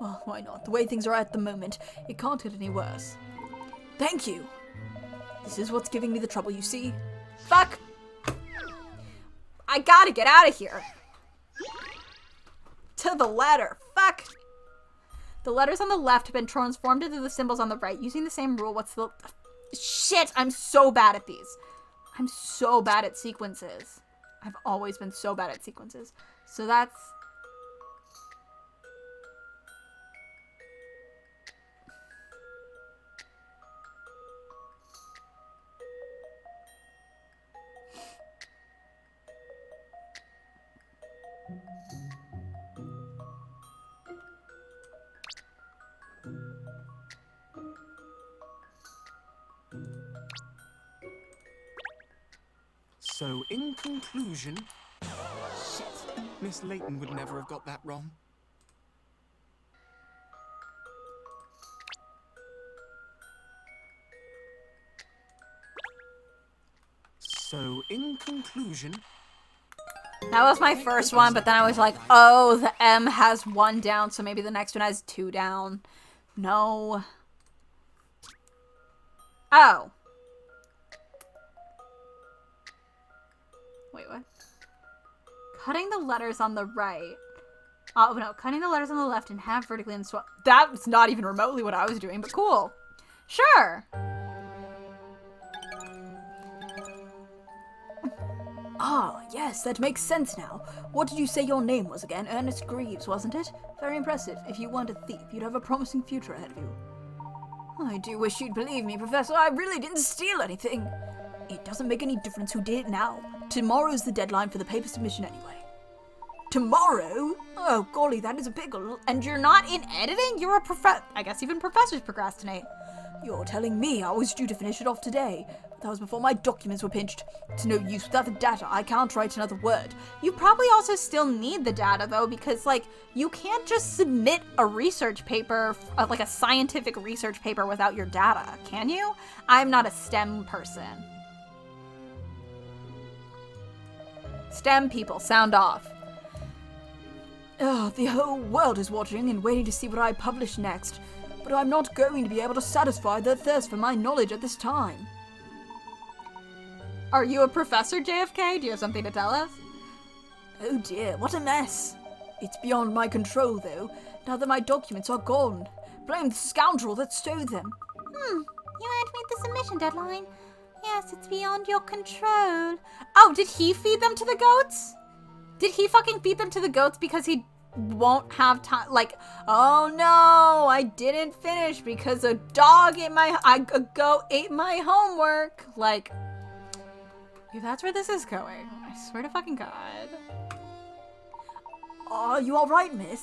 Well, why not? The way things are at the moment, it can't get any worse. Thank you. This is what's giving me the trouble, you see? Fuck! I gotta get out of here. To the letter. Fuck! The letters on the left have been transformed into the symbols on the right. Using the same rule, what's the... Shit! I'm so bad at these. I'm so bad at sequences. I've always been so bad at sequences. So that's... So, in conclusion, Shit. Miss Layton would never have got that wrong. So, in conclusion... That was my first one, but then I was like, oh, the M has 1 down, so maybe the next one has 2 down. No. Oh. Wait, what? Cutting the letters on the right. Oh, no. Cutting the letters on the left and half vertically and swap. That was not even remotely what I was doing, but cool. Sure. Ah, yes, that makes sense now. What did you say your name was again? Ernest Greaves, wasn't it? Very impressive. If you weren't a thief, you'd have a promising future ahead of you. I do wish you'd believe me, Professor. I really didn't steal anything. It doesn't make any difference who did it now. Tomorrow's the deadline for the paper submission anyway. Tomorrow? Oh, golly, that is a pickle. And you're not in editing? You're a I guess even professors procrastinate. You're telling me I was due to finish it off today. But That was before my documents were pinched. It's no use. Without the data, I can't write another word. You probably also still need the data, though, because, like, you can't just submit a research paper, like a scientific research paper without your data, can you? I'm not a STEM person. STEM people, sound off. The whole world is watching and waiting to see what I publish next. But I'm not going to be able to satisfy their thirst for my knowledge at this time. Are you a professor, JFK? Do you have something to tell us? Oh dear, what a mess. It's beyond my control, though, now that my documents are gone. Blame the scoundrel that stole them. You had me at the submission deadline. Yes, it's beyond your control. Oh, did he feed them to the goats? Did he fucking feed them to the goats because he won't have time? Like, oh no, I didn't finish because a goat ate my homework. Like, if that's where this is going, I swear to fucking God. Are you alright, miss?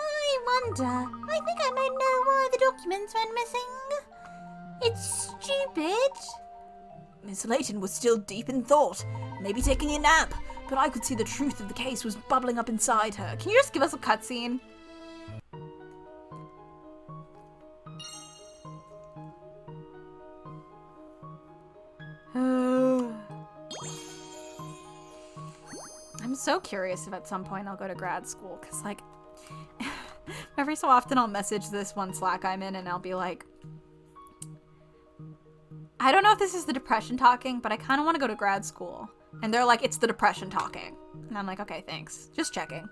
I wonder. I think I might know why the documents went missing. It's stupid. Miss Layton was still deep in thought, maybe taking a nap, but I could see the truth of the case was bubbling up inside her. Can you just give us a cutscene? I'm so curious if at some point I'll go to grad school, because, like, every so often I'll message this one Slack I'm in and I'll be like, I don't know if this is the depression talking, but I kind of want to go to grad school. And they're like, it's the depression talking. And I'm like, okay, thanks. Just checking.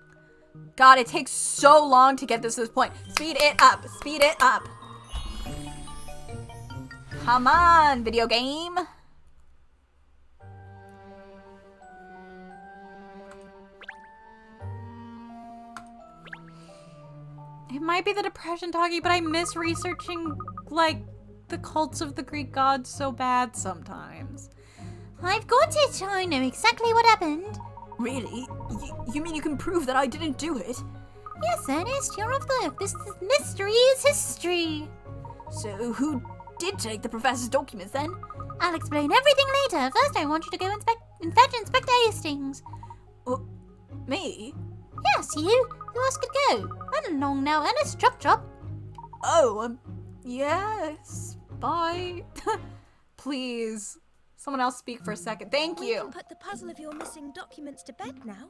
God, it takes so long to get this to this point. Speed it up. Speed it up. Come on, video game. It might be the depression talking, but I miss researching, like, the cults of the Greek gods so bad sometimes. I've got it. I know exactly what happened. Really? You mean you can prove that I didn't do it? Yes, Ernest, you're off the hook. This mystery is history. So who did take the professor's documents then? I'll explain everything later. First, I want you to go fetch Inspector Hastings. Me? Yes, you. Who else could go? Run along now, Ernest. Chop, chop. Oh, yes. Bye. Please. Someone else speak for a second. Thank We you. can put the puzzle of your missing documents to bed now.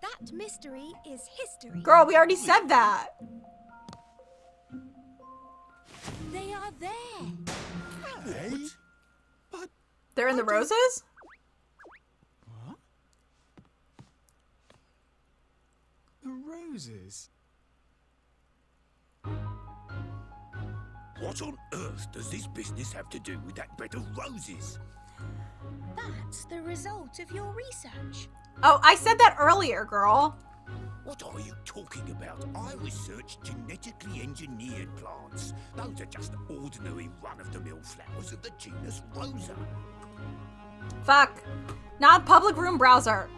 That mystery is history. Girl, we already said that. They are there. Hey? But They're in the roses? what? The roses. What on earth does this business have to do with that bed of roses? That's the result of your research. Oh, I said that earlier, girl. What are you talking about? I researched genetically engineered plants. Those are just ordinary run-of-the-mill flowers of the genus Rosa. Fuck. Not public room browser.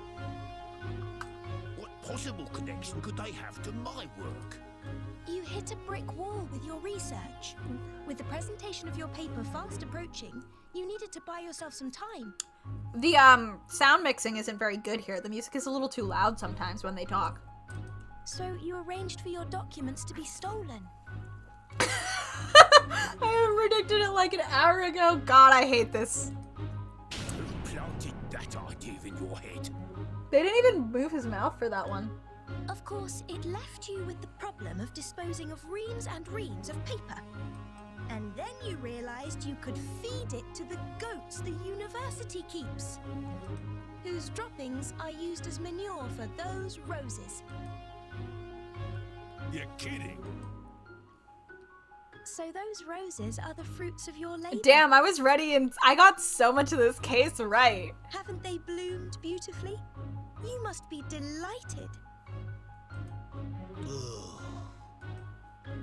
What possible connection could they have to my work? You hit a brick wall with your research. With the presentation of your paper fast approaching, you needed to buy yourself some time. The sound mixing isn't very good here. The music is a little too loud sometimes when they talk. So you arranged for your documents to be stolen. I predicted it like an hour ago. God, I hate this. Who planted that idea in your head? They didn't even move his mouth for that one. Of course, it left you with the problem of disposing of reams and reams of paper. And then you realized you could feed it to the goats the university keeps, whose droppings are used as manure for those roses. You're kidding. So those roses are the fruits of your labor. Damn, I was ready and I got so much of this case right. Haven't they bloomed beautifully? You must be delighted.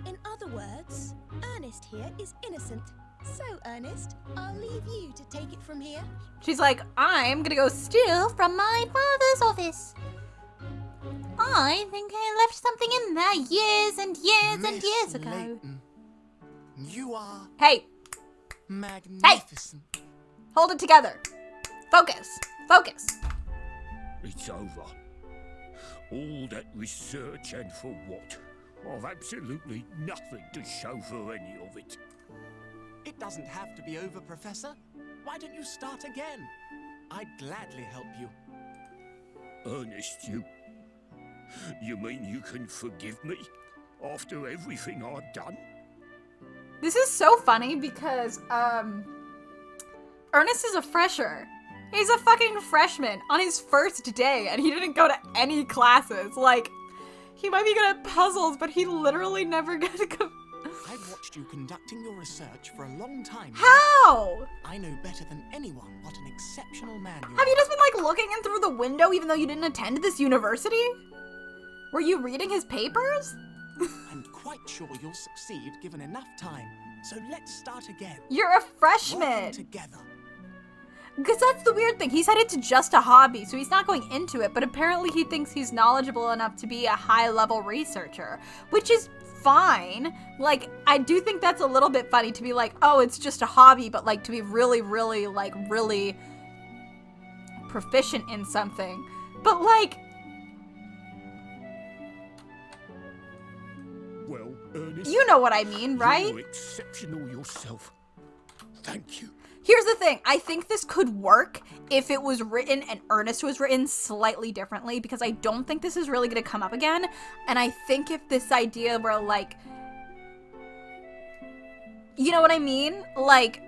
In other words, Ernest here is innocent. So, Ernest, I'll leave you to take it from here. She's like, I'm gonna go steal From my father's office. I think I left something in there years and years and years ago. Layton, you are Hey, magnificent. Hold it together. Focus. Focus. It's over. All that research and for what? I've absolutely nothing to show for any of it. It doesn't have to be over, Professor. Why don't you start again? I'd gladly help you. Ernest, you mean you can forgive me after everything I've done? This is so funny because, Ernest is a fresher. He's a fucking freshman on his first day, and he didn't go to any classes. Like, he might be good at puzzles, but he literally never got to go. I've watched you conducting your research for a long time. How? I know better than anyone what an exceptional man you are. Have you just been, like, looking in through the window even though you didn't attend this university? Were you reading his papers? I'm quite sure you'll succeed given enough time. So let's start again. You're a freshman. Working together. Because that's the weird thing. He said it's just a hobby, so he's not going into it, but apparently he thinks he's knowledgeable enough to be a high-level researcher, which is fine. Like, I do think that's a little bit funny to be like, oh, it's just a hobby, but, like, to be really, really, like, really proficient in something. But, like... Well, Ernest, you know what I mean, right? you're exceptional yourself. Thank you. Here's the thing. I think this could work if it was written and Ernest was written slightly differently, because I don't think this is really going to come up again. And I think if this idea were like, you know what I mean? Like,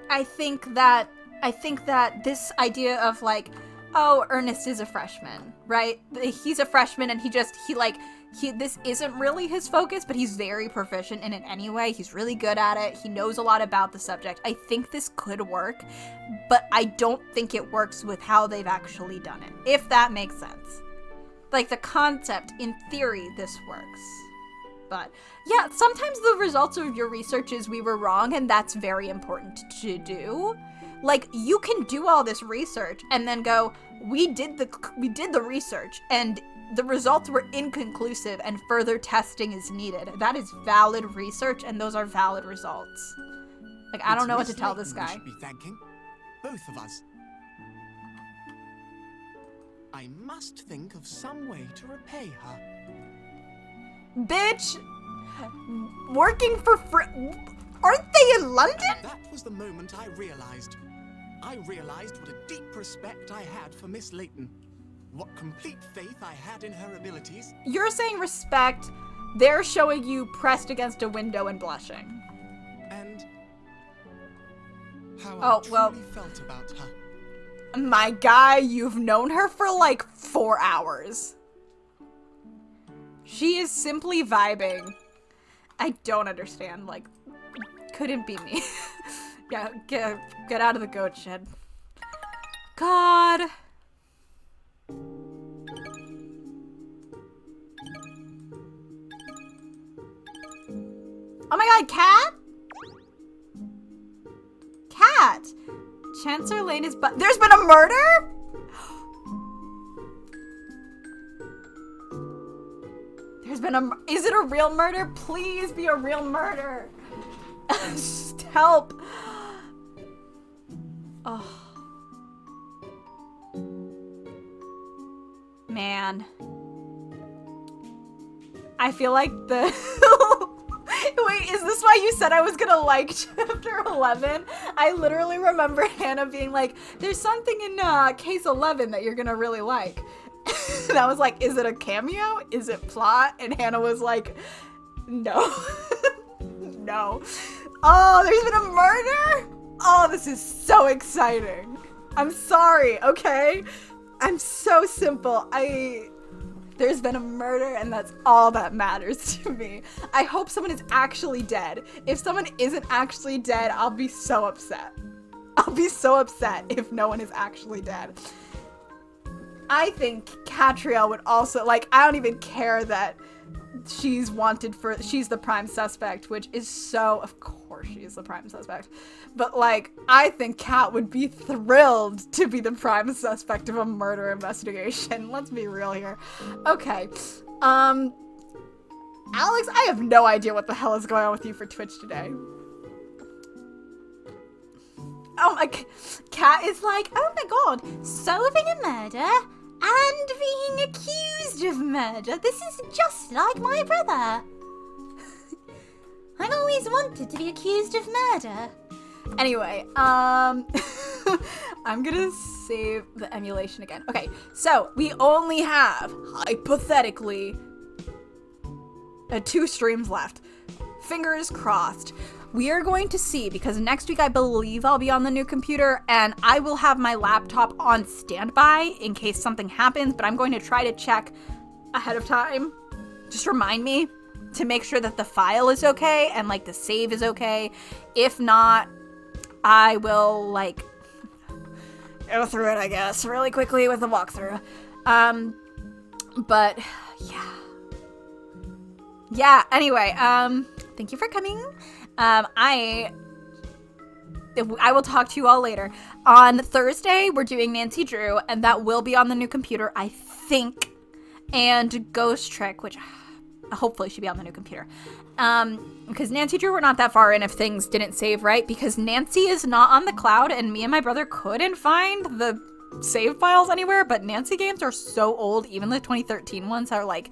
I think that this idea of like, oh, Ernest is a freshman, right? He's a freshman and this isn't really his focus, but he's very proficient in it anyway. He's really good at it. He knows a lot about the subject. I think this could work, but I don't think it works with how they've actually done it, if that makes sense. Like, the concept, in theory, this works. But, yeah, sometimes the results of your research is we were wrong, and that's very important to do. Like, you can do all this research and then go, we did the research, and the results were inconclusive and further testing is needed. That is valid research, and those are valid results. Like, I don't know what to tell this guy. We should be thanking. Both of us. I must think of some way to repay her. Bitch! Working for free? Aren't they in London? That was the moment I realized. I realized what a deep respect I had for Miss Layton. What complete faith I had in her abilities. You're saying respect. They're showing you pressed against a window and blushing. And how I truly felt about her. My guy, you've known her for like 4 hours. She is simply vibing. I don't understand. Like, couldn't be me. Yeah, get out of the goat shed. God. Oh my god, Cat? Cat! Chancellor Lane is there's been a murder? There's been is it a real murder? Please be a real murder. Just help. Oh. Man. I feel like Wait, is this why you said I was gonna like chapter 11? I literally remember Hannah being like, there's something in case 11 that you're gonna really like. And I was like, is it a cameo? Is it plot? And Hannah was like, no. No. Oh, there's been a murder? Oh, this is so exciting. I'm sorry, okay? I'm so simple. There's been a murder, and that's all that matters to me. I hope someone is actually dead. If someone isn't actually dead, I'll be so upset. I'll be so upset if no one is actually dead. I think Catriel would also, like, I don't even care that she's the prime suspect, which is so, of course she's the prime suspect. But, like, I think Kat would be thrilled to be the prime suspect of a murder investigation. Let's be real here. Okay. Alex, I have no idea what the hell is going on with you for Twitch today. Oh my, Cat is like, oh my god. Solving a murder and being accused of murder. This is just like my brother. I've always wanted to be accused of murder. Anyway, I'm gonna save the emulation again. Okay, so we only have, hypothetically, 2 streams left. Fingers crossed. We are going to see, because next week I believe I'll be on the new computer, and I will have my laptop on standby in case something happens, but I'm going to try to check ahead of time. Just remind me to make sure that the file is okay and, like, the save is okay. If not, I will, like, go through it, I guess, really quickly with the walkthrough. But, yeah. Yeah, anyway, thank you for coming. I will talk to you all later. On Thursday, we're doing Nancy Drew, and that will be on the new computer, I think. And Ghost Trick, which hopefully should be on the new computer. Because Nancy Drew, we're not that far in if things didn't save right, because Nancy is not on the cloud, and me and my brother couldn't find the save files anywhere, but Nancy games are so old, even the 2013 ones are like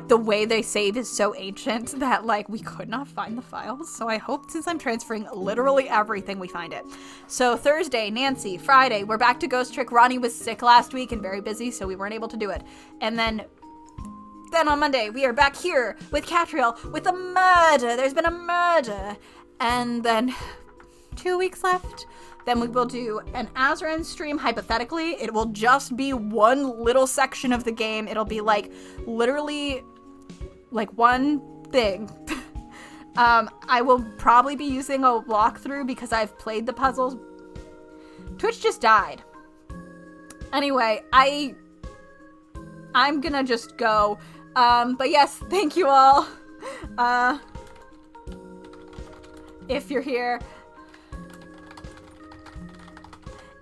the way they save is so ancient that, like, we could not find the files. So I hope, since I'm transferring literally everything, we find it. So Thursday, Nancy. Friday, we're back to Ghost Trick. Ronnie was sick last week and very busy, so we weren't able to do it. And then on Monday, we are back here with Catriel with a murder. There's been a murder. And then 2 weeks left. Then we will do an Azran stream, hypothetically. It will just be one little section of the game. It'll be, like, literally, like, one thing. I will probably be using a walkthrough because I've played the puzzles. Twitch just died. Anyway, I'm gonna just go. But yes, thank you all. If you're here.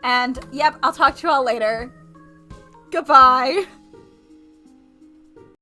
And, yep, I'll talk to you all later. Goodbye.